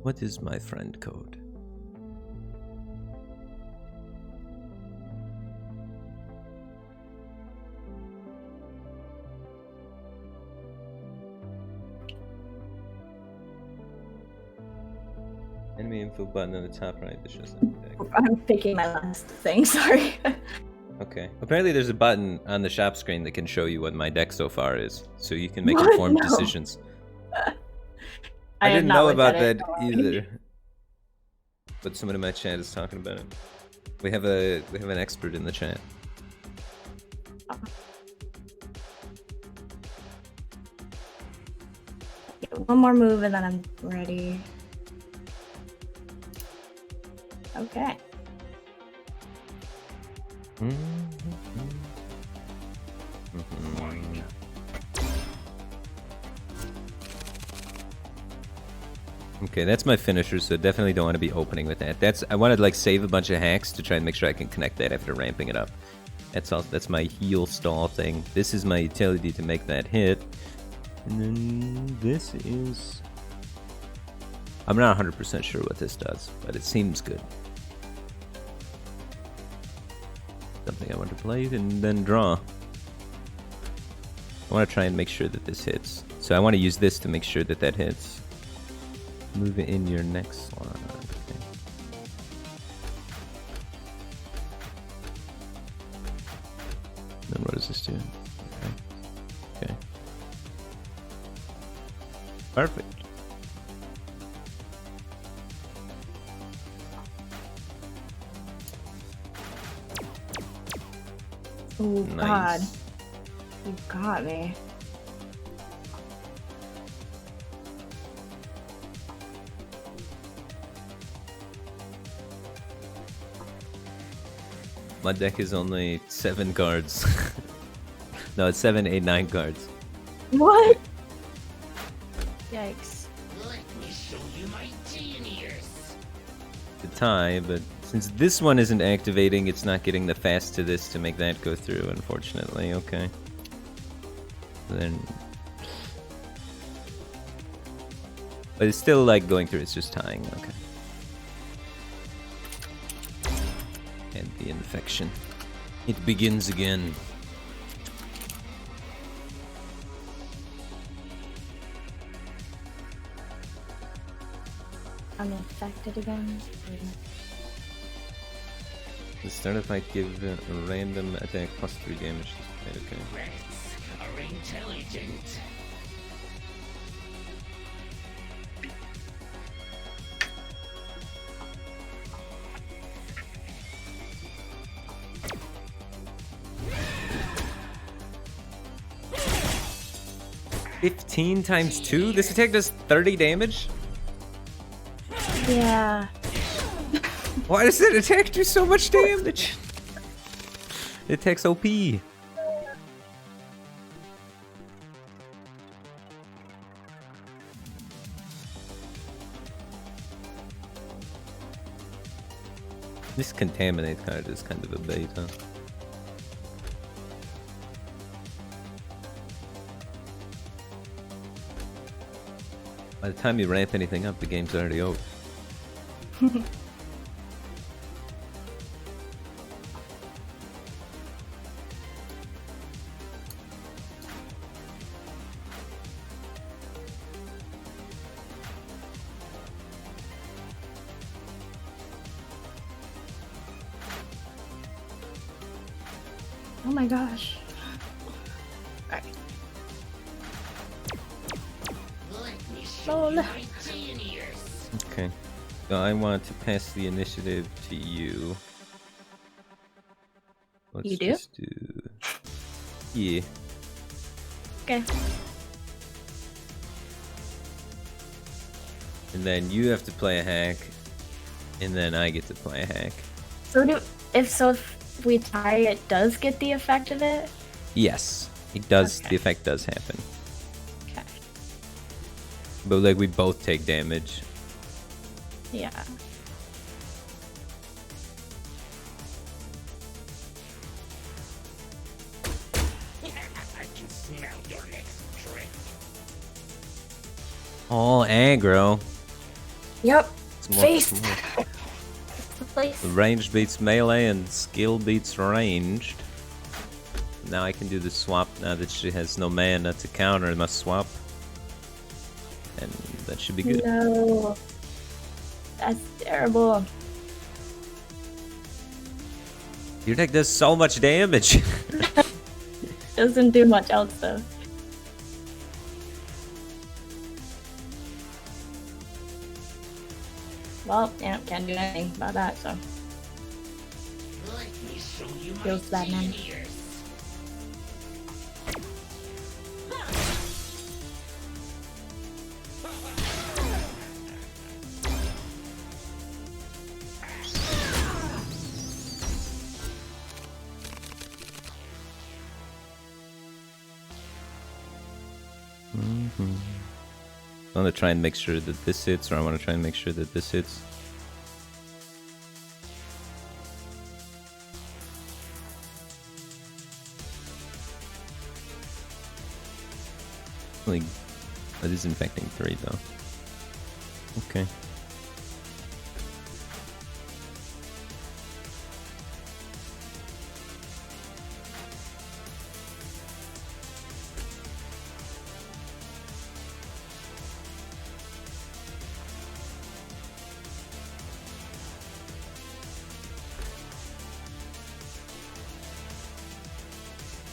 What is my friend code? Enemy info button on the top right that shows the deck. I'm picking my last thing, sorry. Okay. Apparently there's a button on the shop screen that can show you what my deck so far is, so you can make What? informed No. decisions. I I have didn't not know looked about at that it. either. But someone in my chat is talking about it. We have an expert in the chat. One more move and then I'm ready. Okay. Okay, that's my finisher, so definitely don't want to be opening with that. I wanted to like save a bunch of hacks to try and make sure I can connect that after ramping it up. That's my heal stall thing. This is my utility to make that hit. And then this is... I'm not 100% sure what this does, but it seems good. Something I want to play and then draw. I want to try and make sure that this hits. So I want to use this to make sure that that hits. Move it in your next slot. Okay. Then what does this do? Okay. Perfect. Oh Nice. god. You got me. My deck is only 7 cards. No, it's 7, 8, 9 cards. What? Yikes. Let me show you my genius. The tie, but since this one isn't activating, it's not getting the fast to this to make that go through, unfortunately. Okay. Then... But it's still like going through, it's just tying. Okay. And the infection. It begins again. I'm infected again. The starter fight give a random attack plus 3 damage. Okay. Rats are intelligent. $15 times 2? This attack does 30 damage? Yeah. Why does that attack do so much damage? It attacks OP. This contaminate card is kind of a bait, huh? By the time you ramp anything up, the game's already over. Oh my gosh. Alright. Let me show you Lol. my genius. Okay. So I want to pass the initiative to you. Let's You do? just do... Yeah. Okay. And then you have to play a hack. And then I get to play a hack. So if we tie, it does get the effect of it? Yes. It does. Okay. The effect does happen. Okay. But like we both take damage. Yeah. I can smell your next trick. All aggro. Yep. It's more- Face. it's more- The place. Range beats melee and skill beats ranged. Now I can do the swap now that she has no mana to counter my swap. And that should be good. No. That's terrible. Your deck does so much damage. Doesn't do much else though. Well, yeah, can't do anything about that, so. Let me show you my Feels bad, man. genius. I want to try and make sure that this hits, or I want to try and make sure that this hits. Like, that is infecting 3 though. Okay.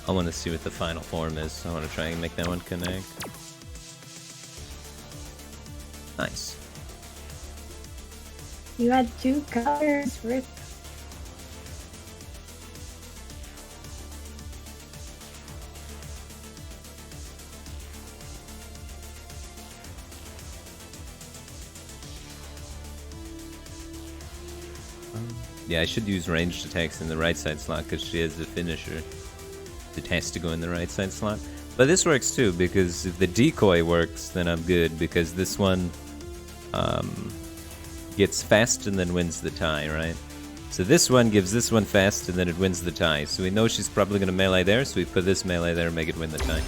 I want to see what the final form is. I want to try and make that one connect. Nice. You had 2 colors, Rip. Yeah, I should use ranged attacks in the right side slot because she has the finisher. It has to go in the right side slot. But this works too, because if the decoy works, then I'm good, because this one gets fast and then wins the tie, right? So this one gives this one fast and then it wins the tie. So we know she's probably going to melee there, so we put this melee there and make it win the tie.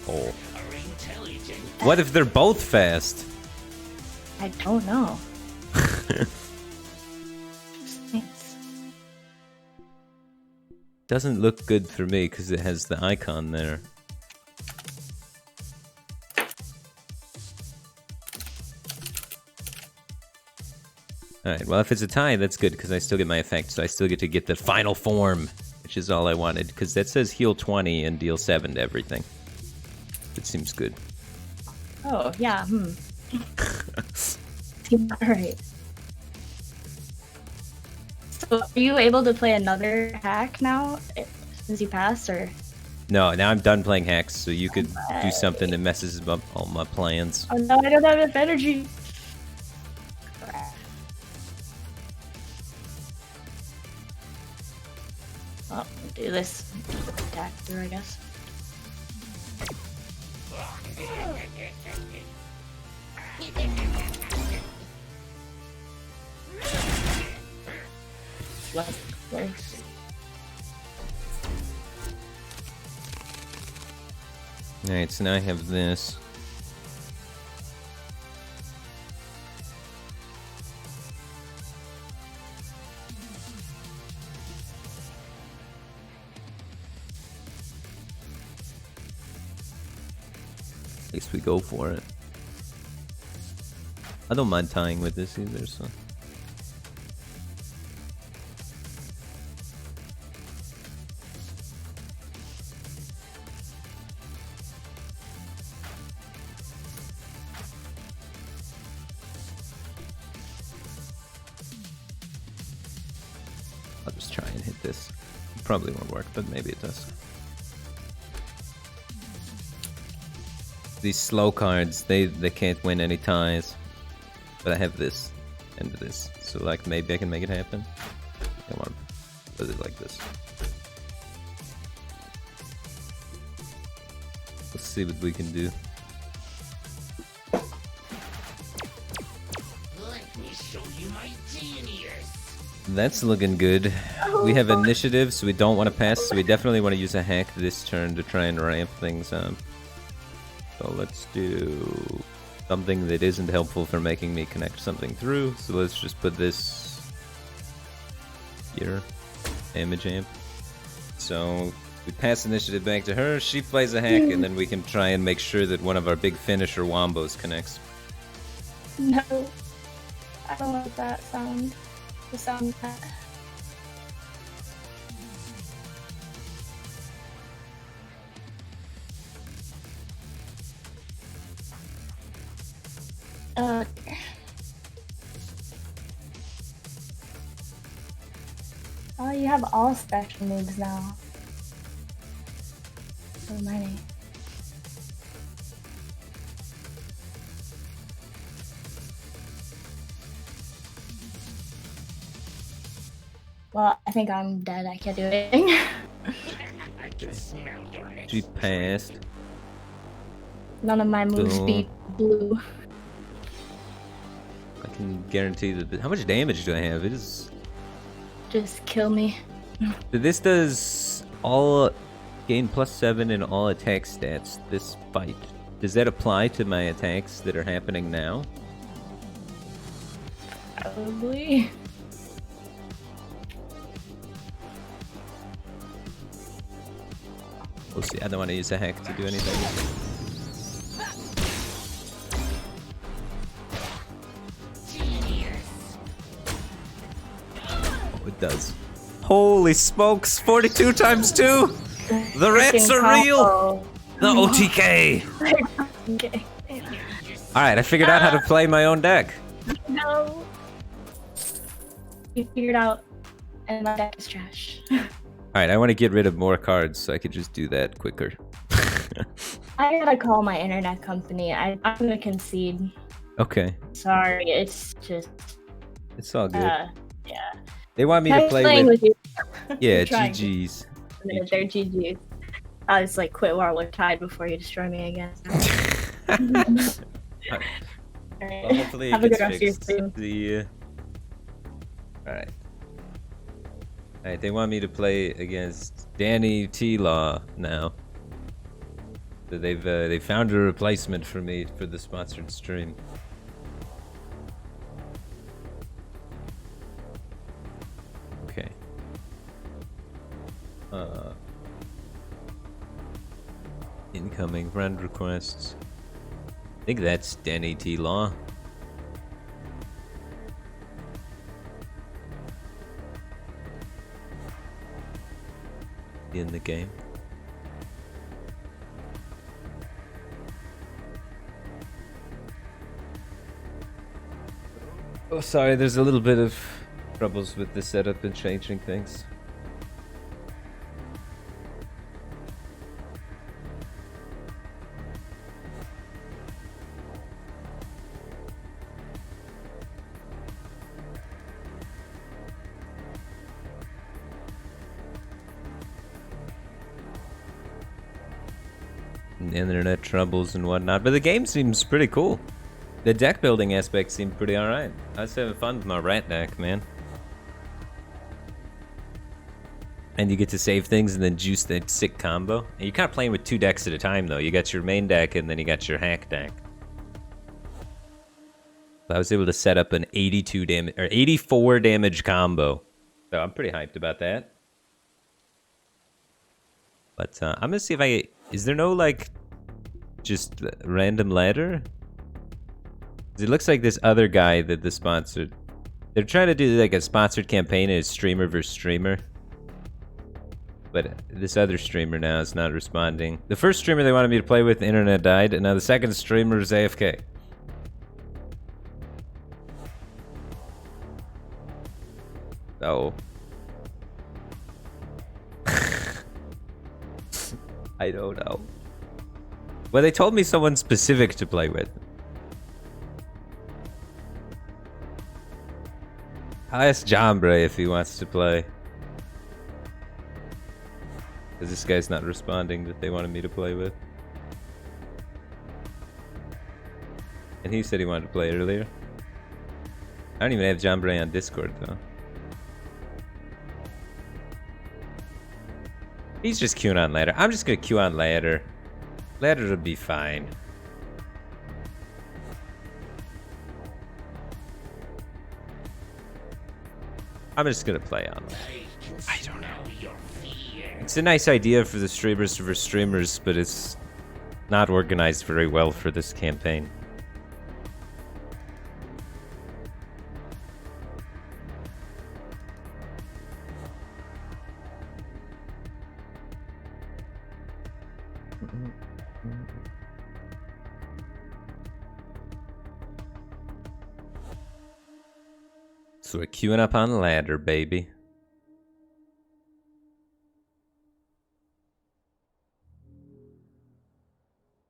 Oh. Are intelligent. What if they're both fast? I don't know. Thanks. Doesn't look good for me because it has the icon there. Alright, well if it's a tie, that's good because I still get my effect, so I still get to get the final form, which is all I wanted, because that says heal 20 and deal 7 to everything. It seems good. Oh, yeah, Seems alright. So, are you able to play another hack now, since you passed, or? No, now I'm done playing hacks, so you could do something that messes up all my plans. Oh no, I don't have enough energy! Crap. Well, we'll do this attack through, I guess. less close. Alright, so now I have this. At least we go for it. I don't mind tying with this either, so. I'll just try and hit this. It probably won't work, but maybe it does. These slow cards, they can't win any ties. But I have this and this. So like maybe I can make it happen. Come on. Does it like this? Let's see what we can do. Let me show you my genius. That's looking good. We have initiative, so we don't want to pass, so we definitely want to use a hack this turn to try and ramp things up. So let's do something that isn't helpful for making me connect something through. So let's just put this here. Damage amp. So we pass initiative back to her, she plays a hack, and then we can try and make sure that one of our big finisher wombos connects. No. I don't want that sound. The sound of that. Oh, you have all special moves now. So many. Well, I think I'm dead. I can't do anything. I can smell your lips. She passed. None of my moves beat blue. I can guarantee that. How much damage do I have? It is. Just kill me. This does all gain +7 in all attack stats this fight. Does that apply to my attacks that are happening now? Probably. We'll see. I don't want to use a hack to do anything. Oh, it does. Holy smokes! 42 times 2! The rats are real! The OTK! Okay. Alright, I figured out how to play my own deck. No. You figured out, and my deck is trash. Alright, I want to get rid of more cards so I could just do that quicker. I gotta call my internet company. I'm gonna concede. Okay. Sorry, it's just. It's all good. Yeah. They want me to I'm play playing with... you. Yeah, Trying. GG's. They're GG's. I was like, quit while we're tied before you destroy me again. Well, hopefully Have it a gets good rest of your fixed. stream. Alright. Alright, they want me to play against Danny T-Law now. So they found a replacement for me for the sponsored stream. Okay. Incoming friend requests. I think that's Danny T-Law. In the game. Oh, sorry, there's a little bit of troubles with the setup and changing things. Internet troubles and whatnot, but the game seems pretty cool. The deck building aspect seemed pretty alright. I was having fun with my rat deck, man. And you get to save things and then juice that sick combo. And you're kind of playing with 2 decks at a time, though. You got your main deck, and then you got your hack deck. I was able to set up an 82 damage or 84 damage combo. So I'm pretty hyped about that. But I'm gonna see if I... Is there no, like, just random ladder? It looks like this other guy that the sponsored... They're trying to do, like, a sponsored campaign and it's streamer versus streamer. But this other streamer now is not responding. The first streamer they wanted me to play with, the internet died, and now the second streamer is AFK. Oh. I don't know. Well, they told me someone specific to play with. I'll ask Jombre if he wants to play. Because this guy's not responding that they wanted me to play with. And he said he wanted to play earlier. I don't even have Jombre on Discord, though. He's just queuing on ladder. I'm just gonna queue on ladder. Ladder will be fine. I'm just gonna play on ladder. I don't know. It's a nice idea for the streamers versus streamers, but it's not organized very well for this campaign. So we're queuing up on ladder, baby.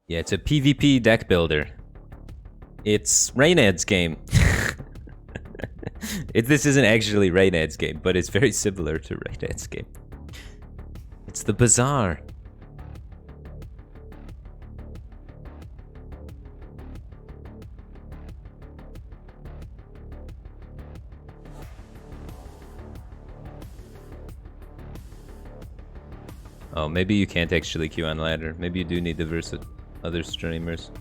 Yeah, it's a PvP deck builder. It's Raynad's game. This isn't actually Raynad's game, but it's very similar to Raynad's game. It's the Bazaar. Oh, maybe you can't actually queue on ladder. Maybe you do need to versus other streamers.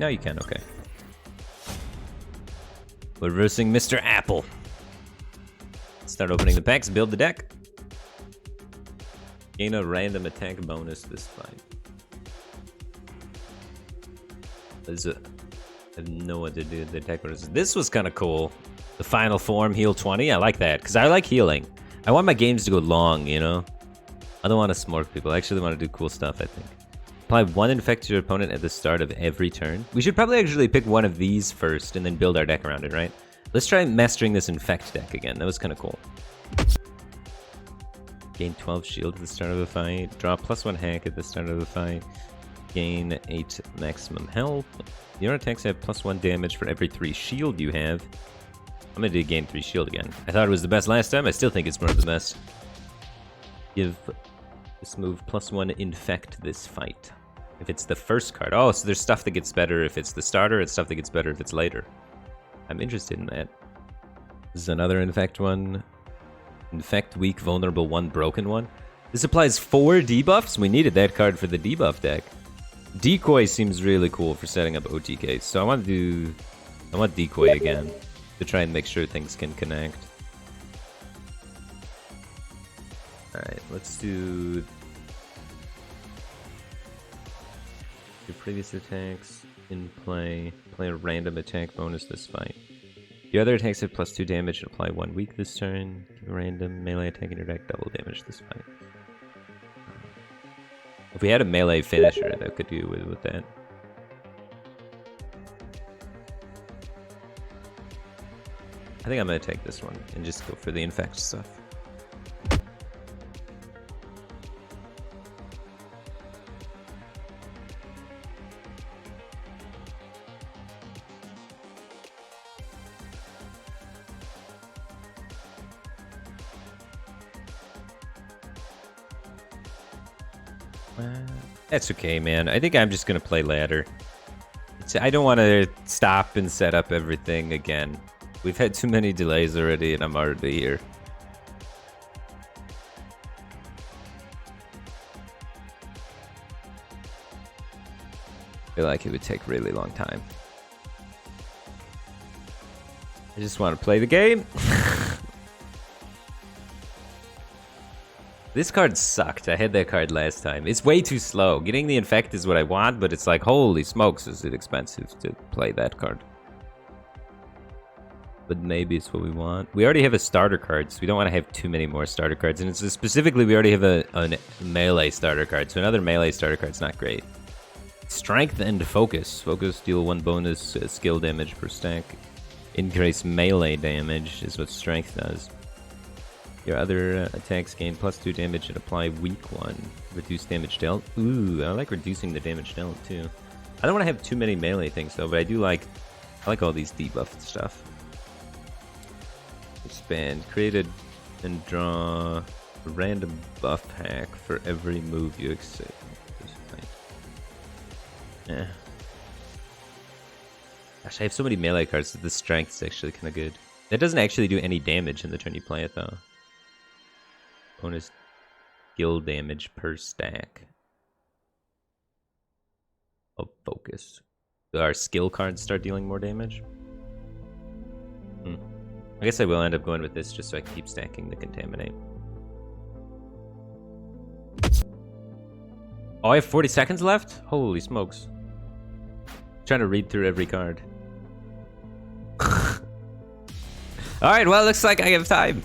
No, you can, okay. We're versing Mr. Apple. Start opening the packs, build the deck. Gain a random attack bonus this fight. I have no idea to do the attack bonus. This was kind of cool. The final form, heal 20. I like that, because I like healing. I want my games to go long, you know? I don't want to smork people. I actually want to do cool stuff, I think. Apply 1 infect to your opponent at the start of every turn. We should probably actually pick one of these first and then build our deck around it, right? Let's try mastering this infect deck again. That was kind of cool. Gain 12 shield at the start of a fight. Draw +1 hack at the start of the fight. Gain 8 maximum health. Your attacks have +1 damage for every 3 shield you have. I'm gonna do gain 3 shield again. I thought it was the best last time. I still think it's one of the best. Give this move +1 infect this fight. If it's the first card. Oh, so there's stuff that gets better if it's the starter. It's stuff that gets better if it's later. I'm interested in that. This is another infect one. Infect weak, vulnerable 1, broken 1. This applies 4 debuffs. We needed that card for the debuff deck. Decoy seems really cool for setting up OTKs. So I want Decoy again to try and make sure things can connect. Alright, let's do your previous attacks in play. Play a random attack bonus this fight. Your other attacks have +2 damage and apply 1 weak this turn. Random melee attack in your deck, double damage this fight. If we had a melee finisher, that could do with that. I think I'm gonna take this one and just go for the infect stuff. That's okay, man. I think I'm just gonna play ladder. See, I don't want to stop and set up everything again. We've had too many delays already, and I'm already here. I feel like it would take a really long time. I just want to play the game. This card sucked. I had that card last time. It's way too slow. Getting the Infect is what I want, but it's like, holy smokes, is it expensive to play that card. But maybe it's what we want. We already have a starter card, so we don't want to have too many more starter cards. And it's specifically, we already have a melee starter card, so another melee starter card's not great. Strength and Focus. Focus, deal 1 bonus skill damage per stack. Increase melee damage is what Strength does. Your other attacks gain +2 damage and apply weak 1. Reduce damage dealt. Ooh, I like reducing the damage dealt too. I don't want to have too many melee things though, but I like all these debuffed stuff. Expand. Create and draw a random buff hack for every move you accept. Yeah. Gosh, I have so many melee cards that the strength is actually kind of good. That doesn't actually do any damage in the turn you play it though. Bonus skill damage per stack of Focus. Do our skill cards start dealing more damage? I guess I will end up going with this just so I can keep stacking the Contaminate. Oh, I have 40 seconds left? Holy smokes. I'm trying to read through every card. Alright, well, looks like I have time.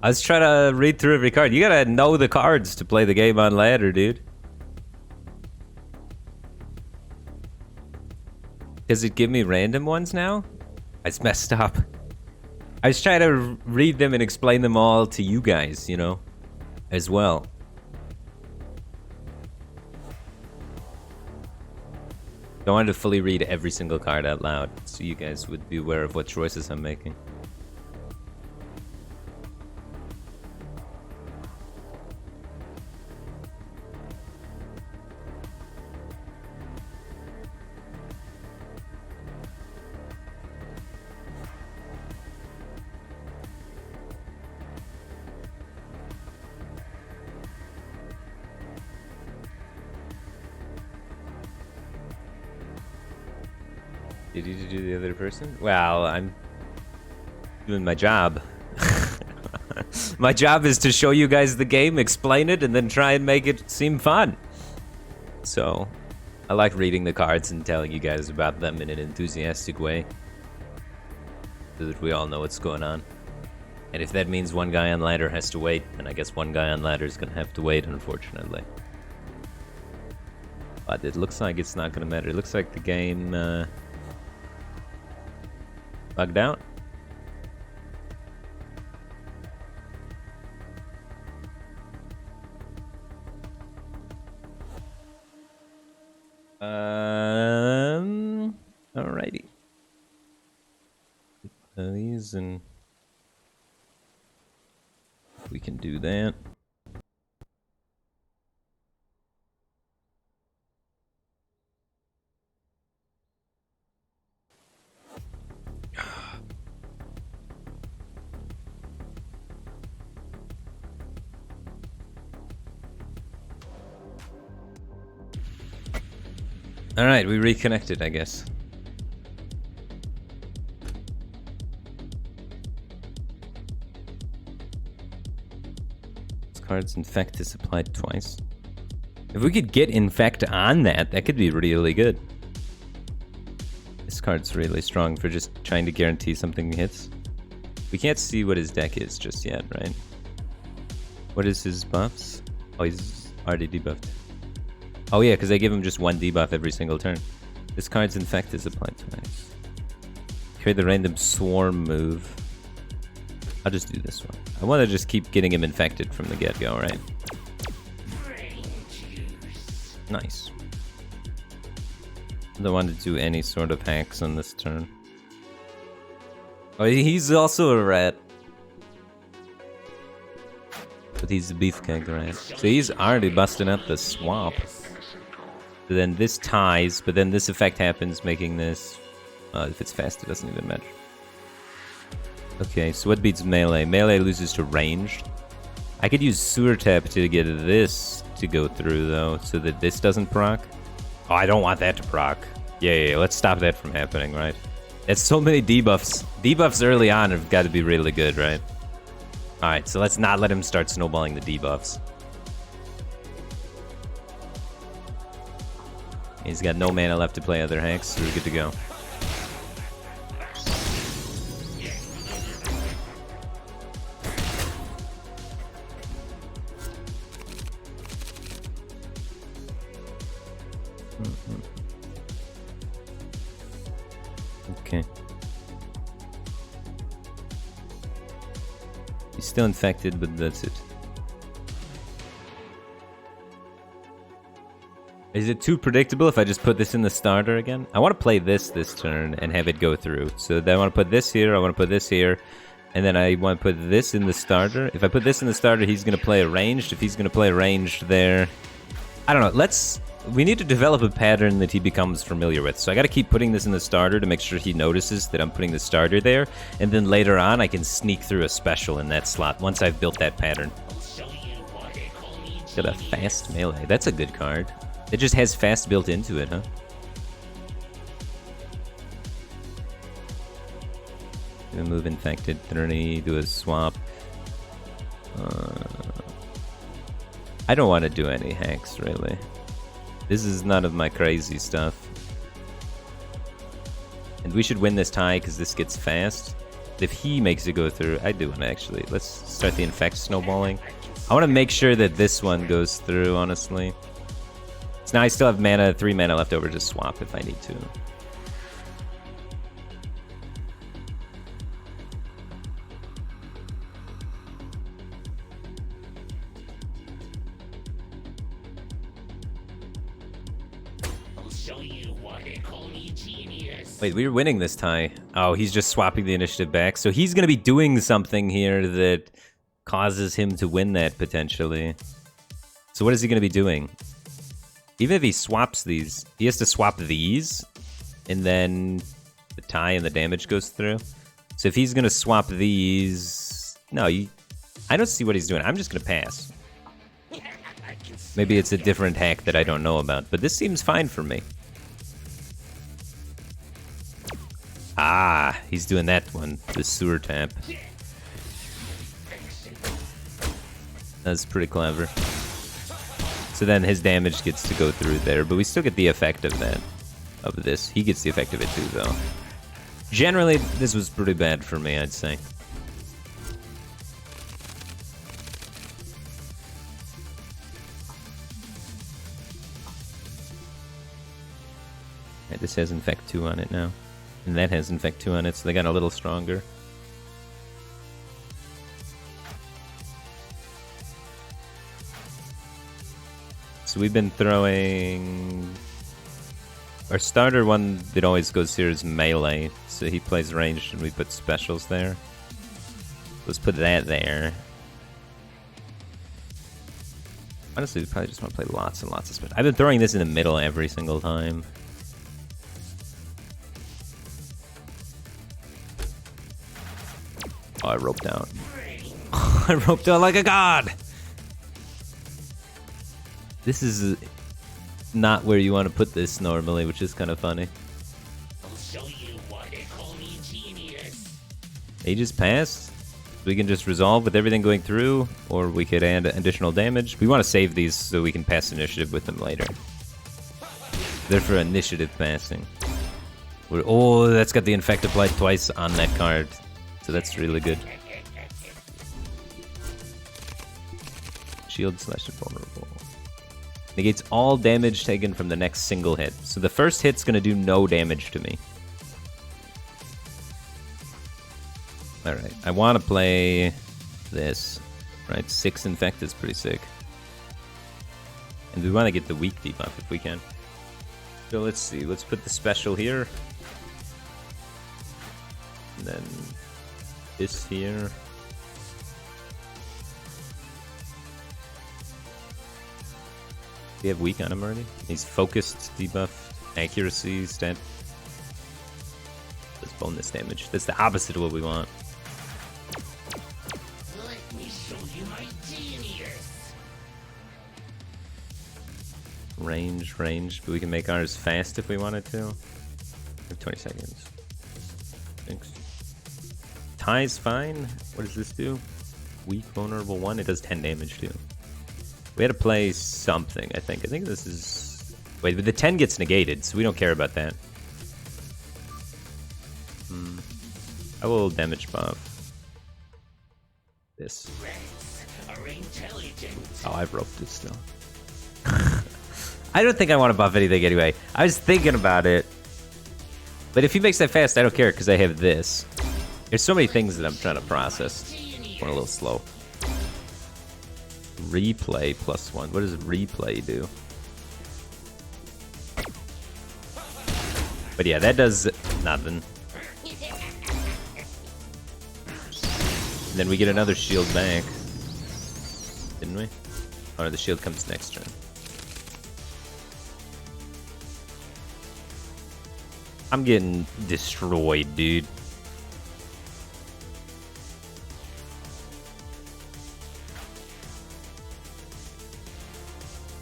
I was trying to read through every card. You gotta know the cards to play the game on ladder, dude. Does it give me random ones now? It's messed up. I was trying to read them and explain them all to you guys, you know, as well. I wanted to fully read every single card out loud so you guys would be aware of what choices I'm making. Did you do the other person? Well, I'm doing my job. My job is to show you guys the game, explain it, and then try and make it seem fun. So, I like reading the cards and telling you guys about them in an enthusiastic way, so that we all know what's going on. And if that means one guy on ladder has to wait, then I guess one guy on ladder is gonna have to wait, unfortunately. But it looks like it's not gonna matter. It looks like the game bugged out. Alrighty. These and we can do that. Alright, we reconnected, I guess. This card's Infect is applied twice. If we could get Infect on that, that could be really good. This card's really strong for just trying to guarantee something hits. We can't see what his deck is just yet, right? What is his buffs? Oh, he's already debuffed. Oh yeah, because I give him just one debuff every single turn. This card's Infect is applied twice. Create the random swarm move. I'll just do this one. I want to just keep getting him infected from the get-go, right? Nice. I don't want to do any sort of hacks on this turn. Oh, he's also a rat. But he's a beefcake rat. So he's already busting up the swamp. So then this ties, but then this effect happens, making this... if it's fast, it doesn't even matter. Okay, so what beats melee? Melee loses to ranged. I could use Sewer Tap to get this to go through, though, so that this doesn't proc. Oh, I don't want that to proc. Yeah, let's stop that from happening, right? It's so many debuffs. Debuffs early on have got to be really good, right? Alright, so let's not let him start snowballing the debuffs. He's got no mana left to play other hacks, so we're good to go. Okay. He's still infected, but that's it. Is it too predictable if I just put this in the starter again? I want to play this turn and have it go through. So then I want to put this here, I want to put this here, and then I want to put this in the starter. If I put this in the starter, he's going to play a ranged. If he's going to play ranged there... I don't know, we need to develop a pattern that he becomes familiar with. So I got to keep putting this in the starter to make sure he notices that I'm putting the starter there. And then later on, I can sneak through a special in that slot once I've built that pattern. Got a fast melee. That's a good card. It just has fast built into it, huh? Gonna move infected 30, do a swap. I don't want to do any hacks, really. This is none of my crazy stuff. And we should win this tie because this gets fast. If he makes it go through, I do want to actually. Let's start the infect snowballing. I want to make sure that this one goes through, honestly. So now I still have mana, 3 mana left over to swap if I need to. Wait, we were winning this tie. Oh, he's just swapping the initiative back. So he's going to be doing something here that causes him to win that, potentially. So what is he going to be doing? Even if he swaps these, he has to swap these, and then the tie and the damage goes through. So if he's going to swap these... No, I don't see what he's doing. I'm just going to pass. Maybe it's a different hack that I don't know about, but this seems fine for me. Ah, he's doing that one, the sewer tap. That's pretty clever. So then his damage gets to go through there, but we still get the effect of that, of this. He gets the effect of it too, though. Generally, this was pretty bad for me, I'd say. Right, this has Infect 2 on it now. And that has Infect 2 on it, so they got a little stronger. So we've been throwing... Our starter one that always goes here is melee, so he plays ranged and we put specials there. Let's put that there. Honestly, we probably just want to play lots and lots of specials. I've been throwing this in the middle every single time. Oh, I roped out. I roped out like a god! This is not where you want to put this normally, which is kind of funny. I'll show you why they call me genius. He just passed. We can just resolve with everything going through, or we could add additional damage. We want to save these so we can pass initiative with them later. They're for initiative passing. Oh, that's got the Infect applied twice on that card. So that's really good. Shield slash invulnerable. Negates all damage taken from the next single hit. So the first hit's gonna do no damage to me. Alright, I wanna play this. Right, 6 Infect is pretty sick. And we wanna get the weak debuff if we can. So let's see, let's put the special here. And then this here. We have weak on him already. He's focused, debuff, accuracy, stat. Let's bonus damage. That's the opposite of what we want. Let me show you my genius. Range, but we can make ours fast if we wanted to. We have 20 seconds. Thanks. Tie's fine. What does this do? Weak, vulnerable 1. It does 10 damage too. We had to play something, I think. I think this is... Wait, but the 10 gets negated, so we don't care about that. I will damage buff. This. Rats are intelligent. Oh, I've roped it still. I don't think I want to buff anything anyway. I was thinking about it. But if he makes that fast, I don't care because I have this. There's so many things that I'm trying to process. Going a little slow. Replay +1. What does replay do? But yeah, that does nothing. And then we get another shield back. Didn't we? Oh no, the shield comes next turn. I'm getting destroyed, dude.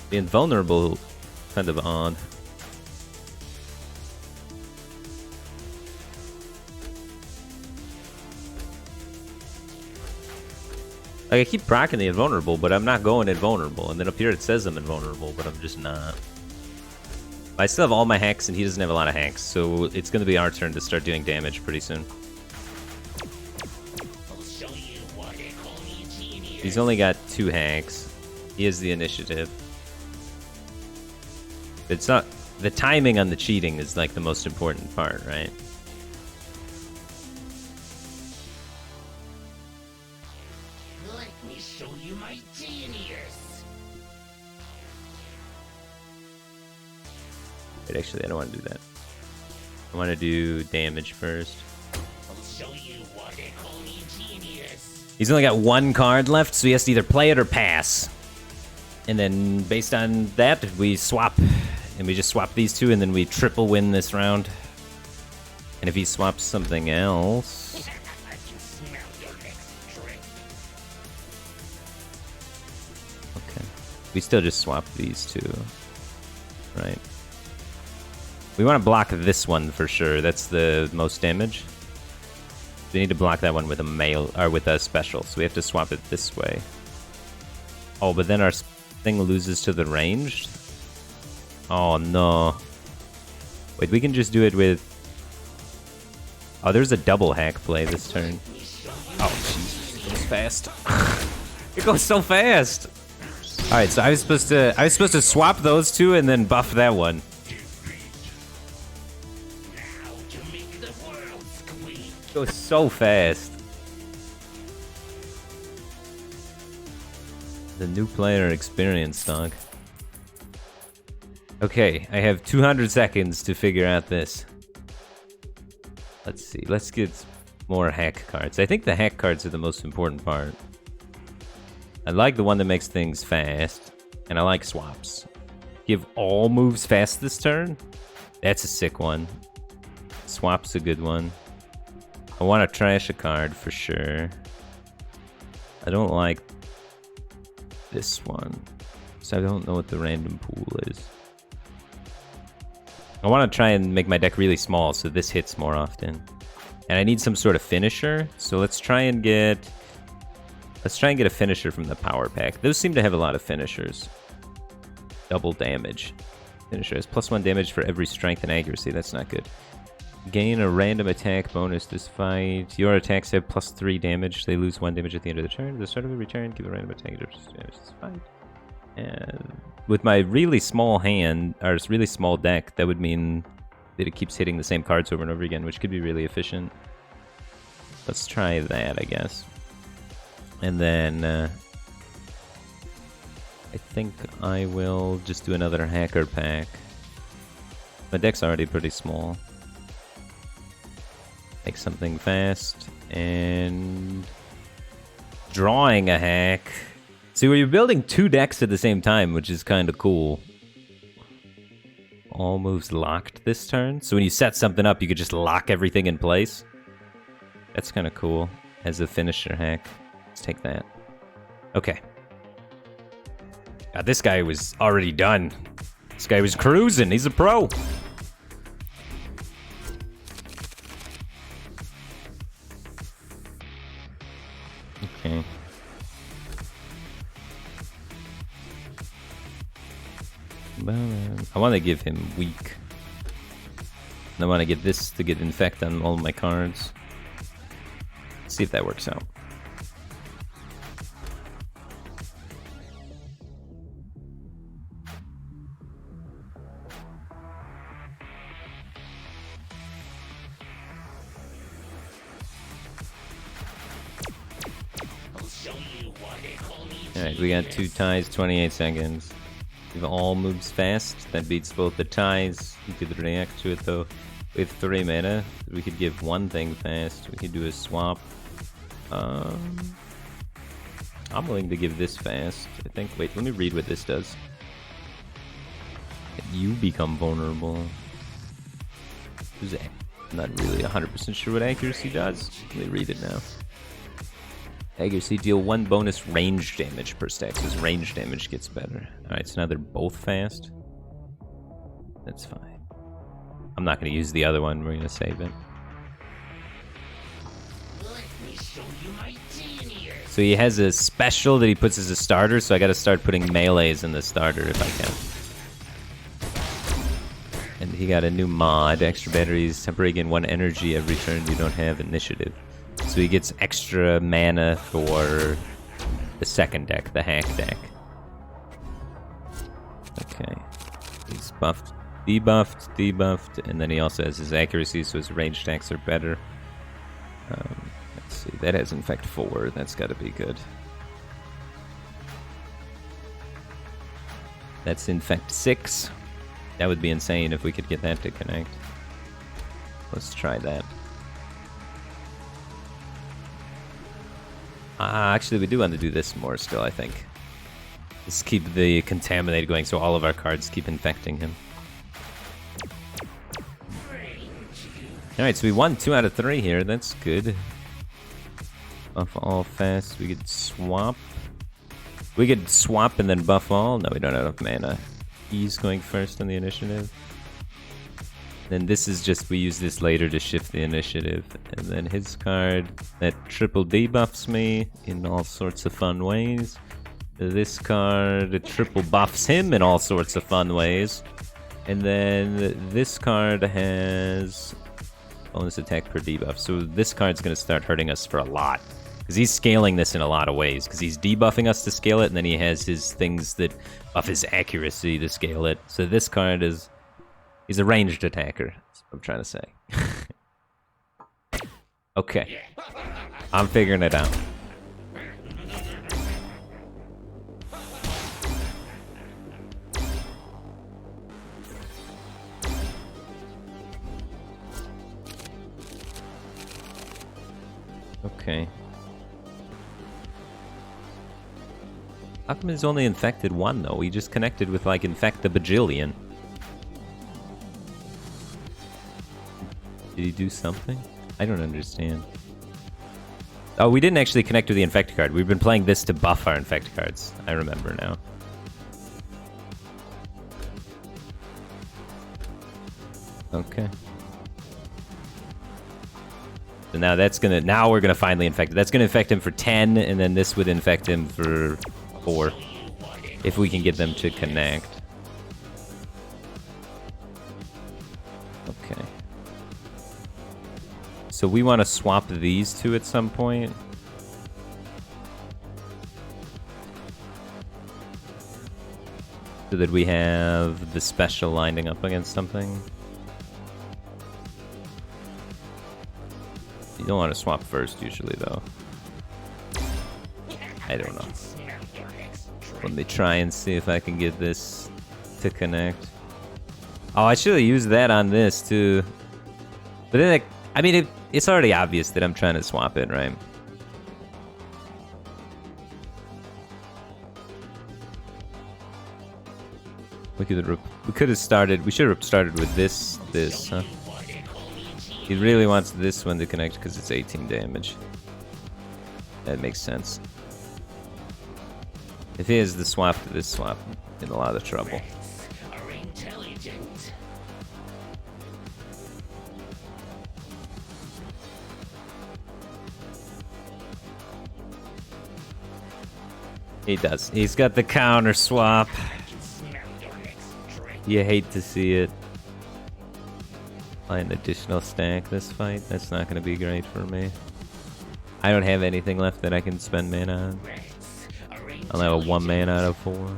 Being vulnerable, kind of odd. Like, I keep procking the invulnerable, but I'm not going invulnerable. And then up here it says I'm invulnerable, but I'm just not. I still have all my hacks, and he doesn't have a lot of hacks, so it's going to be our turn to start doing damage pretty soon. I'll show you what I call me genius. He's only got 2 hacks. He has the initiative. It's not... The timing on the cheating is, like, the most important part, right? Let me show you my genius. Wait, actually, I don't want to do that. I want to do damage first. I'll show you what I call me genius. He's only got 1 card left, so he has to either play it or pass. And then, based on that, we swap. And we just swap these 2, and then we triple win this round. And if he swaps something else... I can smell your next trick. Okay. We still just swap these 2. Right. We want to block this one for sure. That's the most damage. We need to block that one with a mail or with a special, so we have to swap it this way. Oh, but then our thing loses to the ranged. Oh no. Wait, we can just do it with... Oh, there's a double hack play this turn. Oh, jeez. It goes fast. It goes so fast. Alright, so I was supposed to swap those 2 and then buff that one. Now to make the world squeak. It goes so fast. The new player experience, dog. Okay, I have 200 seconds to figure out this. Let's see, let's get more hack cards. I think the hack cards are the most important part. I like the one that makes things fast, and I like swaps. Give all moves fast this turn? That's a sick one. Swap's a good one. I want to trash a card for sure. I don't like this one, so I don't know what the random pool is. I want to try and make my deck really small so this hits more often. And I need some sort of finisher, so let's try and get a finisher from the power pack. Those seem to have a lot of finishers. Double damage. Finisher has +1 damage for every strength and accuracy. That's not good. Gain a random attack bonus this fight. Your attacks have +3 damage. They lose 1 damage at the end of the turn. At the start of every turn, give a random attack damage this fight. And with my really small hand, or really small deck, that would mean that it keeps hitting the same cards over and over again, which could be really efficient. Let's try that, I guess. And then I think I will just do another hacker pack. My deck's already pretty small. Make something fast, and drawing a hack. See, where you're building 2 decks at the same time, which is kind of cool. All moves locked this turn. So when you set something up, you could just lock everything in place. That's kind of cool as a finisher hack. Let's take that. Okay. God, this guy was already done. This guy was cruising. He's a pro. Okay. I want to give him weak. I want to get this to get infect on all my cards. See if that works out. Alright, we got 2 ties, 28 seconds. If all moves fast, that beats both the ties. You could react to it though. With 3 mana, we could give one thing fast. We could do a swap. I'm willing to give this fast. I think. Wait, let me read what this does. You become vulnerable. I'm not really 100% sure what accuracy does. Let me read it now. Accuracy, deal 1 bonus range damage per stack, so his range damage gets better. Alright, so now they're both fast. That's fine. I'm not going to use the other one, we're going to save it. So he has a special that he puts as a starter, so I got to start putting melees in the starter if I can. And he got a new mod, extra batteries, temporary gain 1 energy every turn you don't have initiative. So he gets extra mana for the second deck, the hack deck. Okay. He's buffed, debuffed, debuffed, and then he also has his accuracy, so his range attacks are better. Let's see, that has Infect 4, that's gotta be good. That's Infect 6. That would be insane if we could get that to connect. Let's try that. Actually, we do want to do this more still, I think. Let's keep the Contaminate going so all of our cards keep infecting him. Alright, so we won 2 out of 3 here. That's good. Buff all fast. We could swap. We could swap and then buff all. No, we don't have enough mana. He's going first on the initiative. Then this is just, we use this later to shift the initiative. And then his card, that triple debuffs me in all sorts of fun ways. This card, it triple buffs him in all sorts of fun ways. And then this card has bonus attack per debuff. So this card's going to start hurting us for a lot. Because he's scaling this in a lot of ways. Because he's debuffing us to scale it, and then he has his things that buff his accuracy to scale it. So this card is... he's a ranged attacker, that's what I'm trying to say. Okay. I'm figuring it out. Okay. How come he's only infected 1 though? He just connected with like infect a bajillion. Did he do something? I don't understand. Oh, we didn't actually connect with the infect card. We've been playing this to buff our infect cards. I remember now. Okay. So now that's gonna, now we're gonna finally infect it. That's gonna infect him for 10, and then this would infect him for 4. If we can get them to connect. Okay. So we want to swap these 2 at some point. So that we have the special lining up against something. You don't want to swap first usually though. I don't know. Let me try and see if I can get this to connect. Oh, I should have used that on this too. But then I mean, it's already obvious that I'm trying to swap it, right? We could have started. We should have started with this, huh? He really wants this one to connect because it's 18 damage. That makes sense. If he has the swap to this swap, in a lot of trouble. He does. He's got the counter swap. You hate to see it. Buy an additional stack this fight. That's not going to be great for me. I don't have anything left that I can spend mana on. I'll have a 1 mana out of 4.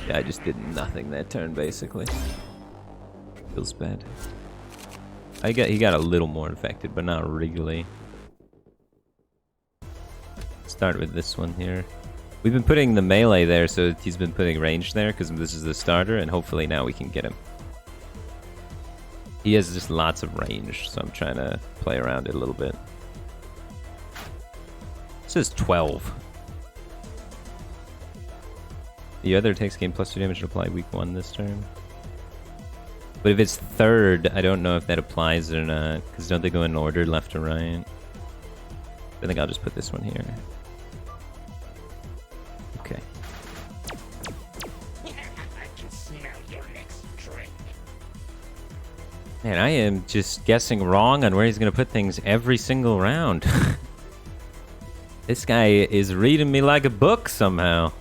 Yeah, I just did nothing that turn, basically. Feels bad. He got a little more infected, but not really. Start with this one here. We've been putting the melee there, so he's been putting range there, because this is the starter, and hopefully now we can get him. He has just lots of range, so I'm trying to play around it a little bit. It says 12. The other takes gain +2 damage to apply week 1 this turn. But if it's 3rd, I don't know if that applies or not, because don't they go in order left to right? I think I'll just put this one here. Okay. Man, I am just guessing wrong on where he's going to put things every single round. This guy is reading me like a book somehow.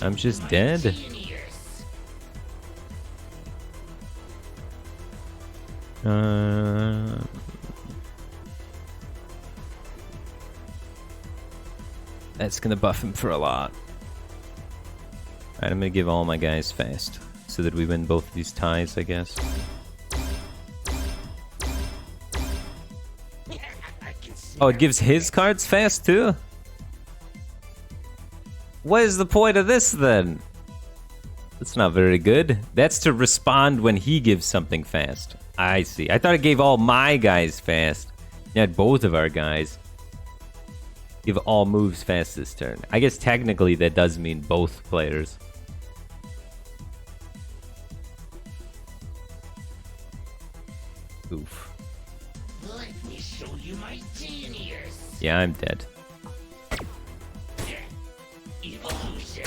I'm just dead. That's gonna buff him for a lot. Alright, I'm gonna give all my guys fast so that we win both of these ties, I guess. Oh, it gives his cards fast too? What is the point of this then? That's not very good. That's to respond when he gives something fast. I see. I thought it gave all my guys fast. You had both of our guys give all moves fast this turn. I guess technically that does mean both players. Oof. Let me show you my genius. Yeah, I'm dead. Evolution.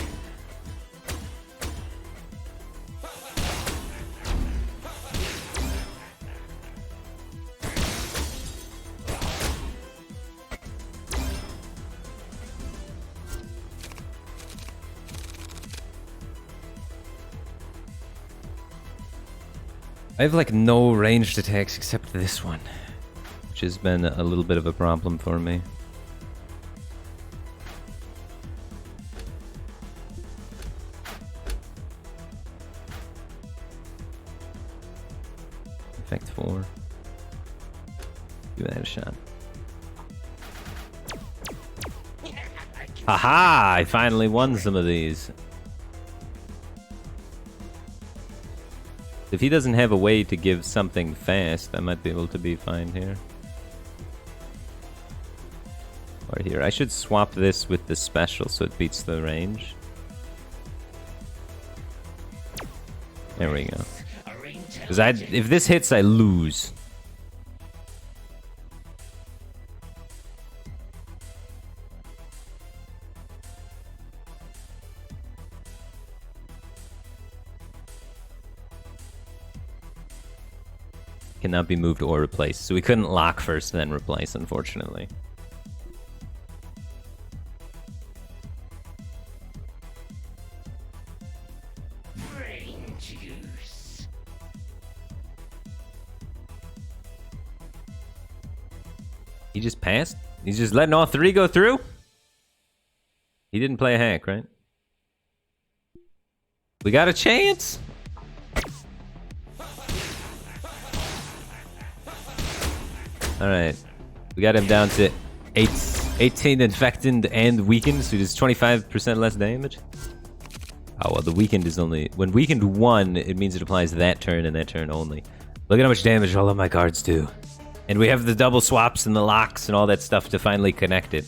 I have like no ranged attacks except this one, which has been a little bit of a problem for me. Effect 4. Give that a shot. Haha! I finally won some of these. If he doesn't have a way to give something fast, I might be able to be fine here. Or here. I should swap this with the special so it beats the range. There we go. Because if this hits, I lose. Cannot be moved or replaced. So we couldn't lock first, then replace, unfortunately. Brain juice. He just passed? He's just letting all 3 go through? He didn't play a hack, right? We got a chance? Alright. We got him down to 18 infected and weakened, so he does 25% less damage. Oh, well, the weakened is only... When weakened 1, it means it applies that turn and that turn only. Look at how much damage all of my cards do. And we have the double swaps and the locks and all that stuff to finally connect it.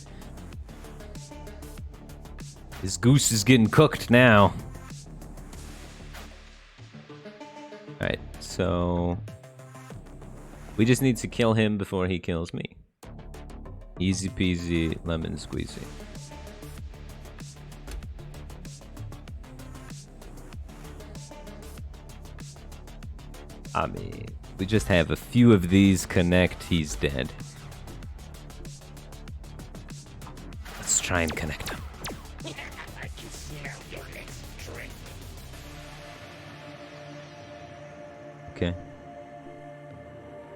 This goose is getting cooked now. Alright, so... We just need to kill him before he kills me. Easy peasy, lemon squeezy. I mean, we just have a few of these connect, he's dead. Let's try and connect him. I can smell your next drink. Okay.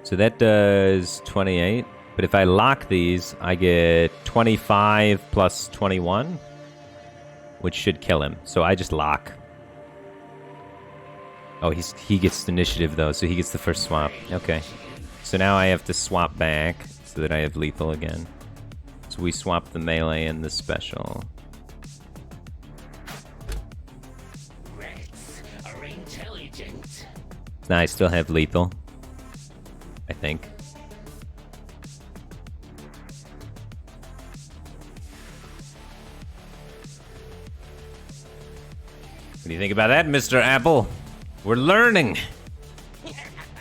So that does 28. But if I lock these, I get 25 plus 21, which should kill him. So I just lock. Oh, he gets initiative though, so he gets the first swap. Okay. So now I have to swap back so that I have lethal again. So we swap the melee and the special. Rats are intelligent. Now I still have lethal, I think. What do you think about that, Mr. Apple? We're learning.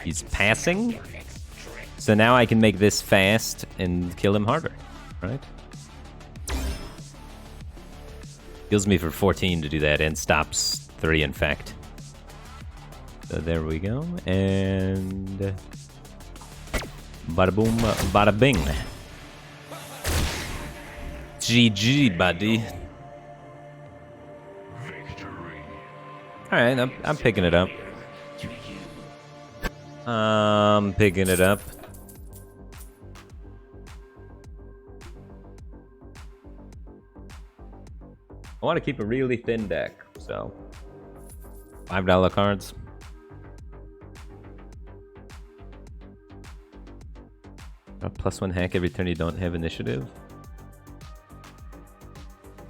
He's passing. So now I can make this fast and kill him harder, right? Heals me for 14 to do that and stops 3 infect. So there we go. And bada boom, bada bing. GG, buddy. Alright, I'm picking it up. I'm picking it up. I want to keep a really thin deck, so $5 cards. +1 hack every turn you don't have initiative.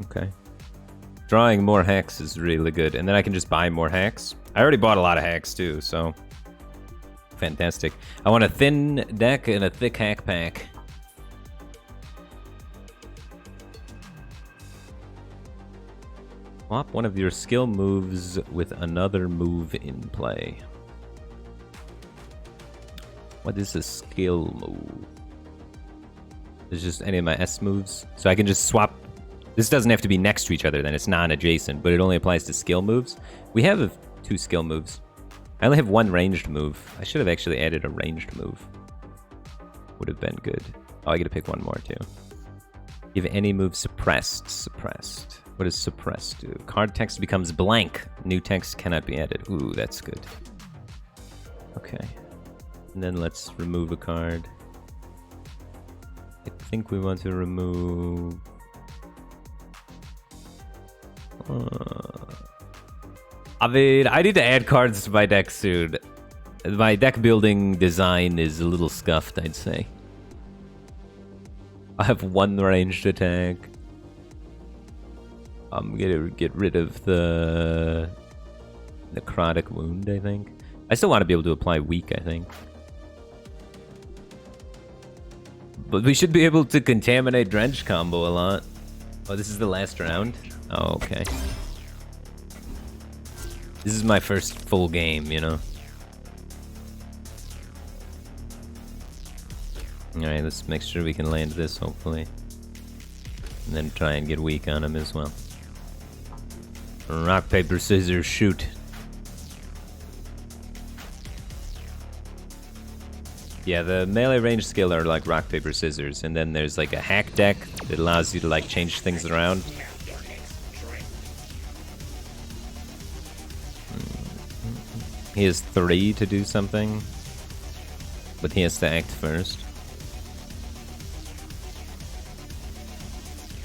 Okay. Drawing more hacks is really good, and then I can just buy more hacks. I already bought a lot of hacks too, so fantastic. I want a thin deck and a thick hack pack. Swap one of your skill moves with another move in play. What is a skill move? It's just any of my S moves. So I can just swap. This doesn't have to be next to each other, then it's non-adjacent, but it only applies to skill moves. We have 2 skill moves. I only have 1 ranged move. I should have actually added a ranged move. Would have been good. Oh, I get to pick 1 more too. Give any move suppressed. Suppressed. What does suppressed do? Card text becomes blank. New text cannot be added. Ooh, that's good. Okay. And then let's remove a card. I think we want to remove... I mean, I need to add cards to my deck soon. My deck building design is a little scuffed, I'd say. I have 1 ranged attack. I'm gonna get rid of the necrotic wound, I think. I still want to be able to apply weak, I think. But we should be able to contaminate drench combo a lot. Oh, this is the last round? Oh, okay. This is my first full game, you know? Alright, let's make sure we can land this, hopefully. And then try and get weak on him as well. Rock, paper, scissors, shoot. Yeah, the melee range skill are like rock, paper, scissors, and then there's like a hack deck that allows you to like change things around. He has 3 to do something, but he has to act first.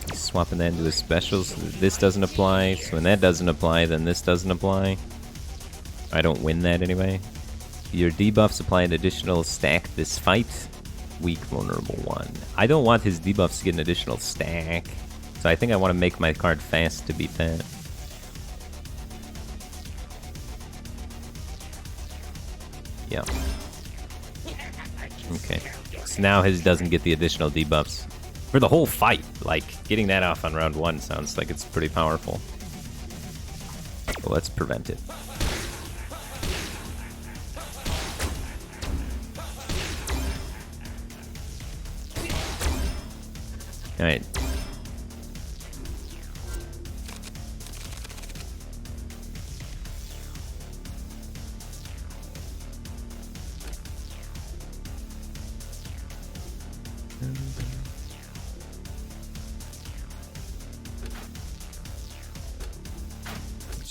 He's swapping that into his specials. This doesn't apply, so when that doesn't apply, then this doesn't apply. I don't win that anyway. Your debuffs apply an additional stack this fight. Weak, vulnerable 1. I don't want his debuffs to get an additional stack, so I think I want to make my card fast to beat that. Yeah. Okay. So now his doesn't get the additional debuffs for the whole fight. Like, getting that off on round 1 sounds like it's pretty powerful. But let's prevent it. Alright.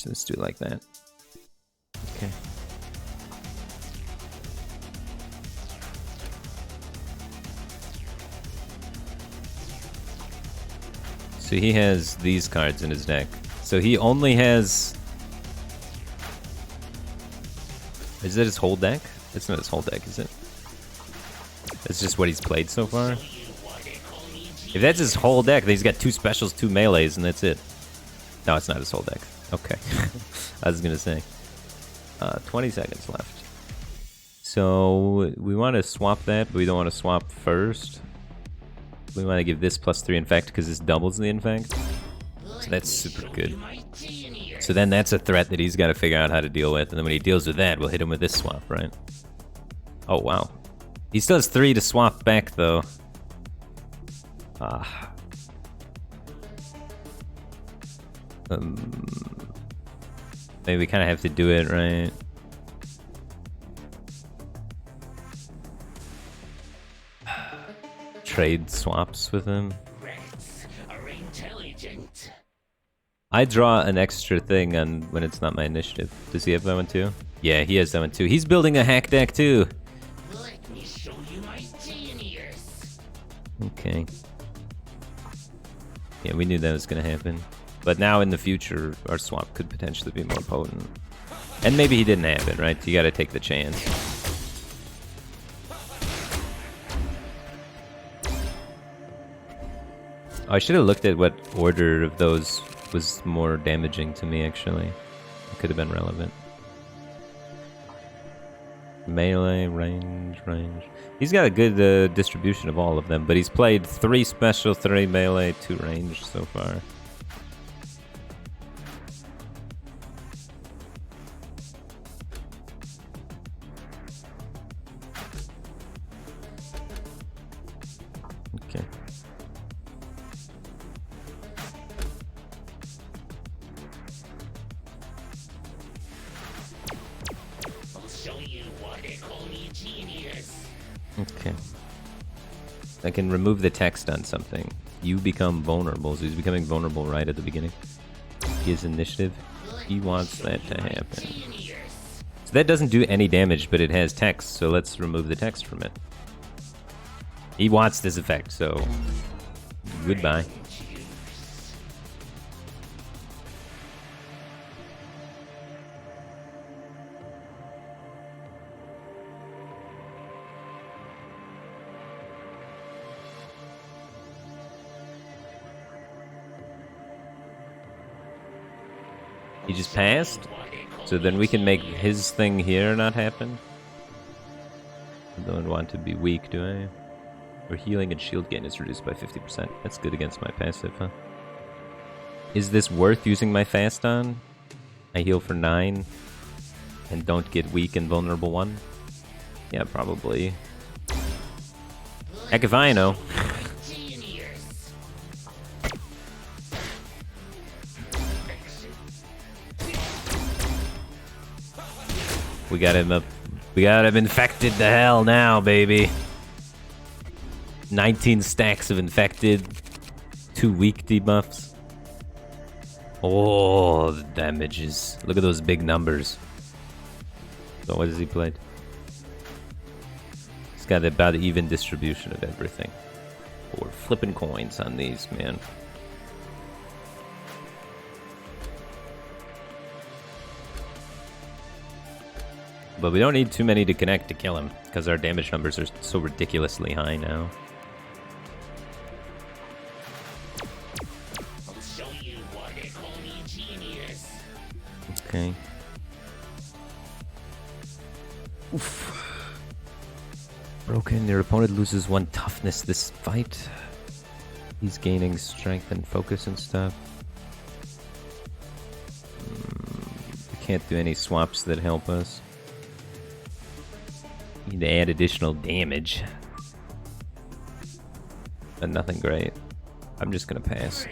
Let's do it like that. Okay. So he has these cards in his deck. So he only has... Is that his whole deck? It's not his whole deck, is it? That's just what he's played so far? If that's his whole deck, then he's got 2 specials, 2 melees, and that's it. No, it's not his whole deck. Okay. I was gonna say. 20 seconds left. So we want to swap that, but we don't want to swap first. We want to give this +3 infect because this doubles the infect. So that's super good. So then that's a threat that he's got to figure out how to deal with. And then when he deals with that, we'll hit him with this swap, right? Oh, wow. He still has 3 to swap back, though. Maybe we kind of have to do it, right? Trade swaps with him. Rats are intelligent. I draw an extra thing on when it's not my initiative. Does he have that one too? Yeah, he has that one too. He's building a hack deck too. Let me show you my genius. Okay. Yeah, we knew that was gonna happen. But now in the future, our swap could potentially be more potent. And maybe he didn't have it, right? You gotta take the chance. Oh, I should have looked at what order of those was more damaging to me, actually. It could have been relevant. Melee, range. He's got a good distribution of all of them, but he's played 3 special, 3 melee, 2 range so far. Okay. I'll show you why they call me genius. Okay. I can remove the text on something. You become vulnerable. So he's becoming vulnerable right at the beginning. His initiative. He wants that to happen. So that doesn't do any damage, but it has text. So let's remove the text from it. He wants this effect, so goodbye. He just passed? So then we can make his thing here not happen? I don't want to be weak, do I? Or healing and shield gain is reduced by 50%. That's good against my passive, huh? Is this worth using my fast on? I heal for 9 and don't get weak and vulnerable 1? Yeah, probably. Heck if I know. We got him up. We got him infected to hell now, baby. 19 stacks of infected. 2 weak debuffs. Oh, the damages. Look at those big numbers. So what has he played? He's got about even distribution of everything. Oh, we're flipping coins on these, man. But we don't need too many to connect to kill him, because our damage numbers are so ridiculously high now. I'll show you why they call me genius. Okay. Oof. Broken. Your opponent loses 1 toughness this fight. He's gaining strength and focus and stuff. We can't do any swaps that help us. Need to add additional damage. But nothing great. I'm just gonna pass.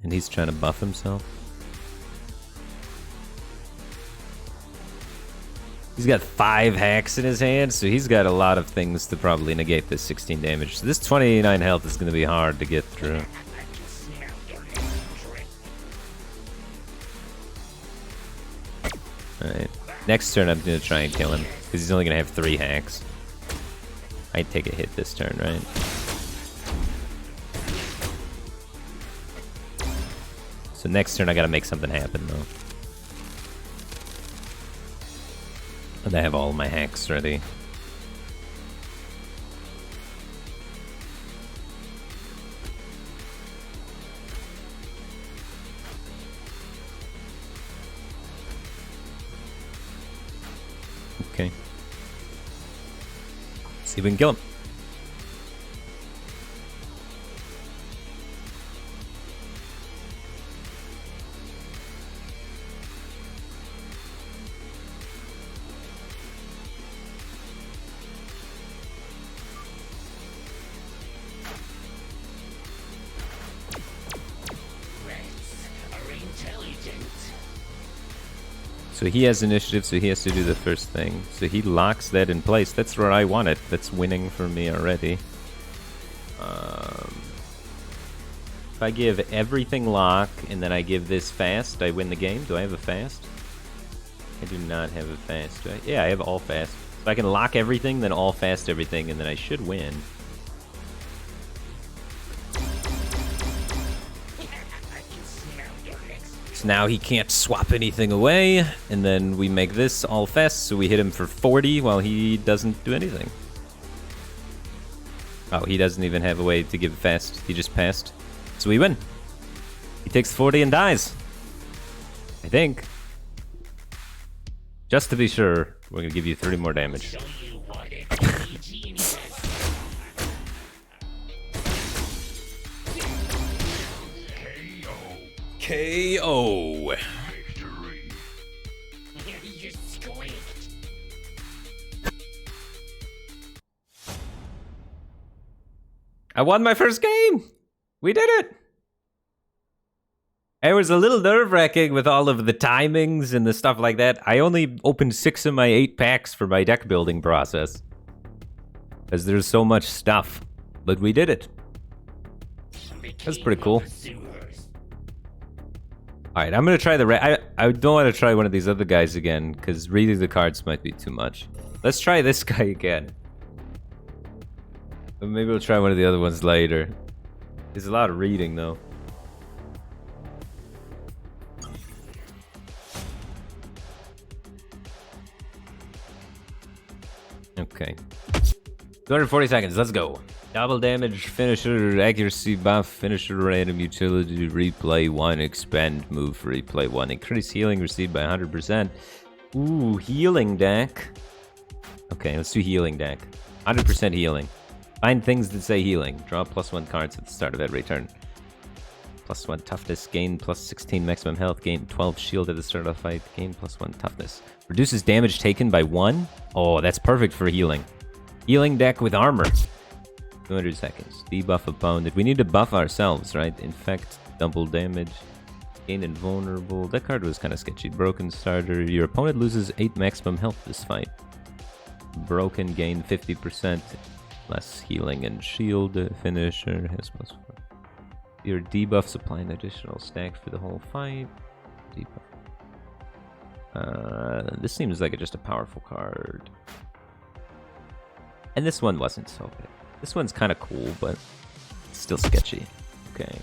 And he's trying to buff himself. He's got 5 hacks in his hand, so he's got a lot of things to probably negate this 16 damage. So this 29 health is going to be hard to get through. Alright. Next turn I'm going to try and kill him, because he's only going to have 3 hacks. I'd take a hit this turn, right? So next turn I got to make something happen, though. And I have all my hacks ready. Okay. See if we can kill him. So he has initiative, so he has to do the first thing. So he locks that in place. That's where I want it. That's winning for me already. If I give everything lock, and then I give this fast, I win the game. Do I have a fast? I do not have a fast, do I? Yeah, I have all fast. So I can lock everything, then all fast everything, and then I should win. Now he can't swap anything away, and then we make this all fast, so we hit him for 40 while he doesn't do anything. Oh, he doesn't even have a way to give fast. He just passed. So we win. He takes 40 and dies. I think. Just to be sure, we're gonna give you 30 more damage. KO. I won my first game. We did it. It was a little nerve-wracking with all of the timings and the stuff like that. I only opened 6 of my 8 packs for my deck building process, because there's so much stuff. But we did it. That's pretty cool. Alright, I'm gonna try the I don't want to try one of these other guys again, because reading the cards might be too much. Let's try this guy again. But maybe we'll try one of the other ones later. There's a lot of reading, though. Okay. 240 seconds, let's go. Double damage, finisher, accuracy buff, finisher, random utility, replay 1, expend, move, replay 1, increase healing received by 100%. Ooh, healing deck. Okay, let's do healing deck. 100% healing. Find things that say healing. Draw +1 cards at the start of every turn. +1 toughness, gain +16 maximum health, gain 12 shield at the start of the fight, gain +1 toughness. Reduces damage taken by 1. Oh, that's perfect for healing. Healing deck with armor. 200 seconds. Debuff opponent. We need to buff ourselves, right? Infect, double damage, gain invulnerable. That card was kind of sketchy. Broken starter. Your opponent loses 8 maximum health this fight. Broken, gain 50%. Less healing and shield. Finisher has +4. Your debuffs apply an additional stack for the whole fight. Debuff. This seems like just a powerful card. And this one wasn't so good. This one's kind of cool, but still sketchy. Okay.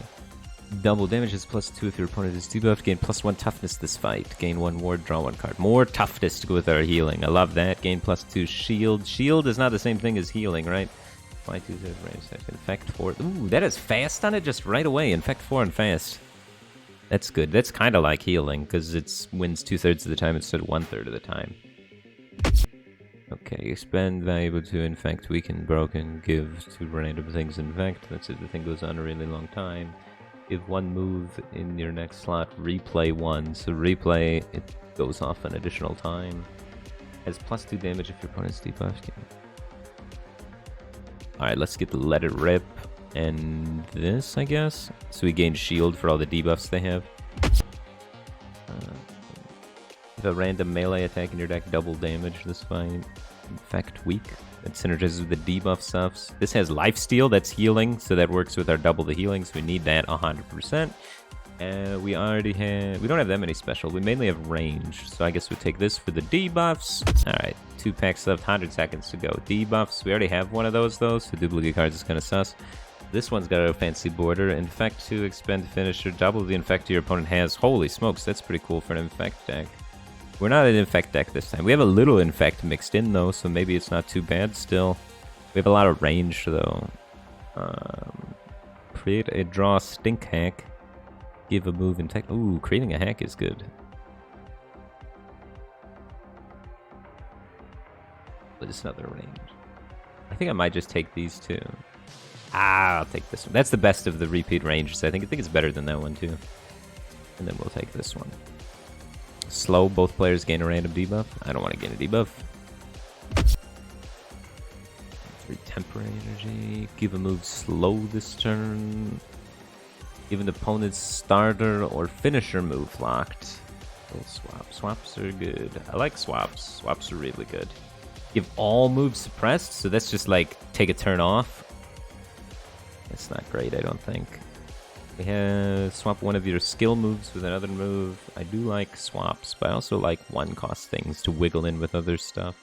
Double damage is +2 if your opponent is debuffed. Gain +1 toughness this fight. Gain 1 ward, draw 1 card. More toughness to go with our healing. I love that. Gain +2 shield. Shield is not the same thing as healing, right? Fly 2 range. Infect 4. Ooh, that is fast on it just right away. Infect 4 and fast. That's good. That's kind of like healing, because it wins 2/3 of the time instead of 1/3 of the time. Okay, expend valuable to infect, weaken, broken, give to random things infect. That's if the thing goes on a really long time. Give one move in your next slot, replay one. So replay, it goes off an additional time. Has +2 damage if your opponent's debuffed. Alright, let's get the Let It Rip and this, I guess. So we gain shield for all the debuffs they have. If a random melee attack in your deck double damage, this fight infect weak. That synergizes with the debuff stuffs. This has lifesteal, that's healing, so that works with our double the healing, so we need that 100%. We already have... We don't have that many special. We mainly have range, so I guess we'll take this for the debuffs. Alright, 2 packs left, 100 seconds to go. Debuffs, we already have one of those though, so duplicate cards is kind of sus. This one's got a fancy border. Infect 2, expend finisher, double the infect your opponent has. Holy smokes, that's pretty cool for an infect deck. We're not an infect deck this time. We have a little infect mixed in though, so maybe it's not too bad still. We have a lot of range though. Create a draw stink hack. Give a move and tech. Ooh, creating a hack is good. But it's another range. I think I might just take these two. I'll take this one. That's the best of the repeat ranges. I think it's better than that one too. And then we'll take this one. Slow, both players gain a random debuff. I don't want to gain a debuff. 3 temporary energy. Give a move slow this turn. Give an opponent's starter or finisher move locked. Little swap. Swaps are good. I like swaps. Swaps are really good. Give all moves suppressed, so that's just like take a turn off. It's not great, I don't think. We have swap one of your skill moves with another move. I do like swaps, but I also like one-cost things to wiggle in with other stuff.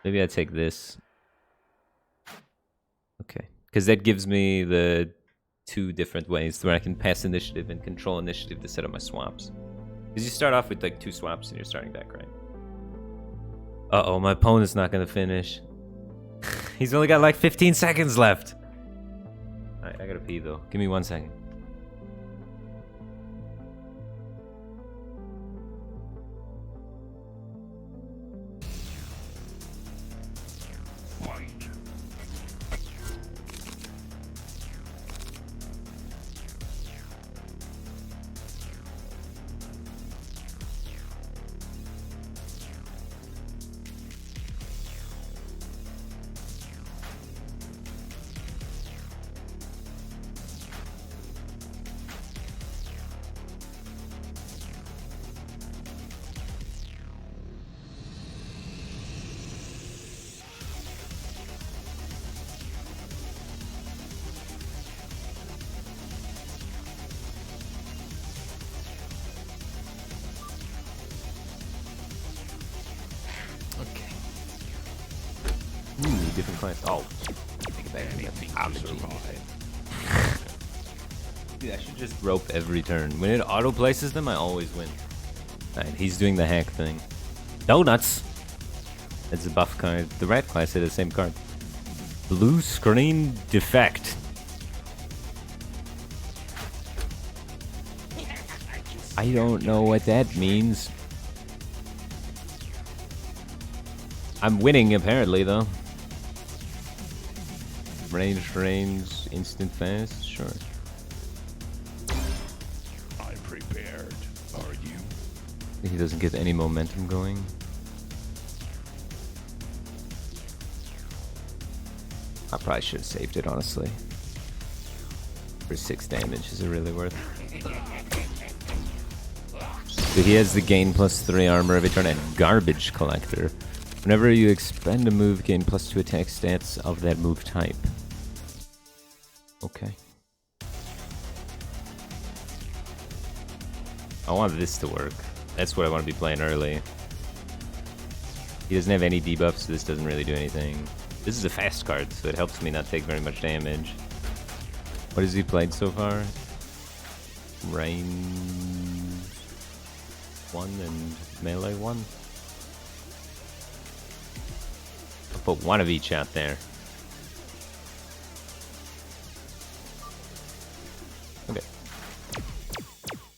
Maybe I take this. Okay, because that gives me the 2 different ways where I can pass initiative and control initiative to set up my swaps. Because you start off with like 2 swaps in your starting deck, right? Uh-oh, my opponent's not going to finish. He's only got like 15 seconds left. Alright, I gotta pee though. Give me 1 second. Different class. Oh, think about it. Dude, I should just rope every turn. When it auto places them, I always win. Alright, he's doing the hack thing. Donuts! That's a buff card. The rat class hit the same card. Blue screen defect. I don't know what that means. I'm winning apparently though. Range, instant fast, sure. I'm prepared. Are you? He doesn't get any momentum going. I probably should have saved it, honestly. For 6 damage, is it really worth it? So he has the gain +3 armor every turn and garbage collector. Whenever you expend a move, gain +2 attack stats of that move type. Okay. I want this to work. That's what I want to be playing early. He doesn't have any debuffs, so this doesn't really do anything. This is a fast card, so it helps me not take very much damage. What has he played so far? Range 1 and melee 1. I'll put one of each out there. Okay.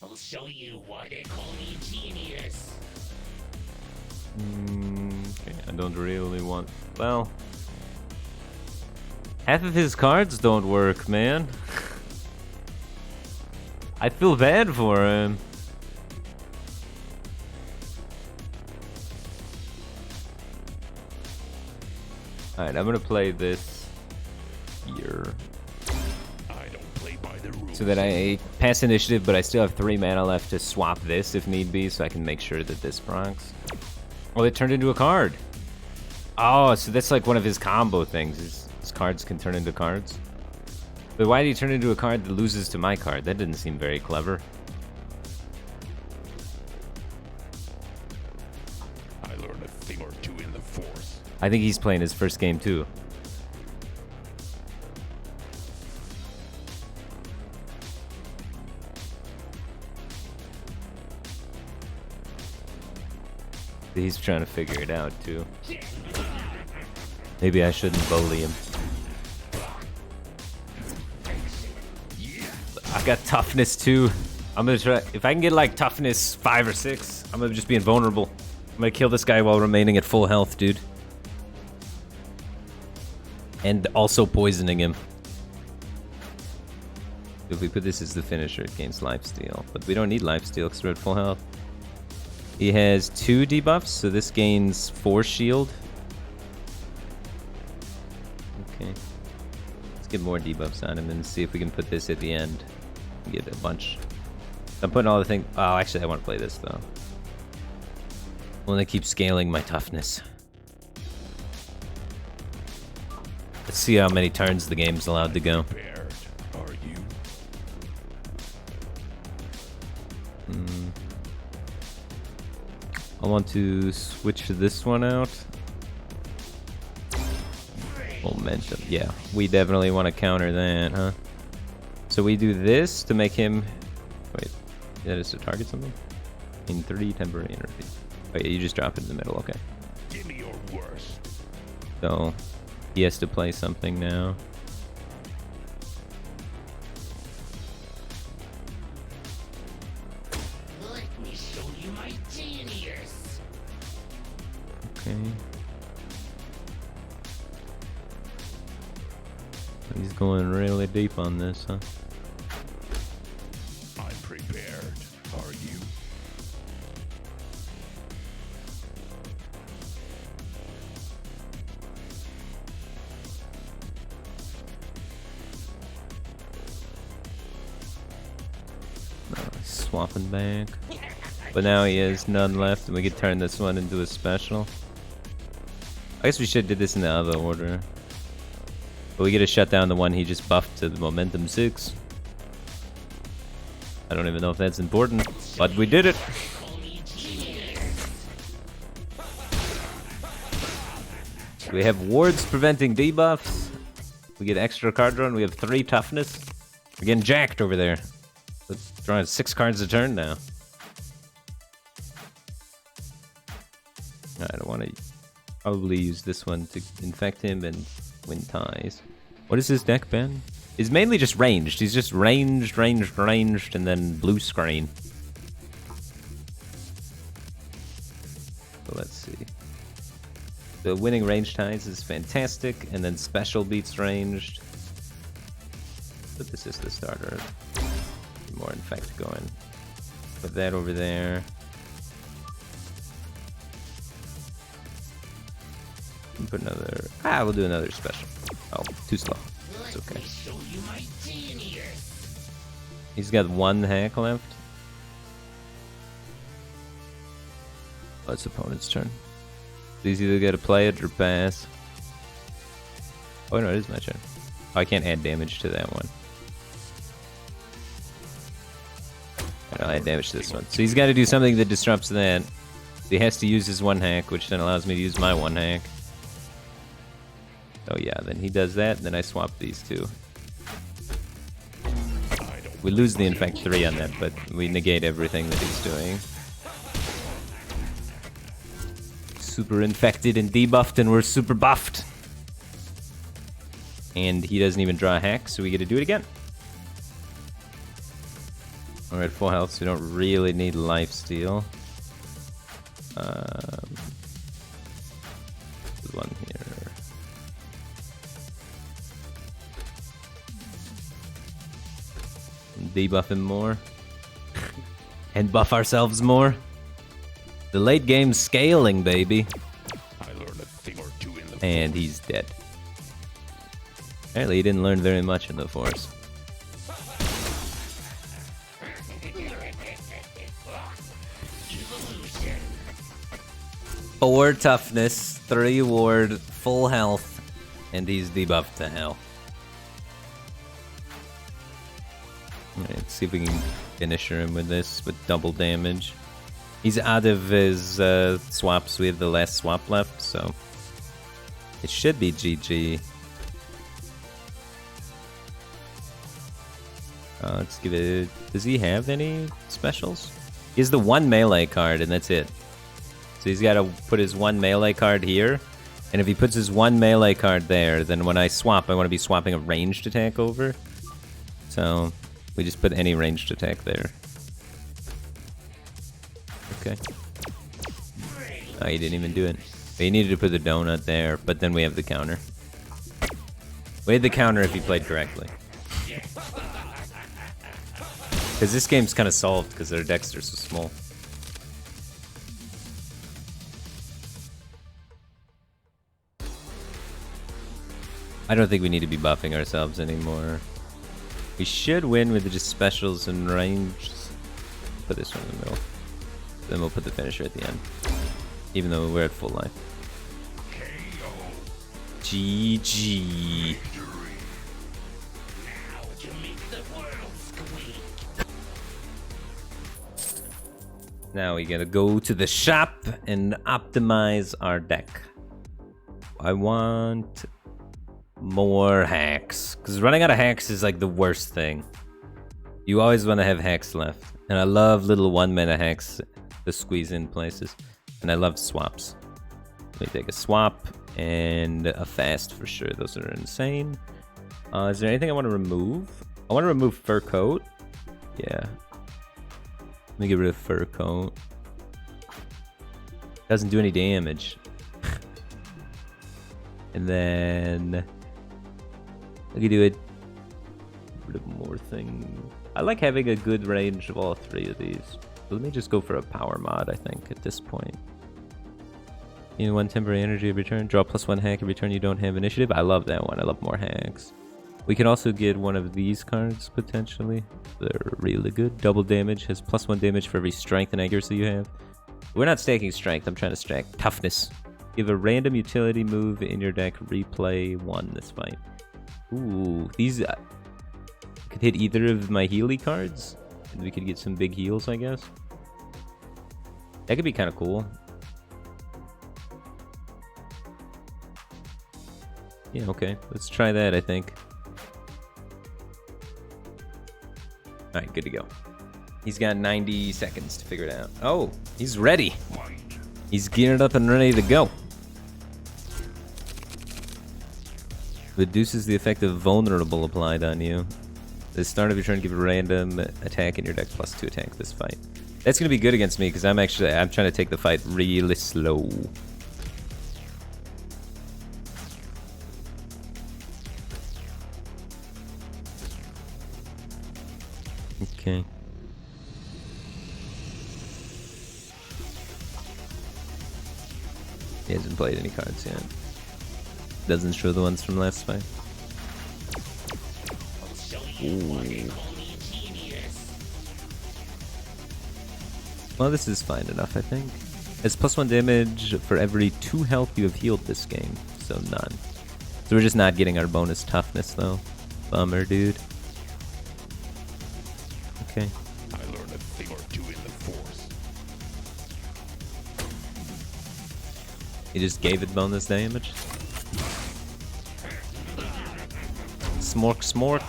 I'll show you why they call me genius. I don't really want... Well... Half of his cards don't work, man. I feel bad for him. Alright, I'm gonna play this here. I don't play by the rules. So that I pass initiative, but I still have 3 mana left to swap this if need be, so I can make sure that this procs. Oh, it turned into a card. Oh, so that's like one of his combo things. His cards can turn into cards. But why did he turn into a card that loses to my card? That didn't seem very clever. I learned a thing or two in the Force. I think he's playing his first game too. He's trying to figure it out too. Maybe I shouldn't bully him. I got toughness 2. I'm gonna try. If I can get like toughness 5 or 6, I'm gonna just be invulnerable. I'm gonna kill this guy while remaining at full health, dude. And also poisoning him. If we put this as the finisher, it gains lifesteal. But we don't need lifesteal because we're at full health. He has 2 debuffs, so this gains 4 shield. Okay. Let's get more debuffs on him and see if we can put this at the end. Get a bunch. I'm putting all the things. Oh, actually, I want to play this though. I want to keep scaling my toughness. Let's see how many turns the game's allowed to go. Prepared, are you? I want to switch this one out. Momentum. Yeah, we definitely want to counter that, huh? So we do this to make him... Wait, that is to target something? In 3 temporary energy. Oh yeah, you just drop it in the middle, okay. Give me your worst. So, he has to play something now. Let me show you my genius. Okay. He's going really deep on this, huh? I'm prepared, are you? Swapping back. But now he has none left, and we could turn this one into a special. I guess we should have did this in the other order. But we get to shut down the one he just buffed to the momentum 6. I don't even know if that's important, but we did it. We have wards preventing debuffs. We get extra card draw, and we have 3 toughness. We're getting jacked over there. We're drawing 6 cards a turn now. I don't want to probably use this one to infect him and win ties. What is his deck, Ben? It's mainly just ranged. He's just ranged, and then blue screen. So let's see. The winning range ties is fantastic, and then special beats ranged. But this is the starter. More infect going. Put that over there. And put another. We'll do another special. Oh, too slow. It's okay. Show you my genius. He's got 1 hack left. Oh, it's opponent's turn. He's either got to play it or pass. Oh no, it is my turn. Oh, I can't add damage to that one. I'll add damage to this one. So he's got to do something that disrupts that. He has to use his 1 hack, which then allows me to use my 1 hack. Oh yeah, then he does that, and then I swap these 2. We lose the infect 3 on that, but we negate everything that he's doing. Super infected and debuffed, and we're super buffed. And he doesn't even draw a hack, so we get to do it again. We're at full health, so we don't really need lifesteal. debuff him more. And buff ourselves more. The late game's scaling, baby. I learned a thing or two in the And he's dead. Apparently he didn't learn very much in the Force. 4 toughness, 3 ward, full health, and he's debuffed to hell. Alright, let's see if we can finisher him with this with double damage. He's out of his swaps. We have the last swap left, so it should be GG. Let's give it... Does he have any specials? He has the 1 melee card, and that's it. So he's got to put his 1 melee card here. And if he puts his 1 melee card there, then when I swap, I want to be swapping a ranged attack over. So we just put any ranged attack there. Okay. Oh, he didn't even do it. But he needed to put the donut there, but then we have the counter. We had the counter if he played correctly. Because this game's kind of solved because their decks are so small. I don't think we need to be buffing ourselves anymore. We should win with just specials and range. Put this one in the middle. Then we'll put the finisher at the end. Even though we're at full life. GG. Now we gotta go to the shop and optimize our deck. I want more hacks, because running out of hacks is like the worst thing. You always want to have hacks left, and I love little 1 mana hacks to squeeze in places, and I love swaps. Let me take a swap and a fast for sure. Those are insane. Is there anything I want to remove? I want to remove fur coat. Yeah. Let me get rid of fur coat. Doesn't do any damage. And then I can do a bit more thing. I like having a good range of all 3 of these. So let me just go for a power mod, I think, at this point. You 1 temporary energy every turn. Draw +1 hack every turn you don't have initiative. I love that one. I love more hacks. We can also get one of these cards, potentially. They're really good. Double damage. Has +1 damage for every strength and accuracy you have. We're not stacking strength. I'm trying to stack toughness. Give a random utility move in your deck. Replay 1 this fight. Ooh, these could hit either of my Healy cards. And we could get some big heals, I guess. That could be kind of cool. Yeah, okay. Let's try that, I think. Alright, good to go. He's got 90 seconds to figure it out. Oh, he's ready. He's geared up and ready to go. Reduces the effect of vulnerable applied on you. At the start of your turn, give a random attack in your deck +2 attack this fight. That's gonna be good against me because I'm trying to take the fight really slow. Okay. He hasn't played any cards yet. Doesn't show the ones from last fight. Ooh. Well, this is fine enough, I think. Has +1 damage for every 2 health you have healed this game, so none. So we're just not getting our bonus toughness, though. Bummer, dude. Okay. I learned a thing or two in the Force. He just gave it bonus damage. Smork, smork.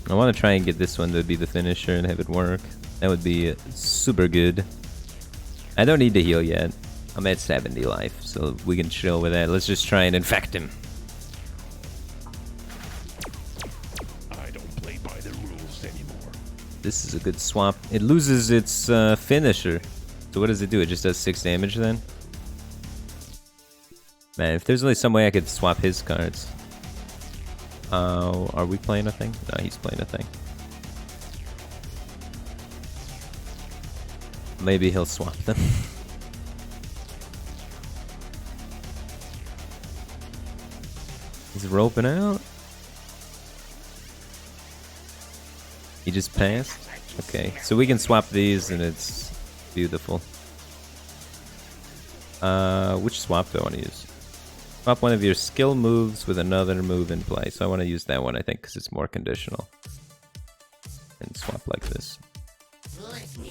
I want to try and get this one to be the finisher and have it work. That would be super good. I don't need to heal yet. I'm at 70 life, so we can chill with that. Let's just try and infect him. I don't play by the rules anymore. This is a good swap. It loses its finisher. So what does it do? It just does 6 damage then? Man, if there's only some way I could swap his cards. Are we playing a thing? No, he's playing a thing. Maybe he'll swap them. He's roping out. He just passed? Okay, so we can swap these and it's beautiful. Which swap do I want to use? Swap one of your skill moves with another move in play. So I want to use that one, I think, because it's more conditional. And swap like this.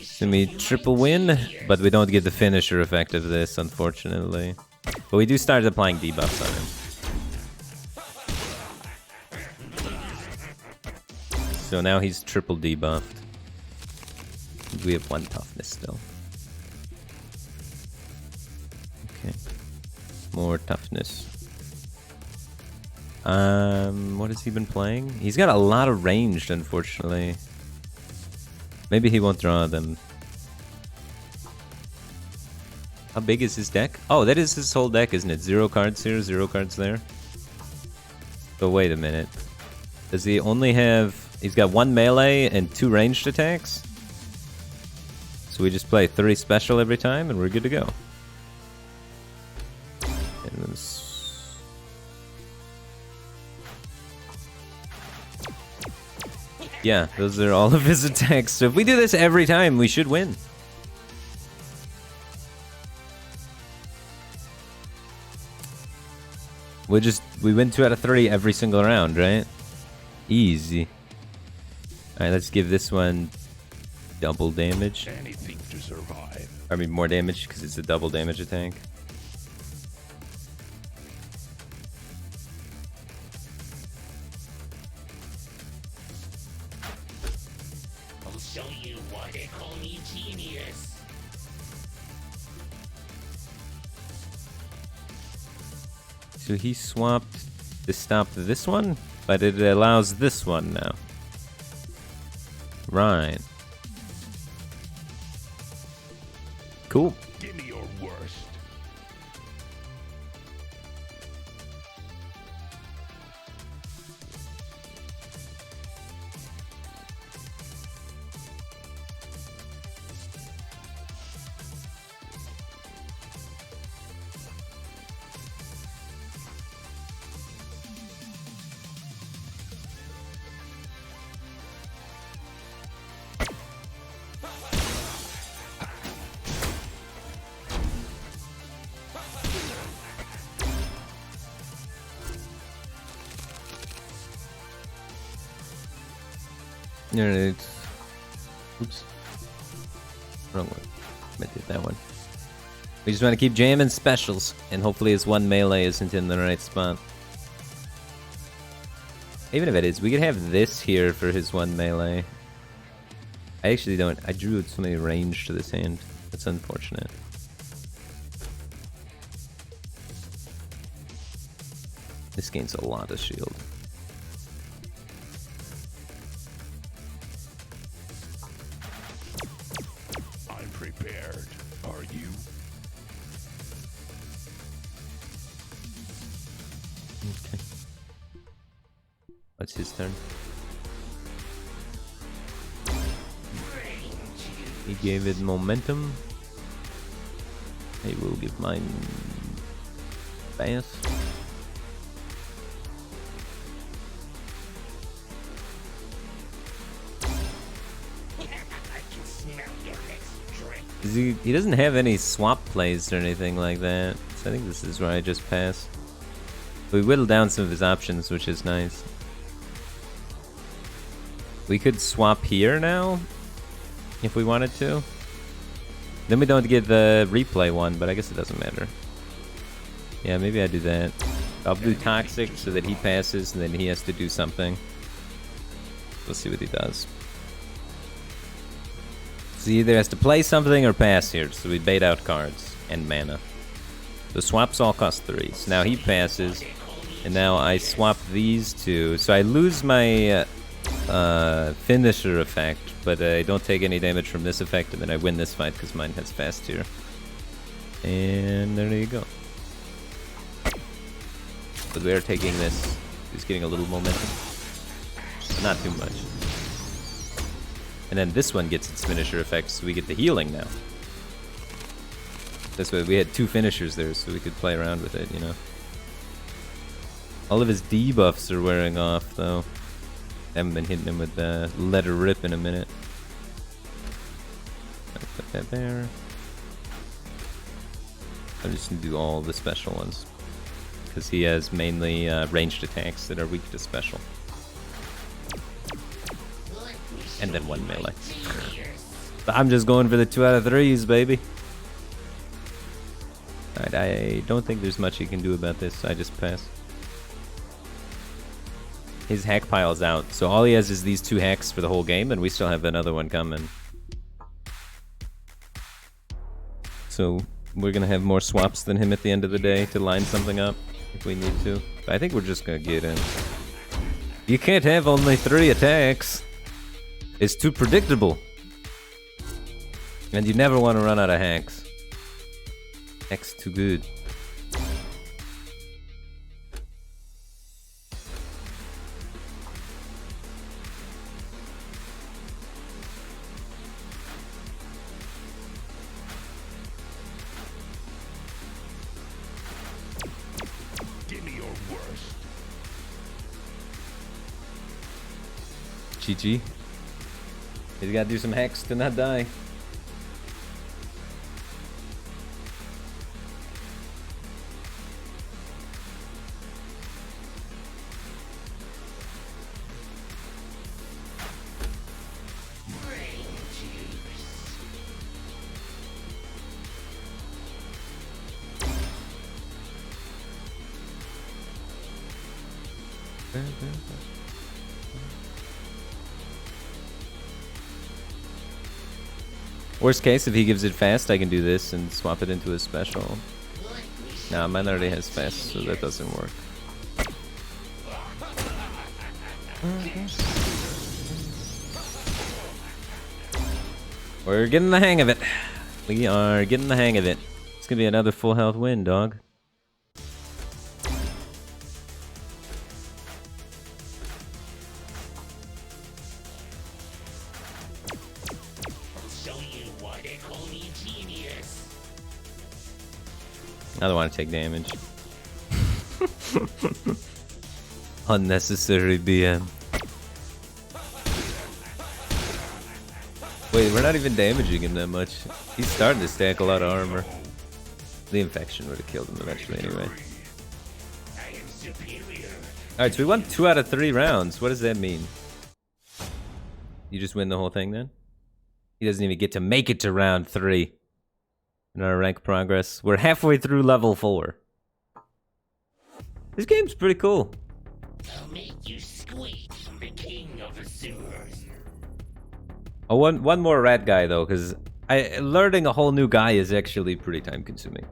So we triple win, but we don't get the finisher effect of this, unfortunately. But we do start applying debuffs on him. So now he's triple debuffed. We have 1 toughness still. Okay. More toughness. What has he been playing? He's got a lot of ranged, unfortunately. Maybe he won't draw them. How big is his deck? Oh, that is his whole deck, isn't it? 0 cards here, 0 cards there. So wait a minute. Does he only have... He's got 1 melee and 2 ranged attacks? So we just play 30 special every time and we're good to go. And this... Yeah, those are all of his attacks. So if we do this every time, we should win. We win 2 out of 3 every single round, right? Easy. Alright, let's give this one double damage. Anything to survive. I mean, more damage because it's a double damage attack. I'll show you why they call me genius. So he swapped to stop this one, but it allows this one now. Right. Cool. Give me your worst. Alright. Oops. Wrong one. I did that one. We just want to keep jamming specials, and hopefully his 1 melee isn't in the right spot. Even if it is, we could have this here for his 1 melee. I actually don't. I drew so many range to this hand. That's unfortunate. This gains a lot of shield. I'm prepared. Are you? Okay. What's his turn? He gave it momentum. I will give mine fast. He doesn't have any swap plays or anything like that, so I think this is where I just pass. We whittled down some of his options, which is nice. We could swap here now, if we wanted to. Then we don't get the replay one, but I guess it doesn't matter. Yeah, maybe I do that. I'll do Toxic so that he passes, and then he has to do something. We'll see what he does. So he either has to play something or pass here, so we bait out cards and mana. The swaps all cost 3. So now he passes, and now I swap these two. So I lose my finisher effect, but I don't take any damage from this effect, and then I win this fight because mine has fast tier. And there you go. But we are taking this. He's getting a little momentum. Not too much. And then this one gets its finisher effect, so we get the healing now. This way, we had 2 finishers there, so we could play around with it, you know. All of his debuffs are wearing off, though. I haven't been hitting him with Let Her Rip in a minute. I'll put that there. I'm just gonna do all the special ones, because he has mainly ranged attacks that are weak to special. And then 1 melee. But I'm just going for the 2 out of 3s, baby. Alright, I don't think there's much he can do about this, so I just pass. His hack pile's out, so all he has is these 2 hacks for the whole game, and we still have another one coming. So we're gonna have more swaps than him at the end of the day to line something up if we need to. But I think we're just gonna get in. You can't have only 3 attacks. It's too predictable. And you never want to run out of hacks. Hacks too good. Give me your worst. GG. He's gotta do some hacks to not die. Worst case, if he gives it fast, I can do this and swap it into a special. Nah, mine already has fast, so that doesn't work. We're getting the hang of it. We are getting the hang of it. It's gonna be another full health win, dog. I don't want to take damage. Unnecessary BM. Wait, we're not even damaging him that much. He's starting to stack a lot of armor. The infection would have killed him eventually anyway. Alright, so we won 2 out of 3 rounds. What does that mean? You just win the whole thing then? He doesn't even get to make it to round 3. In our rank progress. We're halfway through level 4. This game's pretty cool. I'll make you squeak, the king of the sewers. Oh, one more rat guy though, because learning a whole new guy is actually pretty time consuming.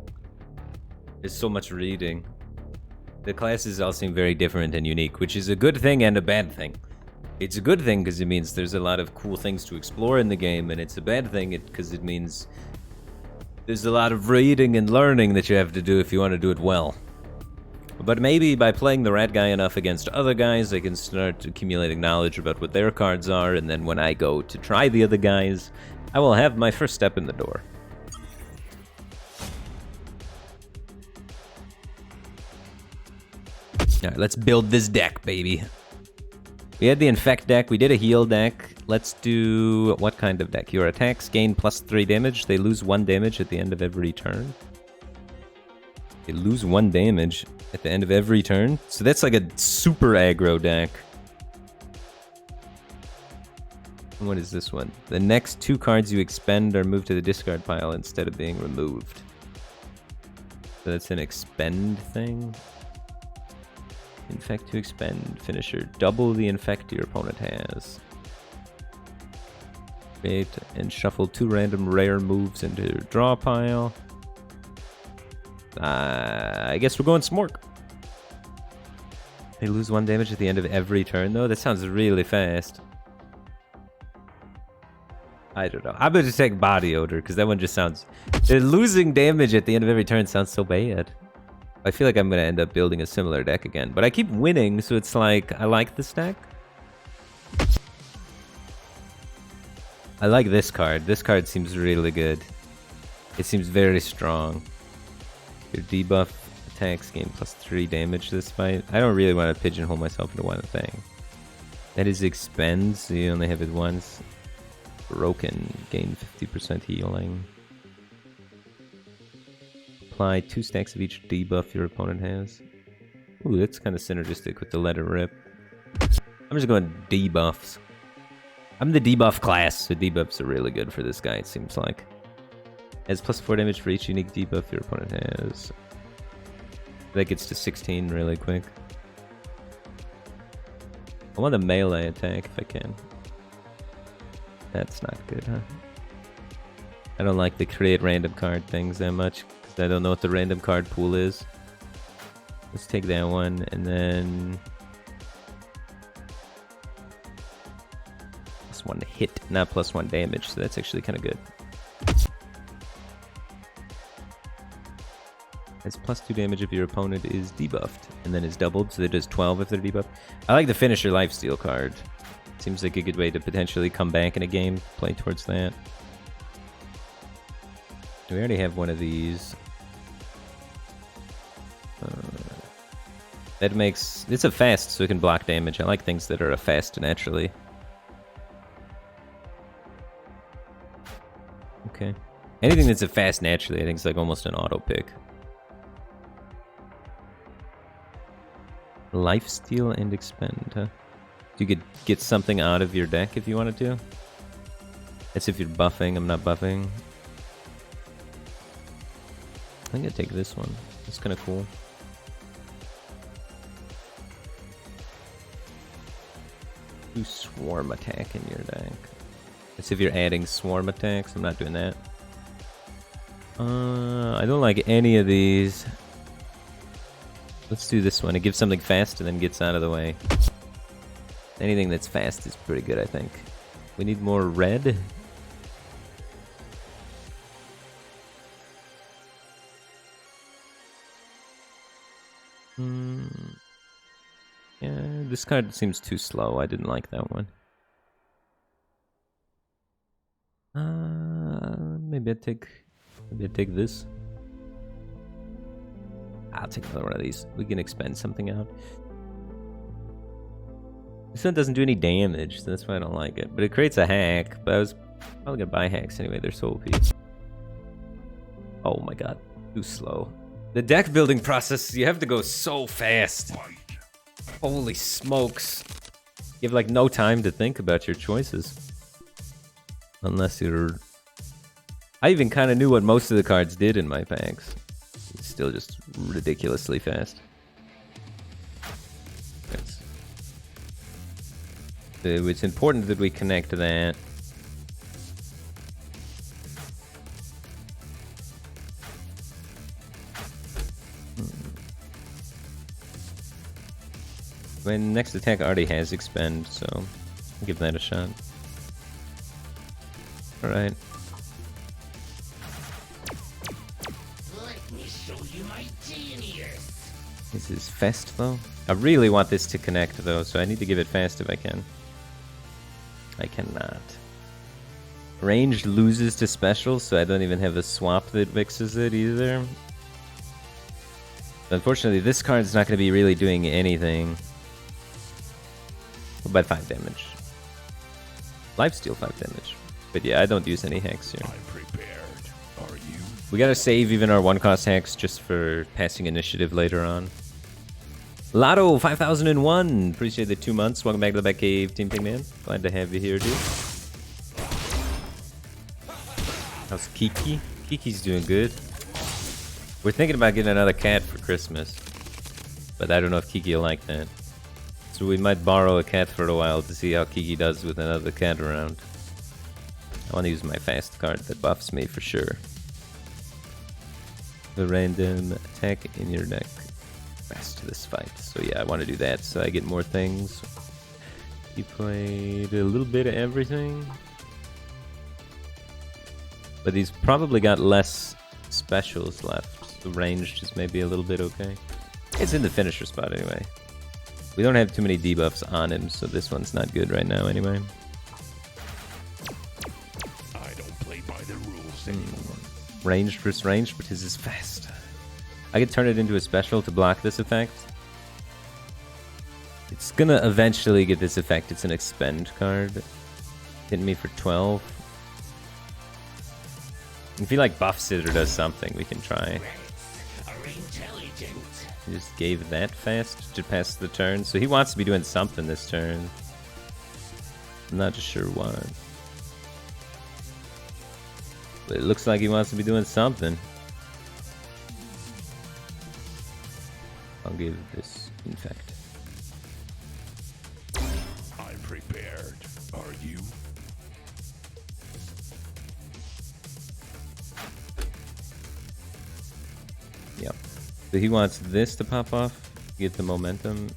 There's so much reading. The classes all seem very different and unique, which is a good thing and a bad thing. It's a good thing because it means there's a lot of cool things to explore in the game, and it's a bad thing because it means there's a lot of reading and learning that you have to do if you want to do it well. But maybe by playing the rat guy enough against other guys, I can start accumulating knowledge about what their cards are, and then when I go to try the other guys, I will have my first step in the door. Alright, let's build this deck, baby. We had the infect deck, we did a heal deck. Let's do... what kind of deck? Your attacks gain +3 damage. They lose 1 damage at the end of every turn. They lose 1 damage at the end of every turn. So that's like a super aggro deck. And what is this one? The next 2 cards you expend are moved to the discard pile instead of being removed. So that's an expend thing. Infect to expend. Finisher. Double the infect your opponent has. Create and shuffle 2 random rare moves into your draw pile. I guess we're going Smork. They lose 1 damage at the end of every turn, though? That sounds really fast. I don't know. I'm going to take Body Odor, because that one just sounds... losing damage at the end of every turn sounds so bad. I feel like I'm going to end up building a similar deck again. But I keep winning, so it's like, I like this deck. I like this card. This card seems really good. It seems very strong. Your debuff attacks gain +3 damage this fight. I don't really want to pigeonhole myself into one thing. That is expend, so you only have it once. Broken, gain 50% healing. Apply 2 stacks of each debuff your opponent has. Ooh, that's kind of synergistic with the Let It Rip. I'm just going debuffs. I'm the debuff class, so debuffs are really good for this guy, it seems like. Has +4 damage for each unique debuff your opponent has. That gets to 16 really quick. I want a melee attack if I can. That's not good, huh? I don't like the create random card things that much, because I don't know what the random card pool is. Let's take that one, and then... +1 hit, not +1 damage, so that's actually kind of good. It's +2 damage if your opponent is debuffed, and then is doubled, so that does 12 if they're debuffed. I like the Finisher Lifesteal card. Seems like a good way to potentially come back in a game, play towards that. We already have one of these. That makes... It's a fast, so it can block damage. I like things that are a fast naturally. Okay. Anything that's a fast naturally, I think is like almost an auto pick. Lifesteal and expend, huh? You could get something out of your deck if you wanted to. That's if you're buffing. I'm not buffing. I think I'd take this one. It's kind of cool. Do swarm attack in your deck. That's if you're adding swarm attacks. I'm not doing that. I don't like any of these. Let's do this one. It gives something fast and then gets out of the way. Anything that's fast is pretty good, I think. We need more red. Yeah, this card seems too slow. I didn't like that one. Maybe I'd take this. I'll take another one of these. We can expend something out. This one doesn't do any damage, so that's why I don't like it. But it creates a hack, but I was probably gonna buy hacks anyway. They're so OP. Oh my god, too slow. The deck building process, you have to go so fast. Holy smokes. You have like no time to think about your choices. Unless you're... I even kind of knew what most of the cards did in my packs. It's still just ridiculously fast. It's important that we connect to that. My next attack already has expend, so I'll give that a shot. Alright. Let me show you my genius. This is fast though. I really want this to connect though, so I need to give it fast if I can. I cannot. Ranged loses to special, so I don't even have a swap that fixes it either. Unfortunately, this card's not going to be really doing anything. About 5 damage. Lifesteal 5 damage. But yeah, I don't use any hacks here. I'm prepared. Are you? We gotta save even our 1-cost hacks just for passing initiative later on. Lotto 5001, appreciate the 2 months. Welcome back to the Batcave, Team Pigman. Glad to have you here, dude. How's Kiki? Kiki's doing good. We're thinking about getting another cat for Christmas, but I don't know if Kiki will like that. So we might borrow a cat for a while to see how Kiki does with another cat around. I want to use my fast card that buffs me for sure. The random attack in your deck. fast this fight. So yeah, I want to do that so I get more things. He played a little bit of everything. But he's probably got less specials left. The ranged is maybe a little bit okay. It's in the finisher spot anyway. We don't have too many debuffs on him, so this one's not good right now anyway. I don't play by the rules anymore. Ranged versus ranged, but his is fast. I could turn it into a special to block this effect. It's gonna eventually get this effect. It's an expend card. Hitting me for 12. If he like buffs it or does something, we can try. Are intelligent. He just gave that fast to pass the turn. So he wants to be doing something this turn. I'm not just sure what. But it looks like he wants to be doing something. I'll give this infect. I'm prepared. Are you? Yep. So he wants this to pop off, get the momentum.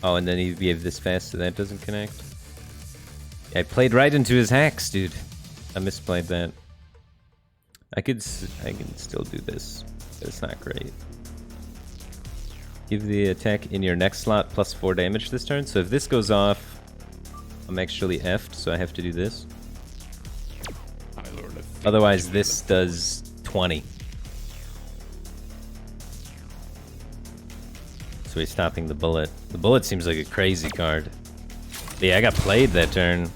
Oh, and then he gave this fast so that doesn't connect. Yeah, I played right into his hacks, dude. I misplayed that. I can still do this, but it's not great. Give the attack in your next slot plus 4 damage this turn. So if this goes off, I'm actually effed, so I have to do this. Otherwise, this does 20. So he's stopping the bullet. The bullet seems like a crazy card. Yeah, I got played that turn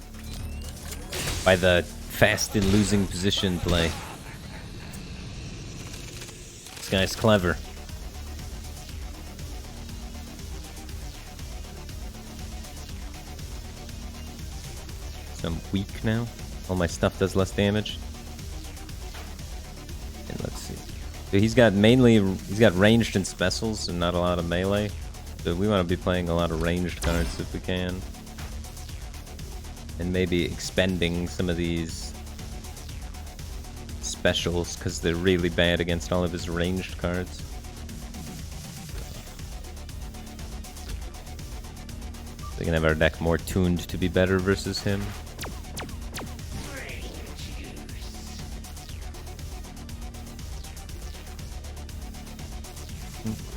by the fast in losing position play. This guy's clever. So I'm weak now. All my stuff does less damage. And let's see. So he's got ranged and specials and not a lot of melee. So we want to be playing a lot of ranged cards if we can. And maybe expending some of these specials because they're really bad against all of his ranged cards. We can have our deck more tuned to be better versus him.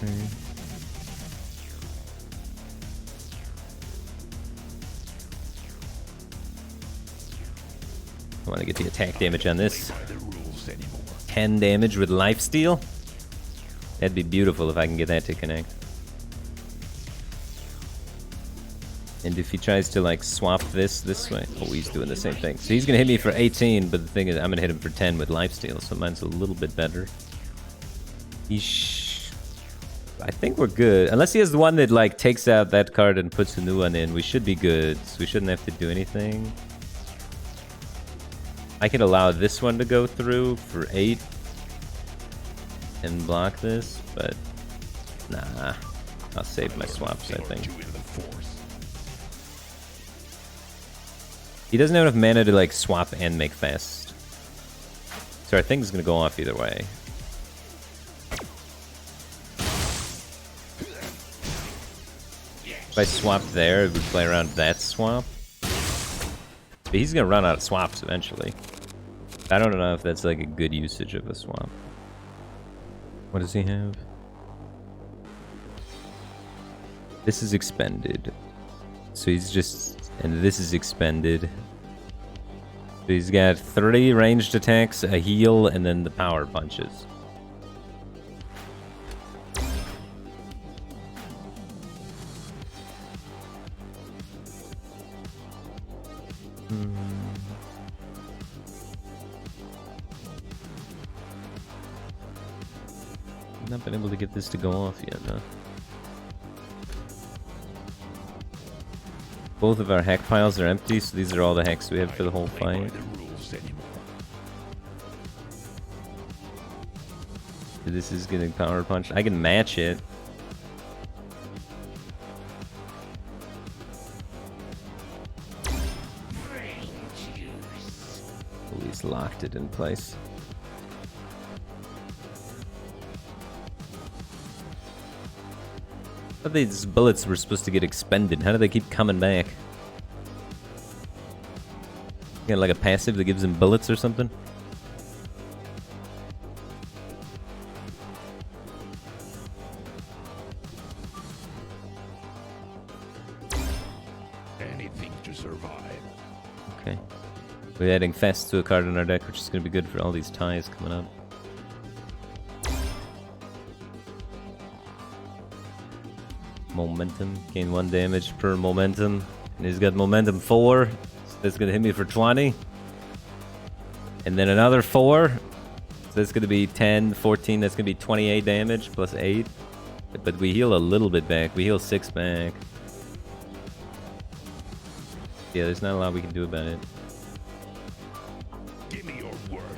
Okay. I want to get the attack damage on this. 10 damage with lifesteal. That'd be beautiful if I can get that to connect. And if he tries to like swap this way, oh, he's doing the same thing. So he's gonna hit me for 18, but the thing is, I'm gonna hit him for 10 with lifesteal, so mine's a little bit better. I think we're good. Unless he has the one that like takes out that card and puts a new one in, we should be good. So we shouldn't have to do anything. I could allow this one to go through for 8 and block this, but nah. I'll save my swaps, I think. He doesn't have enough mana to like swap and make fast. So our thing's gonna go off either way. If I swapped there, it would play around that swap. But he's gonna run out of swaps eventually. I don't know if that's like a good usage of a swap. What does he have? This is expended. So he's just... and this is expended. So he's got 3 ranged attacks, a heal, and then the power punches. Not been able to get this to go off yet, huh? Both of our hack piles are empty, so these are all the hacks we have for the whole fight. This is getting power punch. I can match it. At least locked it in place. I thought these bullets were supposed to get expended. How do they keep coming back? Got like a passive that gives them bullets or something? Anything to survive. Okay. We're adding fast to a card in our deck, which is going to be good for all these ties coming up. Momentum. Gain 1 damage per momentum. And he's got momentum 4. So that's going to hit me for 20. And then another 4. So that's going to be 10, 14. That's going to be 28 damage plus 8. But we heal a little bit back. We heal 6 back. Yeah, there's not a lot we can do about it. Give me your worst.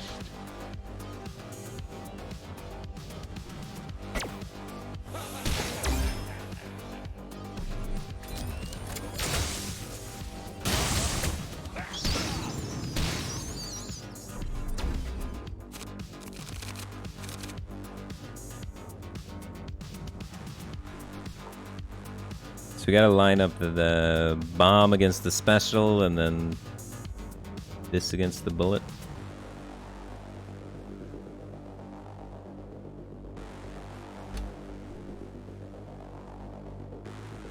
So we gotta line up the bomb against the special and then this against the bullet.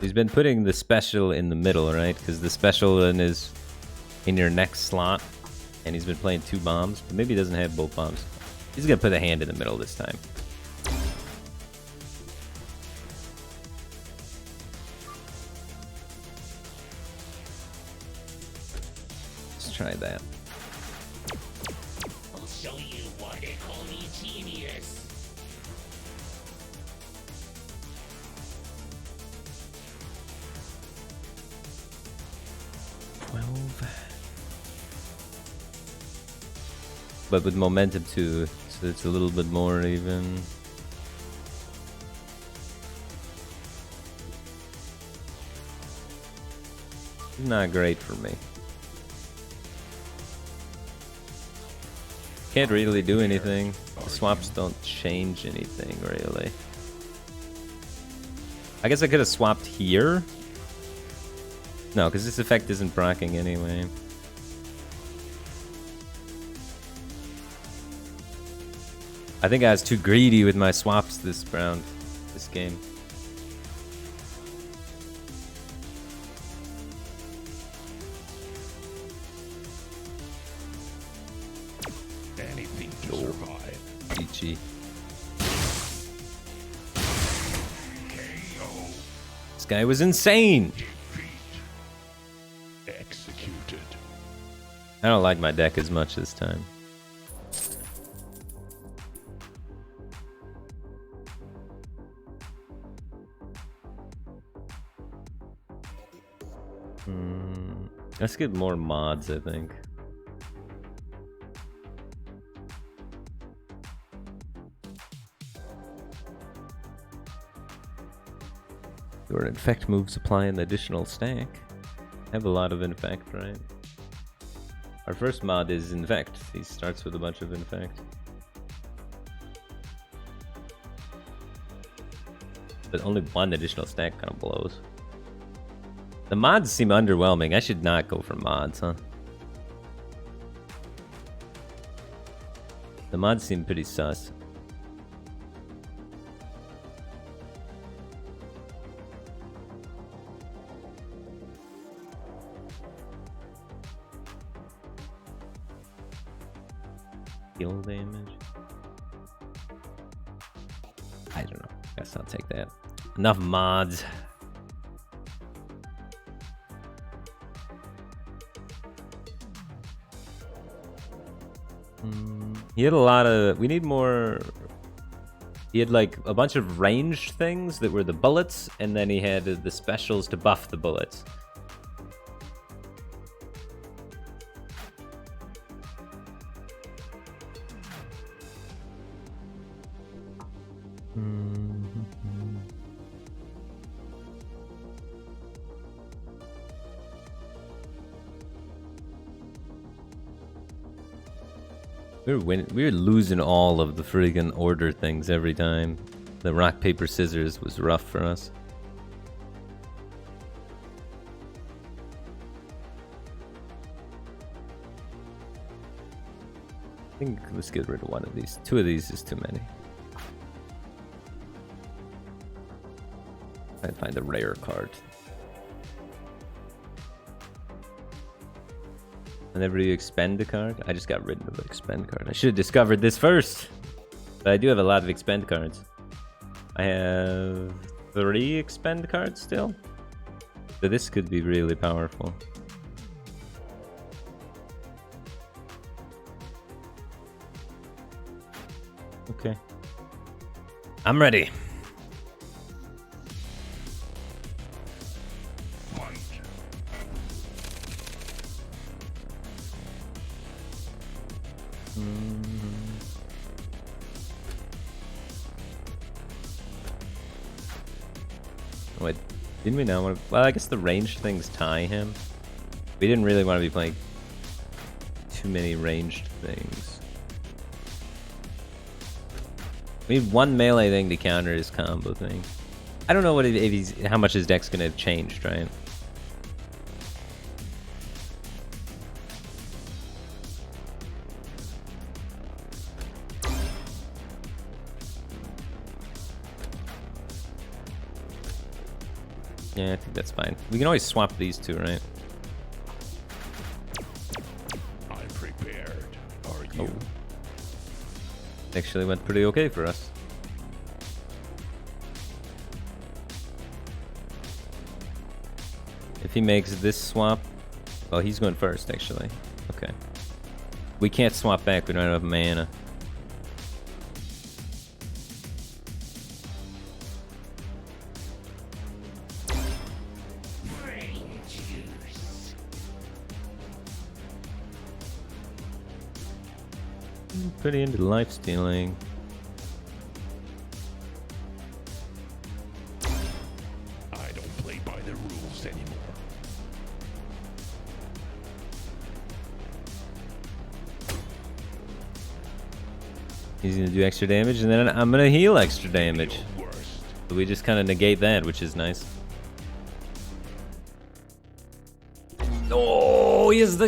He's been putting the special in the middle, right? Because the special is in your next slot. And he's been playing 2 bombs, but maybe he doesn't have both bombs. He's gonna put a hand in the middle this time. Try that. I'll show you why they call me genius. But with momentum too, so it's a little bit more even. Not great for me. Can't really do anything. The swaps don't change anything, really. I guess I could have swapped here. No, because this effect isn't proccing anyway. I think I was too greedy with my swaps this round, this game. Anything to survive. GG. KO. This guy was insane! Defeat. Executed. I don't like my deck as much this time. Let's get more mods, I think. Your infect moves apply an additional stack. Have a lot of infect, right? Our first mod is infect. He starts with a bunch of infect. But only 1 additional stack kind of blows. The mods seem underwhelming. I should not go for mods, huh? The mods seem pretty sus. Heal damage? I don't know. Guess I'll take that. Enough mods. He had a lot of... We need more... He had like a bunch of ranged things that were the bullets, and then he had the specials to buff the bullets. We were losing all of the friggin' order things every time. The rock, paper, scissors was rough for us. think let's get rid of one of these. Two of these is too many. I'd find a rare card. Whenever you expend a card, I just got rid of an expend card. I should have discovered this first. But I do have a lot of expend cards. I have 3 expend cards still. So this could be really powerful. Okay. I'm ready. Wait, didn't we not want to... Well, I guess the ranged things tie him. We didn't really want to be playing too many ranged things. We need one melee thing to counter his combo thing. I don't know what if he's how much his deck's gonna have changed, right? Yeah, I think that's fine. We can always swap these two, right? I'm prepared. Are you? Actually went pretty okay for us. If he makes this swap, well, he's going first, actually. Okay. We can't swap back. We don't have mana. Pretty into life stealing. I don't play by the rules anymore. He's gonna do extra damage, and then I'm gonna heal extra damage. Your worst. So we just kind of negate that, which is nice. Oh, he has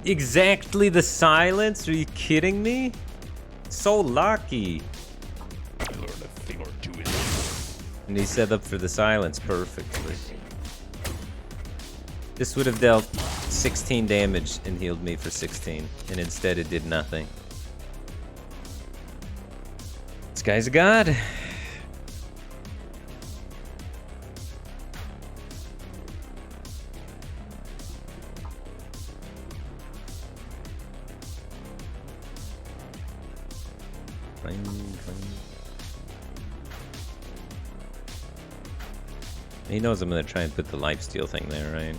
exactly the silence. Are you kidding me? So lucky. I learned a thing or two in And he set up for the silence perfectly. This would have dealt 16 damage and healed me for 16, and instead it did nothing. This guy's a god. He knows I'm gonna try and put the lifesteal thing there, right?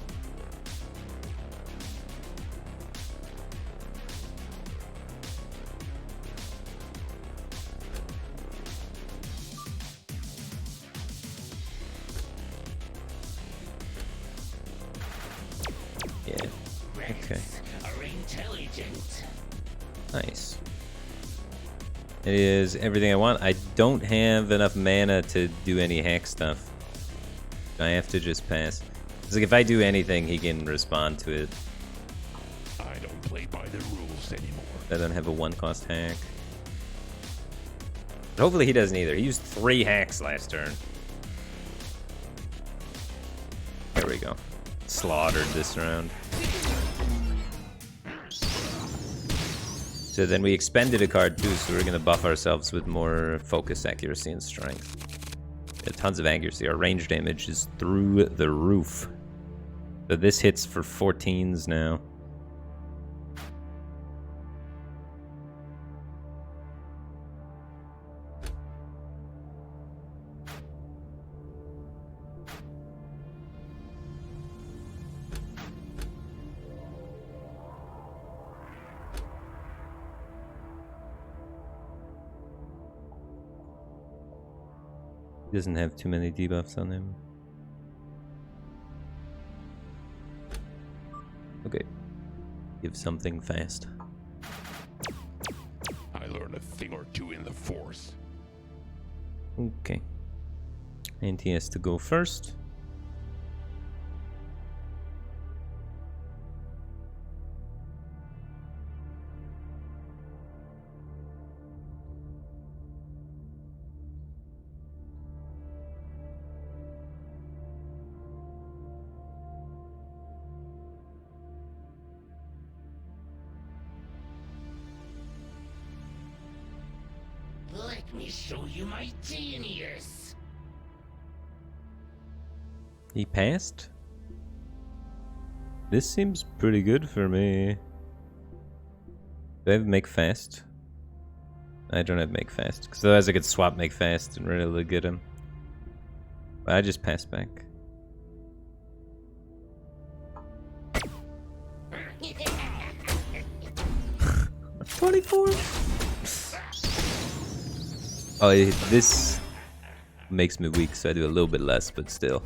Yeah. Okay. Are intelligent. Nice. It is everything I want. I don't have enough mana to do any hack stuff. I have to just pass. It's like if I do anything, he can respond to it. I don't play by the rules anymore. I don't have a 1-cost hack. But hopefully he doesn't either. He used 3 hacks last turn. There we go. Slaughtered this round. So then we expended a card too, so we're gonna buff ourselves with more focus, accuracy, and strength. Yeah, tons of accuracy. Our range damage is through the roof. So this hits for 14s now. He doesn't have too many debuffs on him. Okay. Give something fast. I learned a thing or two in the Force. Okay. And he has to go first. me show you my genius. He passed? This seems pretty good for me. Do I have make fast? I don't have make fast, because otherwise I could swap make fast and really get him. But I just pass back. 24. Oh, this makes me weak, so I do a little bit less, but still.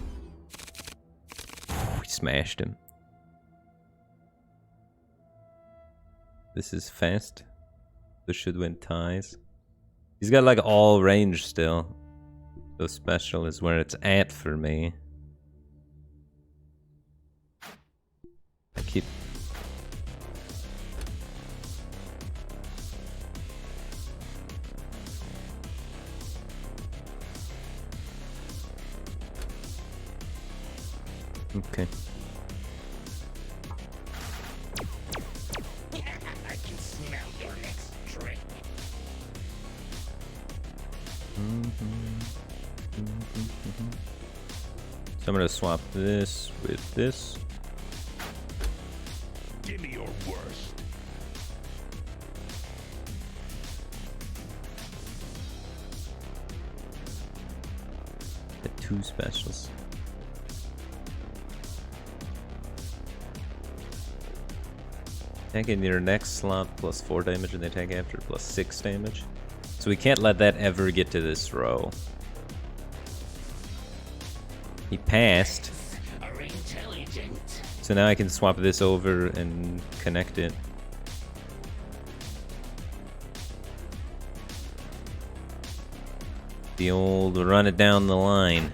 We smashed him. This is fast. This should win ties. He's got like all range still. So special is where it's at for me. I keep... Okay. I can smell your next trick. So I'm gonna swap this with this. Give me your worst. The two specials. Attack in your next slot plus 4 damage and they attack after plus 6 damage. So we can't let that ever get to this row. He passed. Are intelligent. So now I can swap this over and connect it. The old run it down the line.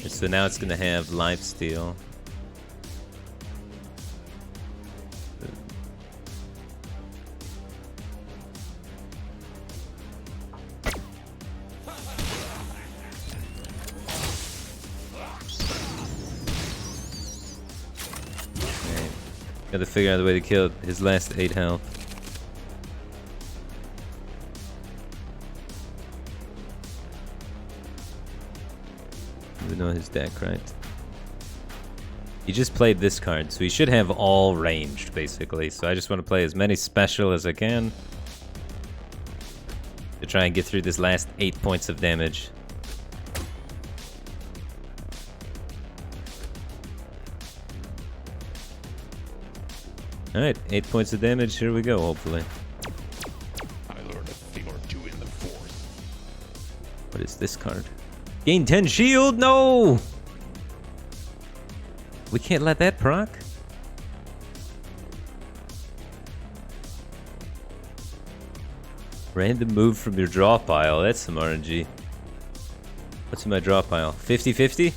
So now it's gonna have lifesteal. Gotta figure out a way to kill his last 8 health. We know his deck, right? He just played this card, so he should have all ranged, basically. So I just want to play as many special as I can to try and get through this last 8 points of damage. Alright, 8 points of damage, here we go, hopefully. I learned a thing or two in the Force. What is this card? Gain 10 shield? No! We can't let that proc? Random move from your draw pile, that's some RNG. What's in my draw pile? 50-50?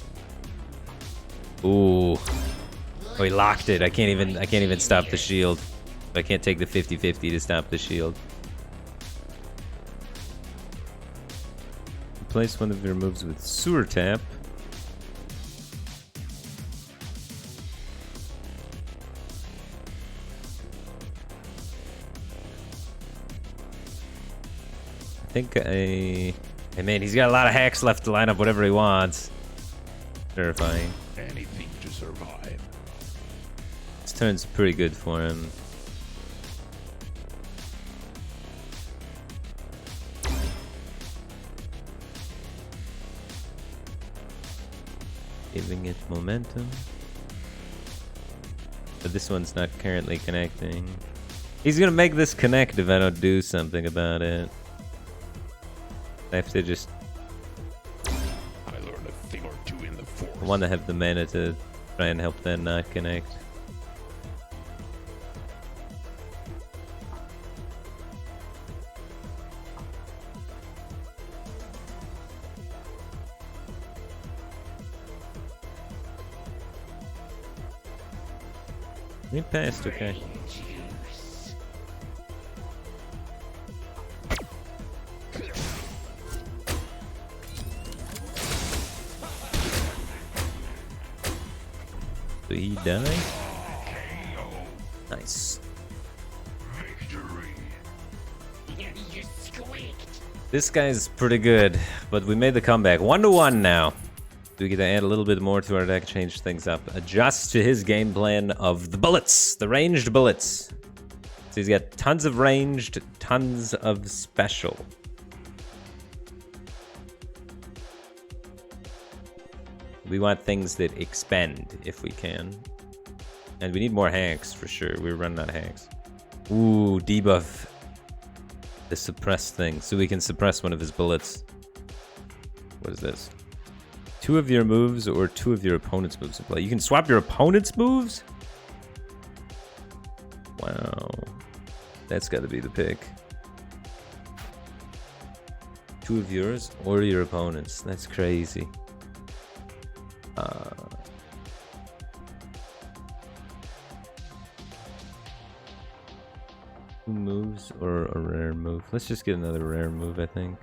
Ooh. Oh, he locked it. I can't even stop the shield. I can't take the 50-50 to stop the shield. Replace one of your moves with Sewer Tap. I think Hey man, he's got a lot of hacks left to line up whatever he wants. Terrifying. Anything to survive. This turn's pretty good for him. Giving it momentum. But this one's not currently connecting. He's gonna make this connect if I don't do something about it. I have to just... I learned a thing or two in the Force. I want to have the mana to try and help that not connect. He passed, okay. Did he die? Nice. Victory. You squeak. This guy's pretty good, but we made the comeback. 1-1 now. We get to add a little bit more to our deck, change things up, adjust to his game plan of the bullets, the ranged bullets. So he's got tons of ranged, tons of special. We want things that expend if we can. And we need more hacks for sure. We're running out of hacks. Ooh, debuff the suppress thing so we can suppress one of his bullets. What is this? 2 of your moves or 2 of your opponent's moves in play. You can swap your opponent's moves? Wow. That's got to be the pick. 2 of yours or your opponent's. That's crazy. Moves or a rare move. Let's just get another rare move, I think.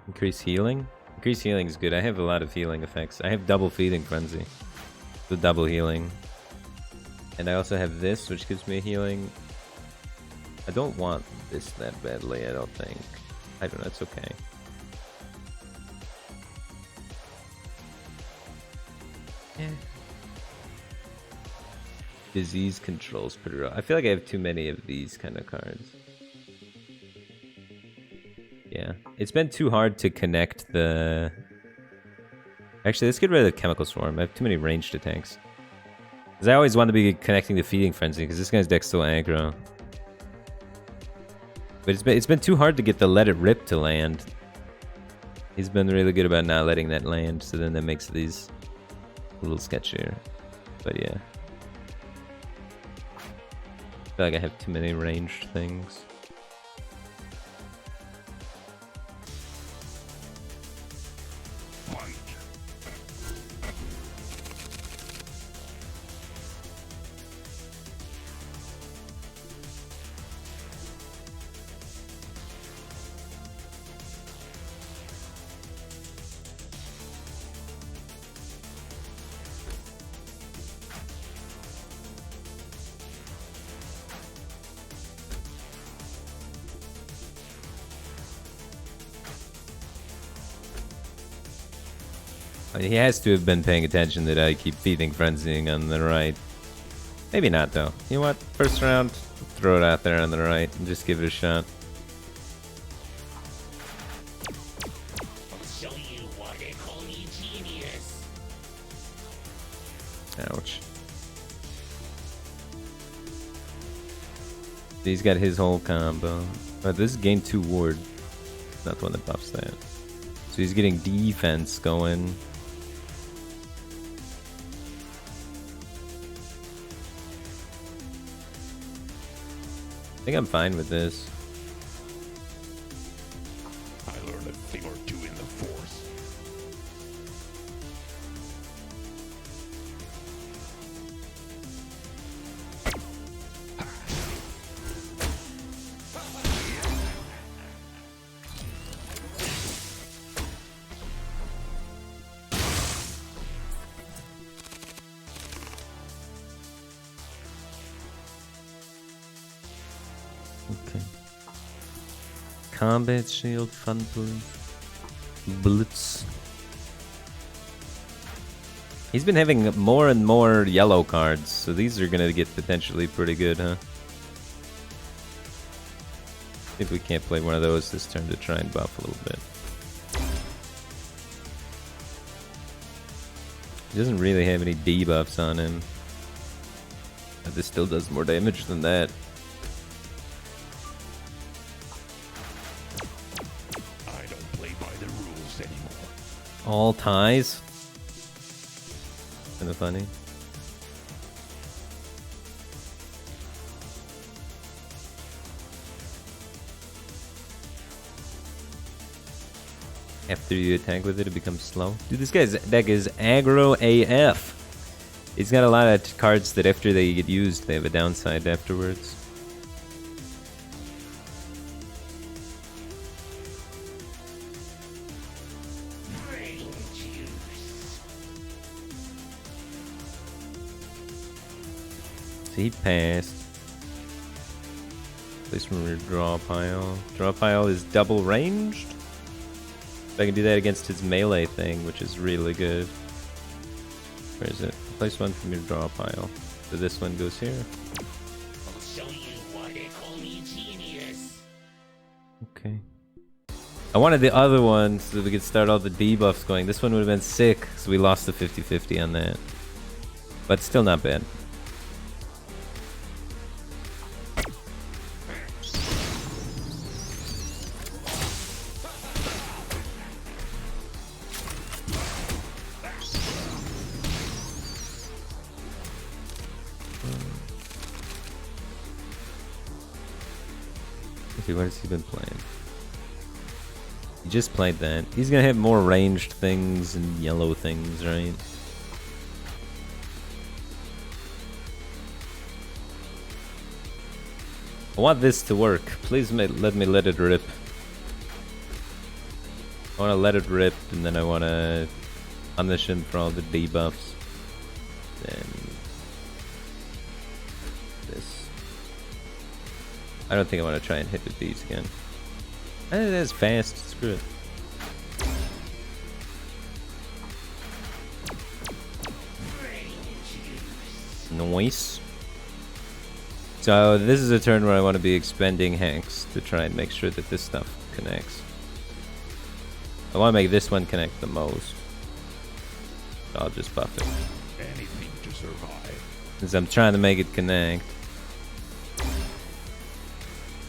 Increase healing? Increase healing is good. I have a lot of healing effects. I have double feeding frenzy. The double healing. And I also have this, which gives me healing. I don't want this that badly, I don't think. I don't know, it's okay. Yeah. Disease control's pretty rough. I feel like I have too many of these kind of cards. Yeah. It's been too hard to connect the... Actually, let's get rid of the Chemical Swarm. I have too many ranged attacks. Because I always want to be connecting the Feeding Frenzy, because this guy's deck's still aggro. But it's been too hard to get the Let It Rip to land. He's been really good about not letting that land, so then that makes these a little sketchier. But yeah. I feel like I have too many ranged things. He has to have been paying attention that I keep feeding frenzying on the right. Maybe not though. You know what? First round, throw it out there on the right and just give it a shot. I'll show you why they call me genius. Ouch. He's got his whole combo. But this is gain 2 ward. Not the one that buffs that. So he's getting defense going. I think I'm fine with this. I learned a thing or two in the Force. Okay. Combat shield, fun bullets. He's been having more and more yellow cards, so these are gonna get potentially pretty good, huh? See if we can't play one of those this turn to try and buff a little bit. He doesn't really have any debuffs on him. But this still does more damage than that. I don't play by the rules anymore. All ties. Kinda funny. After you attack with it, it becomes slow. Dude, this guy's deck is aggro AF. He's got a lot of cards that after they get used, they have a downside afterwards. Brain juice. He passed. Place from your draw pile. Draw pile is double ranged. I can do that against his melee thing, which is really good. Where is it? Place one from your draw pile. So this one goes here. I'll show you why they call me genius. Okay. I wanted the other one so that we could start all the debuffs going. This one would have been sick, so we lost the 50-50 on that. But still not bad. Okay, what has he been playing? He just played that. He's gonna have more ranged things and yellow things, right? I want this to work. Please let me let it rip. I want to let it rip, and then I want to punish him for all the debuffs. Then this. I don't think I want to try and hit with these again. I think that's fast. Screw it. Nice. So this is a turn where I want to be expending Hex to try and make sure that this stuff connects. I want to make this one connect the most. So I'll just buff it. Anything to survive. Because I'm trying to make it connect.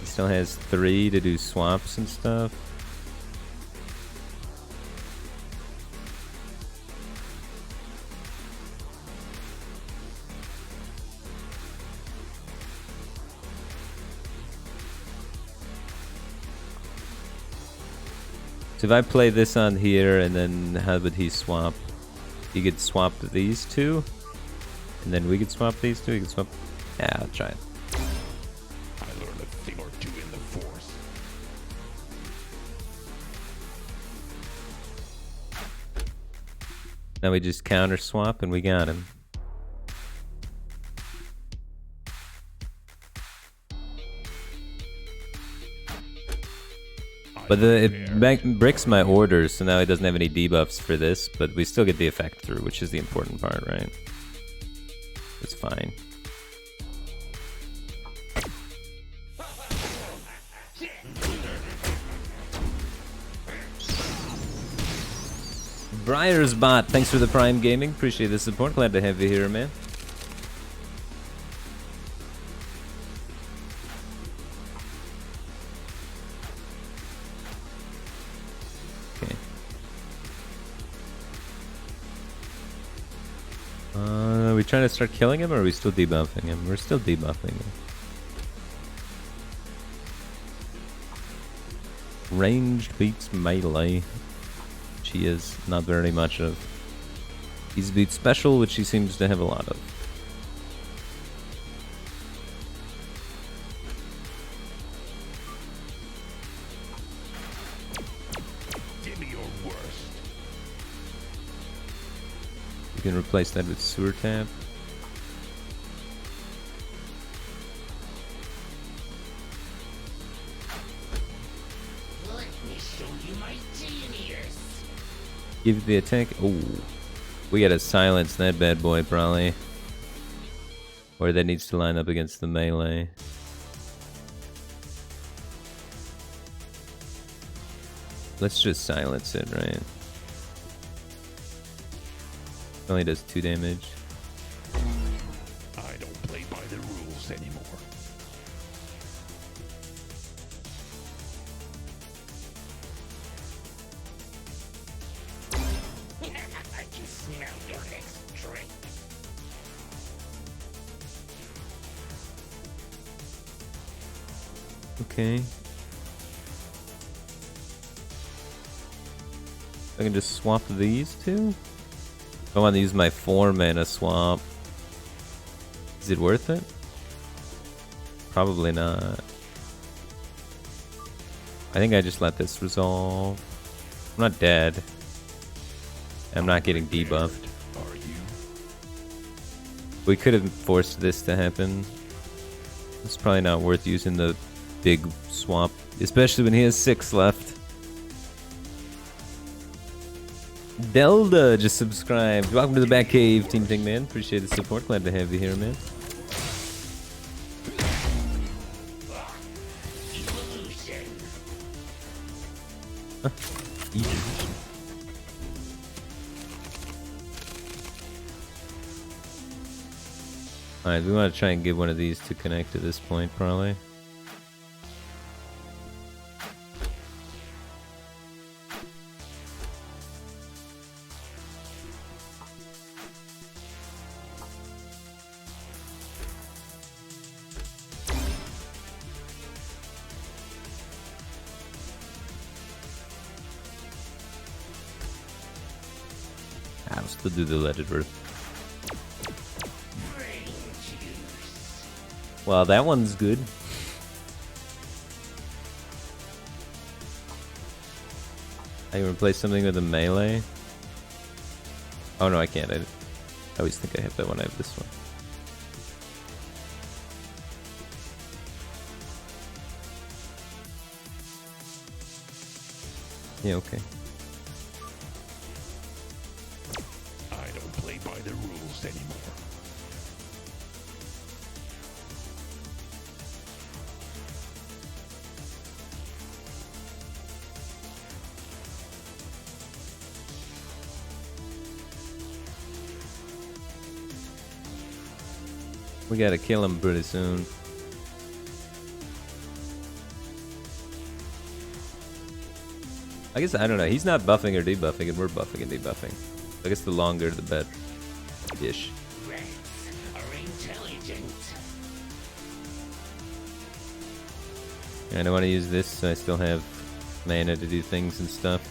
He still has 3 to do swaps and stuff. So if I play this on here and then how would he swap? He could swap these two. And then we could swap these two. He could swap. Yeah, I'll try it. I learned a thing or two in the Force. Now we just counter swap and we got him. But it bricks my orders, so now he doesn't have any debuffs for this, but we still get the effect through, which is the important part, right? It's fine. Briar's Bot, thanks for the Prime Gaming. Appreciate the support. Glad to have you here, man. Okay. Are we trying to start killing him, or are we still debuffing him? We're still debuffing him. Ranged beats melee. He is not very much of. He's beat special, which he seems to have a lot of. Give me your worst. You can replace that with Sewer Tap. Let me show you my genius. Give the attack. Oh, we gotta silence that bad boy, probably. Or that needs to line up against the melee. Let's just silence it, right? It only does 2 damage. I don't play by the rules anymore. I can smell your next drink. Okay. I can just swap these two? I want to use my 4 mana swap. Is it worth it? Probably not. I think I just let this resolve. I'm not dead. I'm not getting debuffed. Are you? We could have forced this to happen. It's probably not worth using the big swap, especially when he has 6 left. Delda just subscribed. Welcome to the Batcave, Team Thing Man. Appreciate the support. Glad to have you here, man. Huh. Evolution. Alright, we want to try and get one of these to connect to this point, probably. I'll still do the Let It Rip. Well, that one's good. I can replace something with a melee. Oh no, I can't. I always think I have that one. I have this one. Yeah, okay. I don't play by the rules anymore. We gotta kill him pretty soon. I guess, I don't know. He's not buffing or debuffing, and we're buffing and debuffing. I guess the longer the better. Ish. Rats are intelligent. And I want to use this so I still have mana to do things and stuff.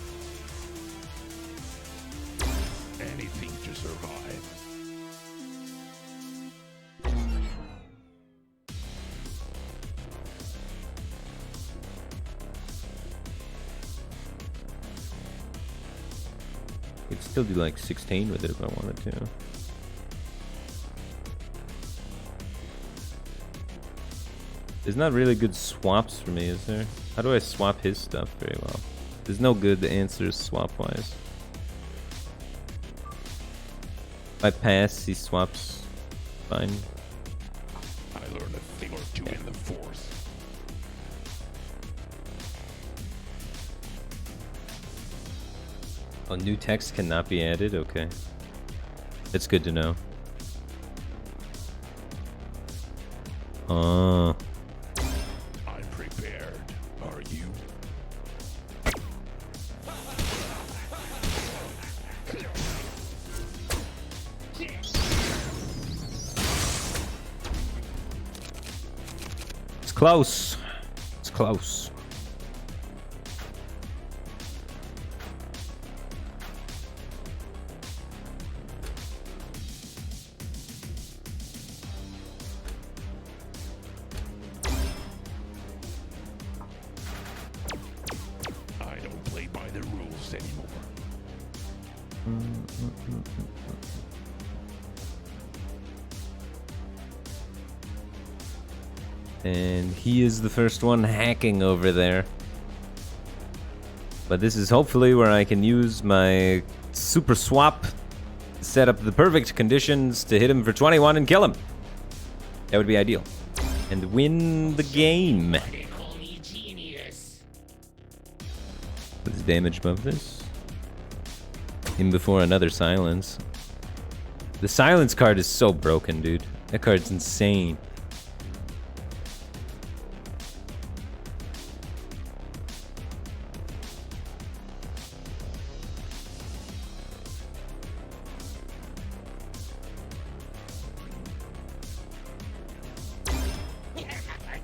Anything to survive. Could still do like 16 with it if I wanted to. There's not really good swaps for me, is there? How do I swap his stuff very well? There's no good answers swap-wise. If I pass, he swaps fine. I learned a thing or two in the Force. Oh, new text cannot be added? Okay. That's good to know. Oh. I'm prepared. Are you? It's close. It's close. I don't play by the rules anymore. And he is the first one hacking over there. But this is hopefully where I can use my super swap, set up the perfect conditions to hit him for 21 and kill him. That would be ideal. And win the game. They call me genius. What's damage above this? Him before another silence. The silence card is so broken, dude. That card's insane.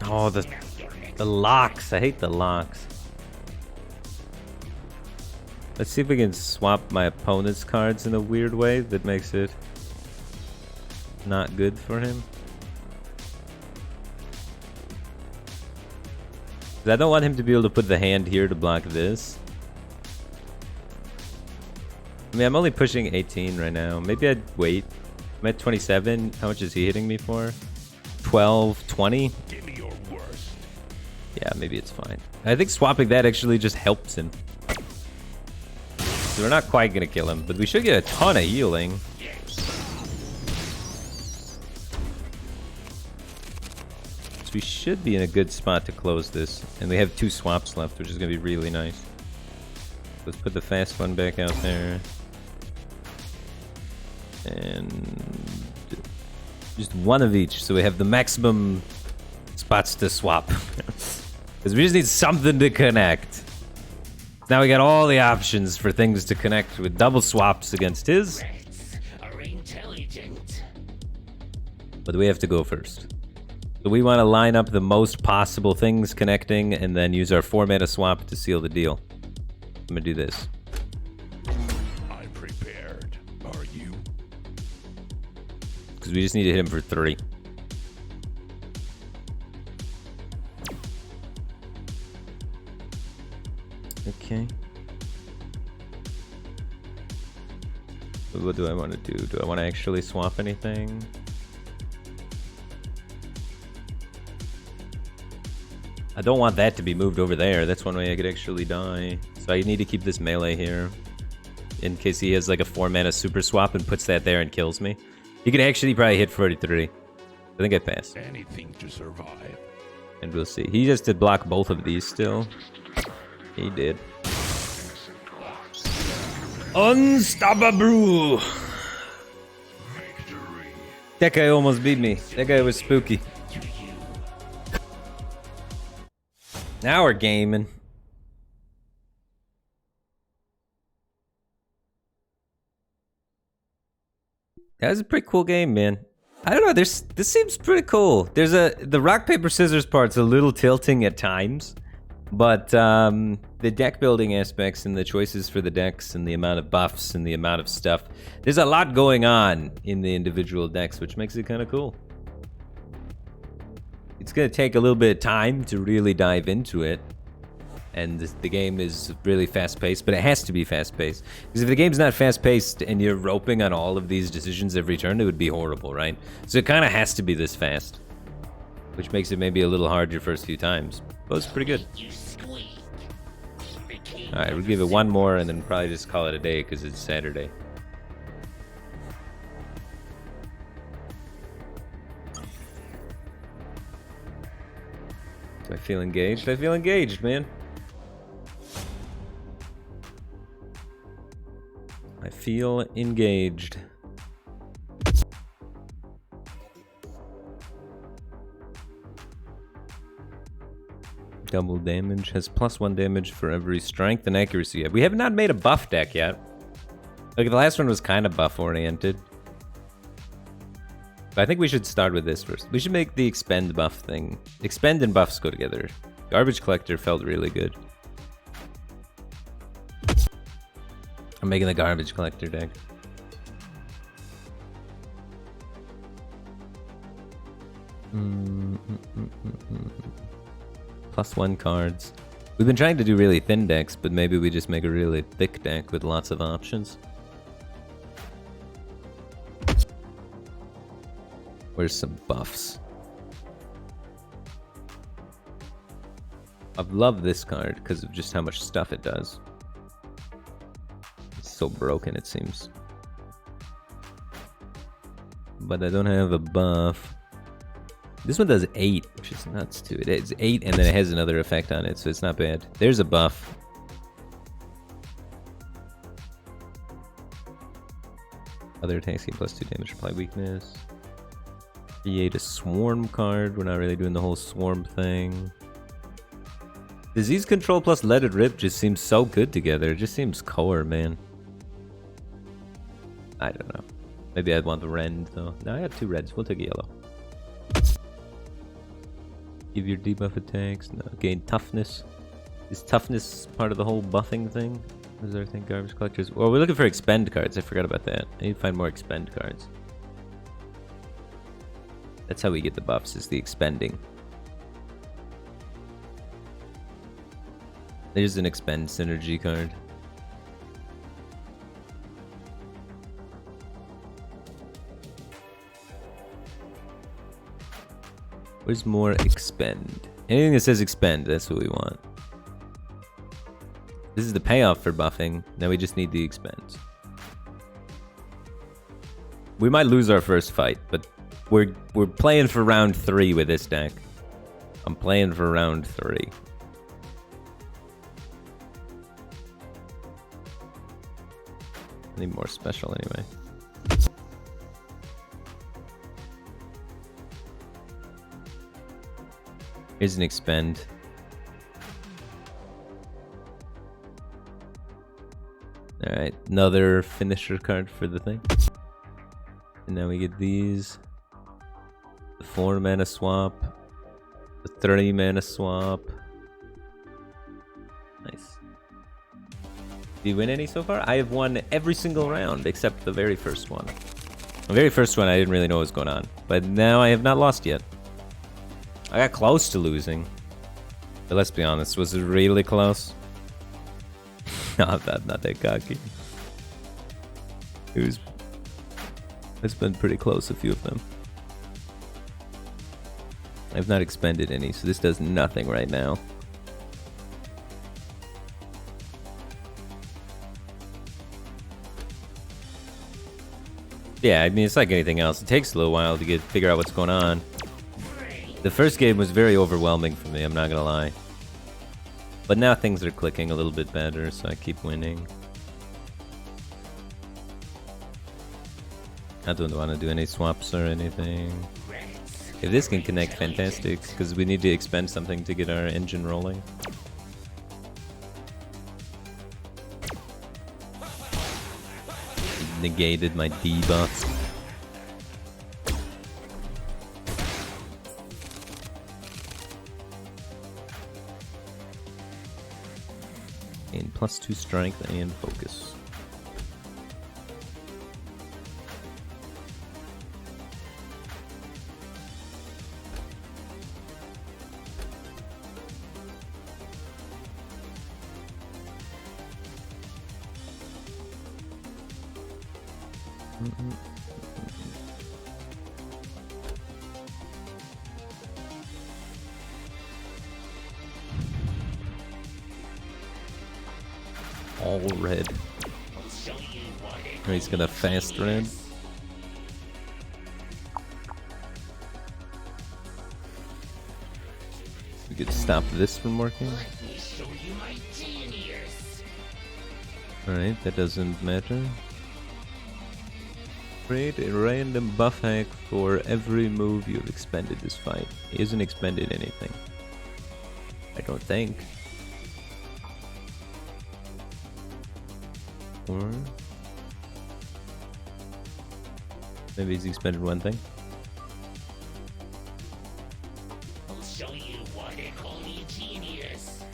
Oh, the locks. I hate the locks. Let's see if we can swap my opponent's cards in a weird way that makes it not good for him. 'Cause I don't want him to be able to put the hand here to block this. I mean, I'm only pushing 18 right now. Maybe I'd wait. I'm at 27. How much is he hitting me for? 12, 20? Give me your worst. Yeah, maybe it's fine. I think swapping that actually just helps him. So we're not quite gonna kill him, but we should get a ton of healing. So we should be in a good spot to close this. And we have 2 swaps left, which is gonna be really nice. Let's put the fast one back out there. And just one of each, so we have the maximum spots to swap. Because we just need something to connect. Now we got all the options for things to connect with double swaps against his. Rats are intelligent. But we have to go first. So we want to line up the most possible things connecting and then use our 4-mana swap to seal the deal. I'm gonna do this. I'm prepared. Are you? Because we just need to hit him for 3. Okay. So what do I want to do? Do I want to actually swap anything? I don't want that to be moved over there. That's one way I could actually die. So I need to keep this melee here. In case he has like a 4-mana super swap and puts that there and kills me. He could actually probably hit 43. I think I passed. Anything to survive. And we'll see. He just did block both of these still. He did. Unstoppable! That guy almost beat me. That guy was spooky. Now we're gaming. That was a pretty cool game, man. I don't know, this seems pretty cool. There's the rock, paper, scissors part's a little tilting at times, but the deck building aspects and the choices for the decks and the amount of buffs and the amount of stuff, there's a lot going on in the individual decks, which makes it kind of cool. It's gonna take a little bit of time to really dive into it. And the game is really fast-paced, but it has to be fast-paced. Because if the game's not fast-paced and you're roping on all of these decisions every turn, it would be horrible, right? So it kind of has to be this fast. Which makes it maybe a little hard your first few times. But it's pretty good. Alright, we'll give it one more and then probably just call it a day because it's Saturday. Do I feel engaged? I feel engaged, man. I feel engaged. Double damage. Has +1 damage for every strength and accuracy. We have not made a buff deck yet. Like, the last one was kind of buff-oriented. But I think we should start with this first. We should make the expend buff thing. Expend and buffs go together. Garbage collector felt really good. I'm making the garbage collector deck. +1 cards. We've been trying to do really thin decks, but maybe we just make a really thick deck with lots of options. Where's some buffs? I love this card because of just how much stuff it does. It's so broken, it seems. But I don't have a buff. This one does 8, which is nuts too. It's 8 and then it has another effect on it, so it's not bad. There's a buff. Other attacks gain +2 damage, apply weakness. Create a swarm card. We're not really doing the whole swarm thing. Disease control plus leaded rip just seems so good together. It just seems core, man. I don't know. Maybe I'd want the rend though. No, I have 2 reds. We'll take a yellow. Give your debuff attacks. No, gain toughness. Is toughness part of the whole buffing thing? What is there, I think, garbage collectors? Well, we're looking for expend cards. I forgot about that. I need to find more expend cards. That's how we get the buffs, is the expending. There's an expend synergy card. Where's more expend? Anything that says expend, that's what we want. This is the payoff for buffing. Now we just need the expend. We might lose our first fight, but we're playing for round 3 with this deck. I'm playing for round 3. I need more special anyway. Here's an expend. Alright, another finisher card for the thing. And now we get these. The 4 mana swap. The 30 mana swap. Nice. Did you win any so far? I have won every single round except the very first one. The very first one I didn't really know what was going on. But now I have not lost yet. I got close to losing. But let's be honest, was it really close? Not that cocky. It's been pretty close, a few of them. I've not expended any, so this does nothing right now. Yeah, I mean, it's like anything else. It takes a little while to figure out what's going on. The first game was very overwhelming for me, I'm not gonna lie. But now things are clicking a little bit better, so I keep winning. I don't want to do any swaps or anything. If this can connect, fantastic, because we need to expend something to get our engine rolling. Negated my debuff. And +2 strength and focus. All red. He's gonna fast red. We could stop this from working. Alright, that doesn't matter. Create a random buff hack for every move you have expended this fight. He hasn't expended anything. I don't think. Or maybe he's expended one thing. I'll show you why they call me genius.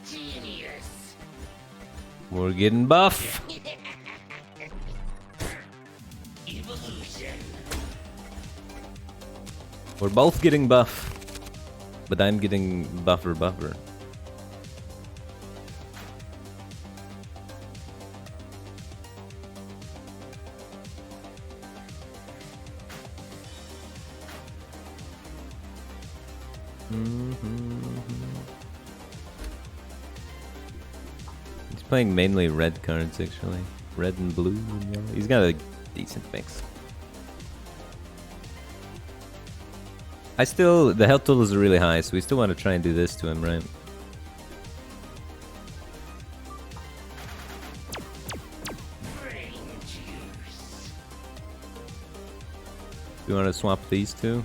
Genius. We're getting buff. Evolution. We're both getting buff, but I'm getting buffer. He's playing mainly red cards, actually. Red and blue and yellow. He's got a decent mix. The health totals are really high, so we still want to try and do this to him, right? Do we want to swap these two?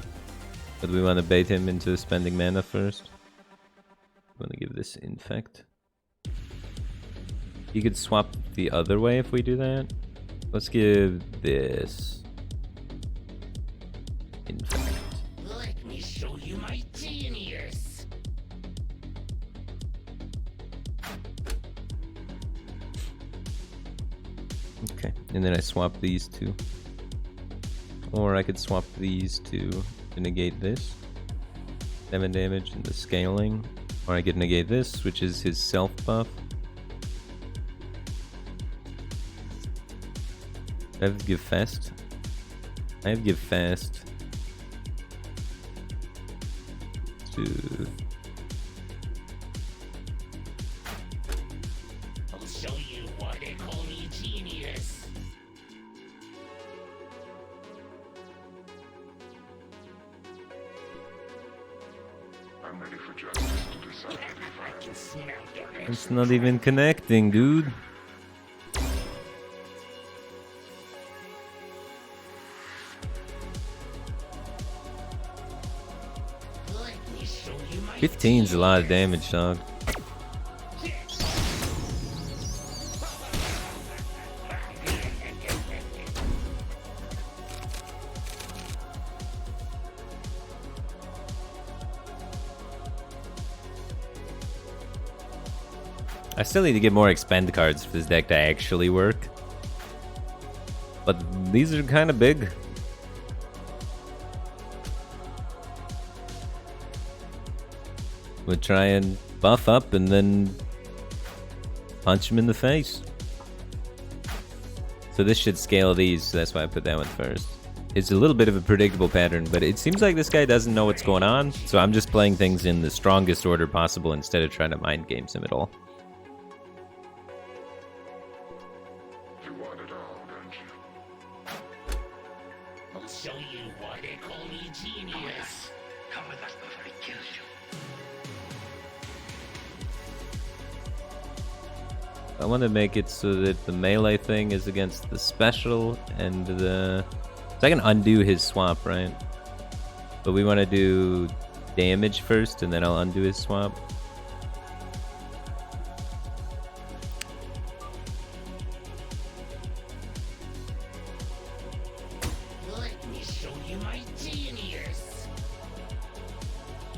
Or do we want to bait him into spending mana first? I'm gonna give this infect. You could swap the other way if we do that. Let's give this infect. Let me show you my genius. Okay, and then I swap these two. Or I could swap these two to negate this. 7 damage and the scaling. Or I could negate this, which is his self buff. I have to give fast. I have to give fast. to. I'll show you why they call me genius. I'm ready for justice to decide if I can smell your It's not even connecting, dude. Let me show you my 15's a lot of damage, dog. I still need to get more expend cards for this deck to actually work. But these are kind of big. We'll try and buff up and then punch him in the face. So this should scale these, so that's why I put that one first. It's a little bit of a predictable pattern, but it seems like this guy doesn't know what's going on, so I'm just playing things in the strongest order possible instead of trying to mind games him at all. you want it all, don't you? I'll show you why they call me genius. Come with us before he kills you. I want to make it so that the melee thing is against the special and the... So I can undo his swap, right? But we want to do damage first and then I'll undo his swap. Let me show you my genius.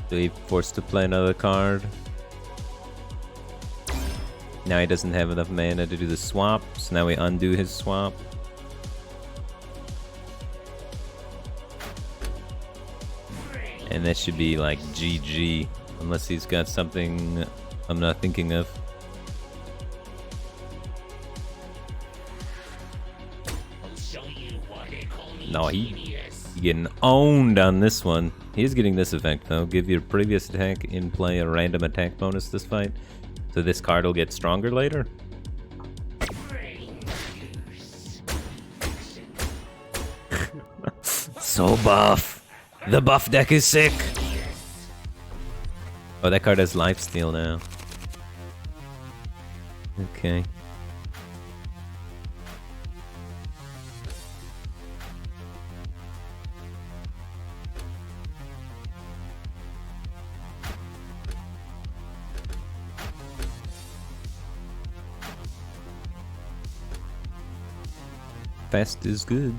So he forced to play another card. Now he doesn't have enough mana to do the swap, so now we undo his swap. And that should be like GG, unless he's got something I'm not thinking of. I'll show you why they call me No, genius. he's getting owned on this one. He is getting this effect though. Give your previous attack in play a random attack bonus this fight. So this card will get stronger later. Brain juice. So buff. The buff deck is sick. Oh, that card has lifesteal now. Okay. Fast is good.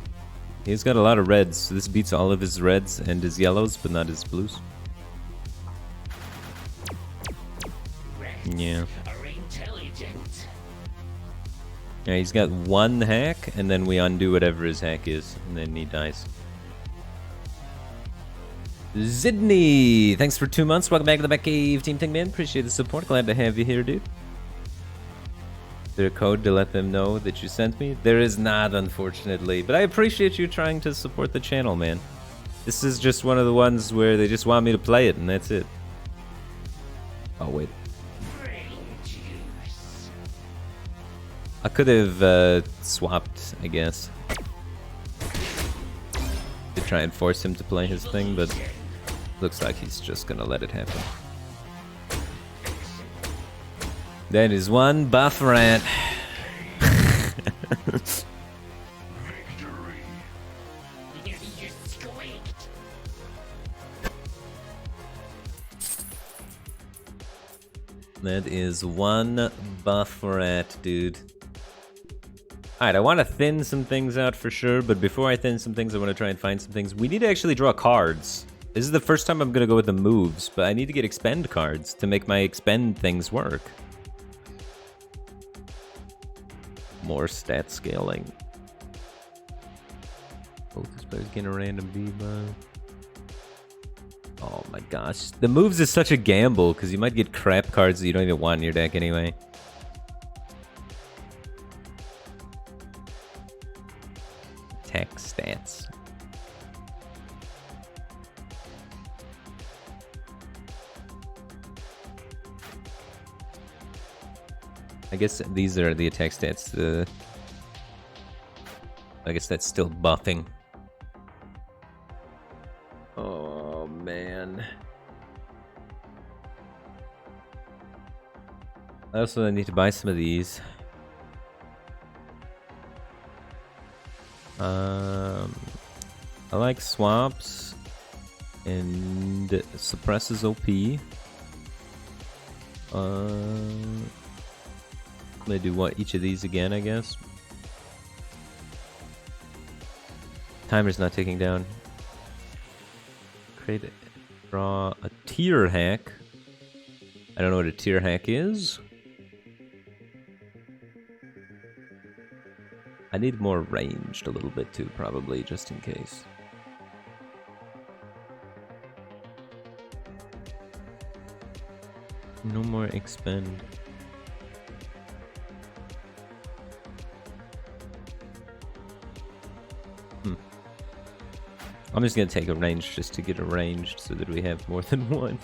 He's got a lot of reds, so this beats all of his reds and his yellows, but not his blues. Yeah. Are intelligent. Yeah, he's got one hack, and then we undo whatever his hack is, and then he dies. Zidney! Thanks for 2 months. Welcome back to the Batcave Team Thing, man. Appreciate the support. Glad to have you here, dude. Is there a code to let them know that you sent me? There is not, unfortunately. But I appreciate you trying to support the channel, man. This is just one of the ones where they just want me to play it, and that's it. Oh, wait. Brain juice. I could have swapped, I guess. To try and force him to play his thing, but looks like he's just gonna let it happen. That is one buff rat. You squeaked. That is one buff rat, dude. Alright, I want to thin some things out for sure, but before I thin some things, I want to try and find some things. We need to actually draw cards. This is the first time I'm going to go with the moves, but I need to get expend cards to make my expend things work. More stat scaling. Focus players getting a random debuff. Oh my gosh. The moves is such a gamble, because you might get crap cards that you don't even want in your deck anyway. Attack stats. I guess these are the attack stats. I guess that's still buffing. Oh man. I also need to buy some of these. I like swaps and suppresses OP. I'm gonna do what, each of these again, I guess. Timer's not ticking down. Draw a tier hack. I don't know what a tier hack is. I need more ranged a little bit too, probably, just in case. No more expend. I'm just gonna take a range just to get a ranged so that we have more than one.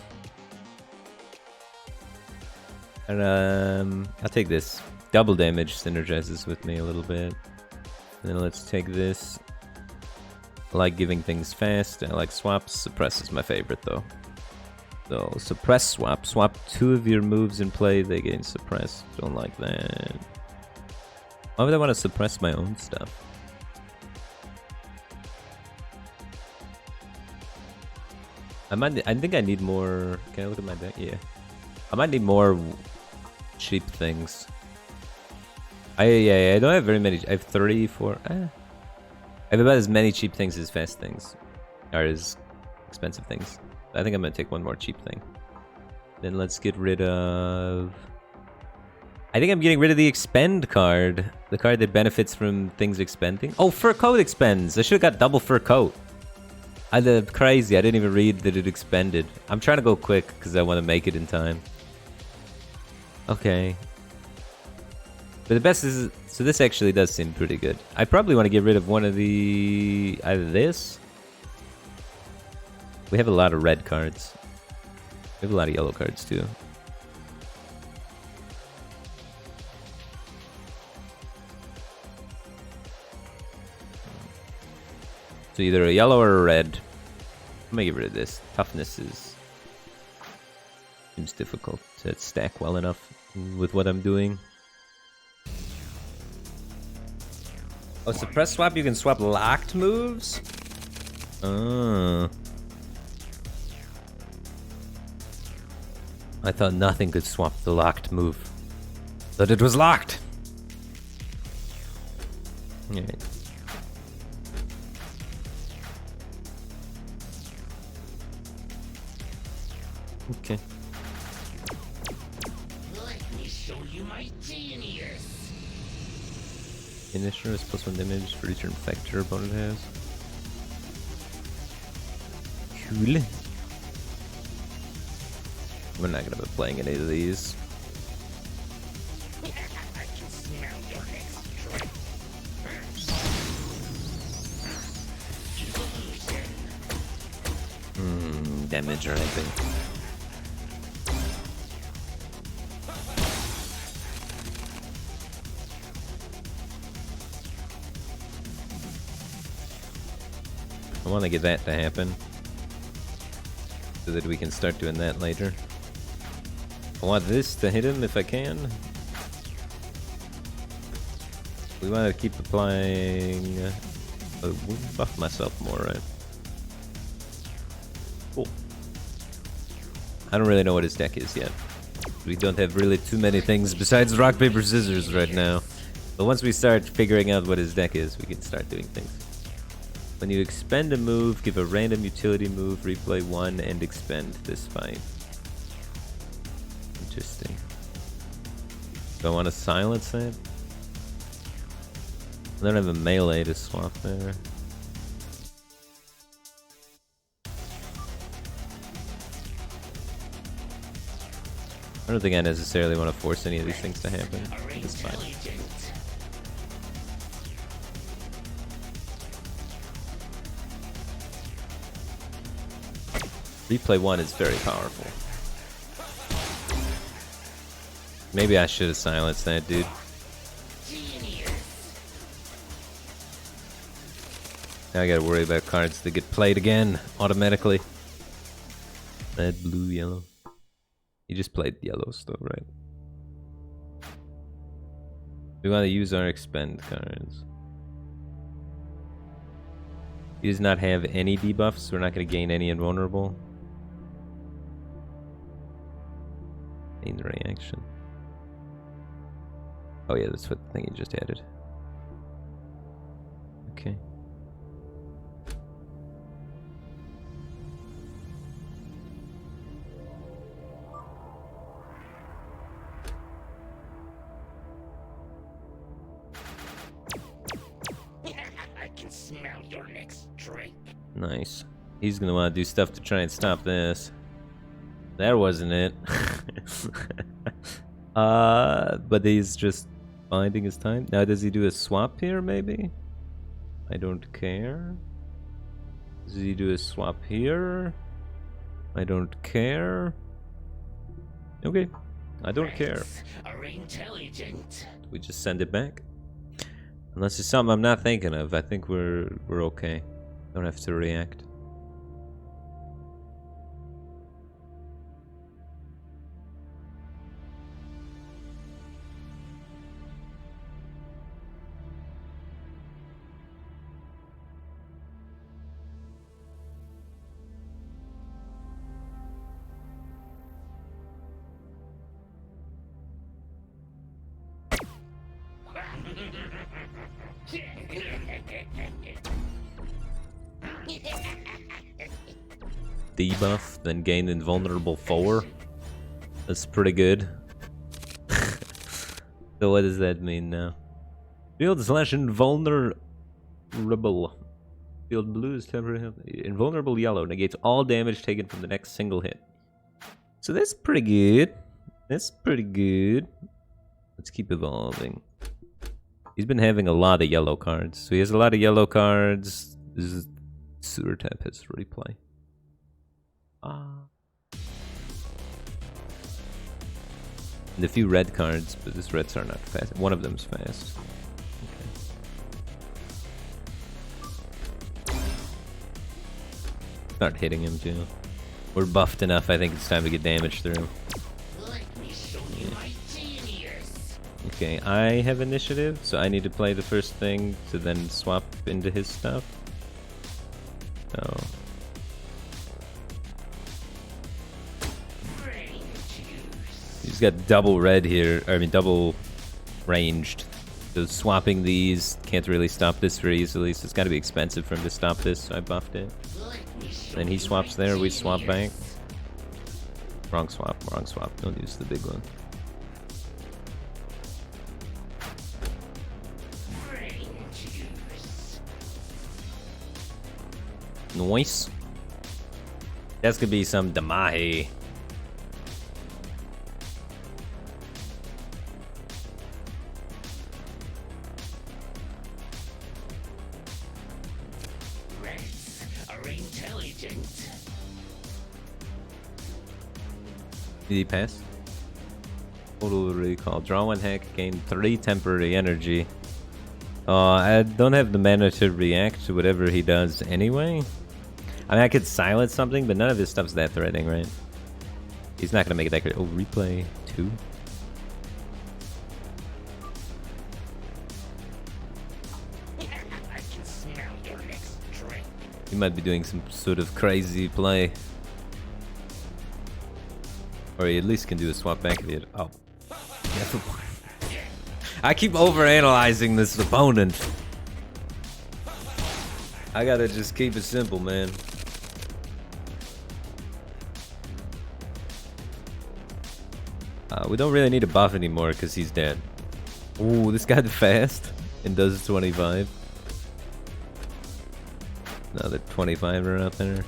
And I'll take this. Double damage synergizes with me a little bit. And then let's take this. I like giving things fast. I like swaps. Suppress is my favorite though. So suppress swap. Swap 2 of your moves in play. They gain suppress. Don't like that. Why would I want to suppress my own stuff? I think I need more. Can I look at my deck? Yeah. I might need more cheap things. I don't have very many. I have 34. I have about as many cheap things as fast things. Or as expensive things. I think I'm gonna take one more cheap thing. Then let's get rid of... I think I'm getting rid of the expend card. The card that benefits from things expending. Oh, fur coat expends. I should have got double fur coat. Crazy. I didn't even read that it expended. I'm trying to go quick because I want to make it in time. Okay. But the best is... So this actually does seem pretty good. I probably want to get rid of one of the... Either this... We have a lot of red cards. We have a lot of yellow cards too. So either a yellow or a red. I'm gonna get rid of this. Toughness seems difficult to stack well enough with what I'm doing. Oh, suppress swap, you can swap locked moves? Oh. I thought nothing could swap the locked move. But it was locked! Alright. Okay. Let me show you my genius. Finisher is +1 damage for each infect your opponent has. Cool. We're not gonna be playing any of these. I can smell your next trip. Damage or anything. I want to get that to happen so that we can start doing that later. I want this to hit him if I can. We want to keep applying... we'll buff myself more, right? Cool. I don't really know what his deck is yet. We don't have really too many things besides rock, paper, scissors right now. But once we start figuring out what his deck is, we can start doing things. When you expend a move, give a random utility move, replay 1, and expend this fight. Interesting. Do I want to silence that? I don't have a melee to swap there. I don't think I necessarily want to force any of these things to happen. It's fine. Replay 1 is very powerful. Maybe I should have silenced that dude. Now I gotta worry about cards that get played again automatically. Red, blue, yellow. You just played yellow stuff, right? We want to use our expend cards. He does not have any debuffs, so we're not going to gain any invulnerable. Main reaction. Oh yeah, that's what the thing he just added. Okay. I can smell your next drink. Nice. He's gonna want to do stuff to try and stop this. That wasn't it. But he's just biding his time. Now, does he do a swap here, maybe? I don't care. Does he do a swap here? I don't care. Okay. I don't care. Are intelligent. We just send it back. Unless it's something I'm not thinking of, I think we're okay. Don't have to react. Debuff, then gain invulnerable 4. That's pretty good. So what does that mean now? Field / invulnerable. Field blue is temporary. Invulnerable yellow negates all damage taken from the next single hit. So that's pretty good. That's pretty good. Let's keep evolving. He's been having a lot of yellow cards. So he has a lot of yellow cards. This is Sewer Tap has replay. And a few red cards, but these reds are not fast. One of them's fast. Okay. Start hitting him too. We're buffed enough, I think it's time to get damage through. Let me show you my genius. Okay, I have initiative, so I need to play the first thing to then swap into his stuff. So... he's got double red here, I mean double ranged. So swapping these can't really stop this very easily, so it's gotta be expensive for him to stop this, so I buffed it. Then he swaps there, we swap back. Wrong swap, don't use the big one. Nice. That's gonna be some Damahe. Did he pass? Total recall. Draw 1 hack, gain 3 temporary energy. I don't have the mana to react to whatever he does anyway. I mean, I could silence something, but none of his stuff's that threatening, right? He's not gonna make it that great. Oh, replay 2. I can smell your next drink. He might be doing some sort of crazy play. Or he at least can do a swap back if he had... Oh. I keep overanalyzing this opponent. I gotta just keep it simple, man. We don't really need a buff anymore because he's dead. Ooh, this guy's fast and does 25. Another 25 are out there.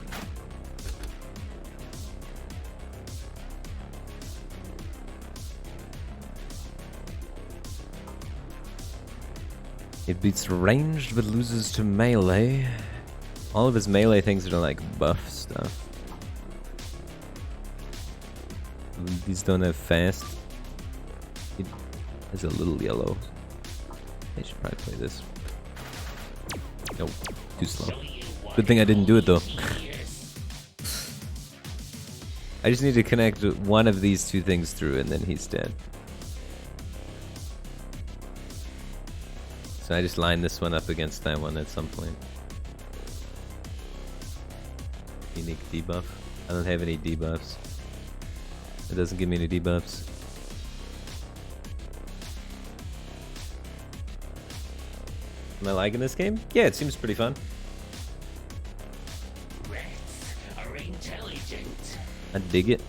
It beats ranged but loses to melee. All of his melee things are like buff stuff. These don't have fast. It's a little yellow. I should probably play this. Nope, too slow. Good thing I didn't do it though. I just need to connect one of these two things through and then he's dead. So I just line this one up against that one at some point. Unique debuff. I don't have any debuffs. It doesn't give me any debuffs. Am I liking this game? Yeah, it seems pretty fun. Rats are intelligent. I dig it.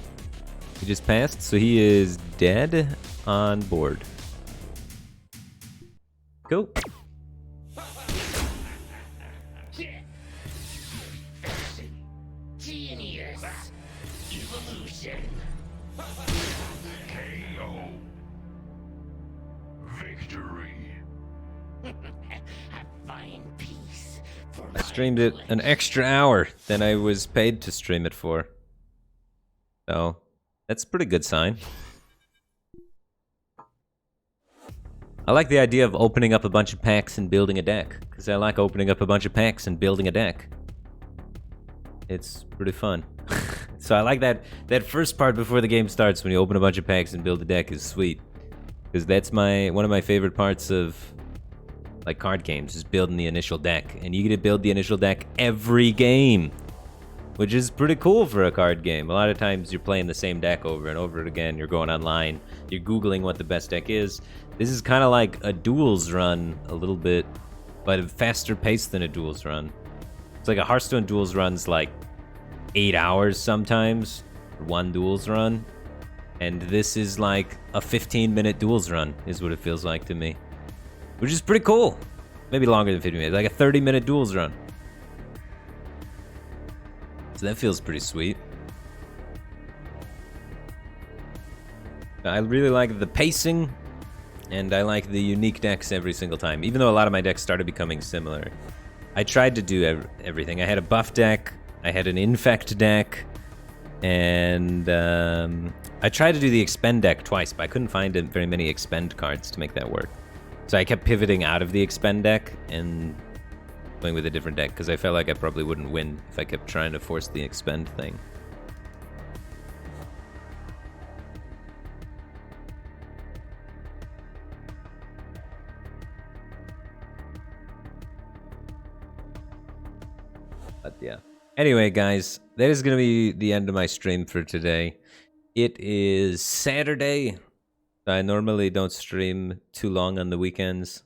He just passed, so he is dead on board. Go. Genius. Evolution. KO. Victory. A fine piece for I streamed it an extra hour than I was paid to stream it for. So, that's a pretty good sign. I like the idea of opening up a bunch of packs and building a deck, because I like opening up a bunch of packs and building a deck. It's pretty fun. So I like that first part before the game starts when you open a bunch of packs and build a deck is sweet. Because that's one of my favorite parts of like card games is building the initial deck. And you get to build the initial deck every game, which is pretty cool for a card game. A lot of times you're playing the same deck over and over again. You're going online, you're Googling what the best deck is. This is kind of like a duels run a little bit, but a faster pace than a duels run. It's like a Hearthstone duels run's like 8 hours sometimes, one duels run. And this is like a 15-minute duels run is what it feels like to me. Which is pretty cool. Maybe longer than 15 minutes, like a 30-minute duels run. So that feels pretty sweet. I really like the pacing, and I like the unique decks every single time, even though a lot of my decks started becoming similar. I tried to do everything. I had a buff deck, I had an infect deck, and I tried to do the expend deck twice, but I couldn't find very many expend cards to make that work. So I kept pivoting out of the expend deck and playing with a different deck, because I felt like I probably wouldn't win if I kept trying to force the expend thing. But yeah. Anyway, guys, that is going to be the end of my stream for today. It is Saturday. I normally don't stream too long on the weekends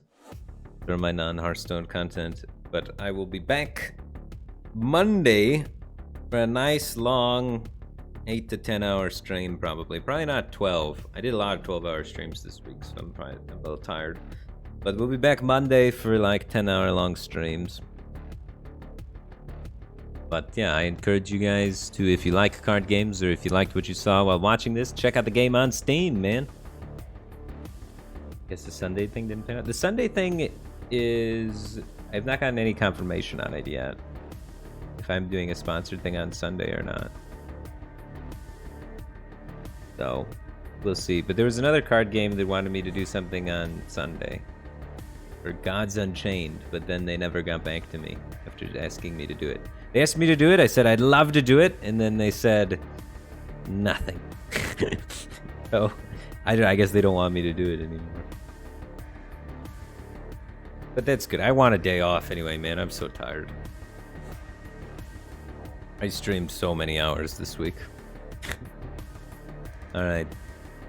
for my non-Hearthstone content, but I will be back Monday for a nice long 8 to 10 hour stream, probably not 12. I did a lot of 12-hour streams this week, so I'm a little tired. But we'll be back Monday for like 10-hour long streams. But yeah, I encourage you guys to, if you like card games or if you liked what you saw while watching this, check out the game on Steam, man. Guess the Sunday thing didn't pan out. The Sunday thing is, I've not gotten any confirmation on it yet, if I'm doing a sponsored thing on Sunday or not. So, we'll see. But there was another card game that wanted me to do something on Sunday for Gods Unchained, but then they never got back to me after asking me to do it. They asked me to do it, I said I'd love to do it, and then they said nothing. So, I guess they don't want me to do it anymore. But that's good. I want a day off anyway, man. I'm so tired. I streamed so many hours this week. Alright.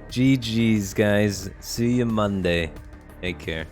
GG's, guys. See you Monday. Take care.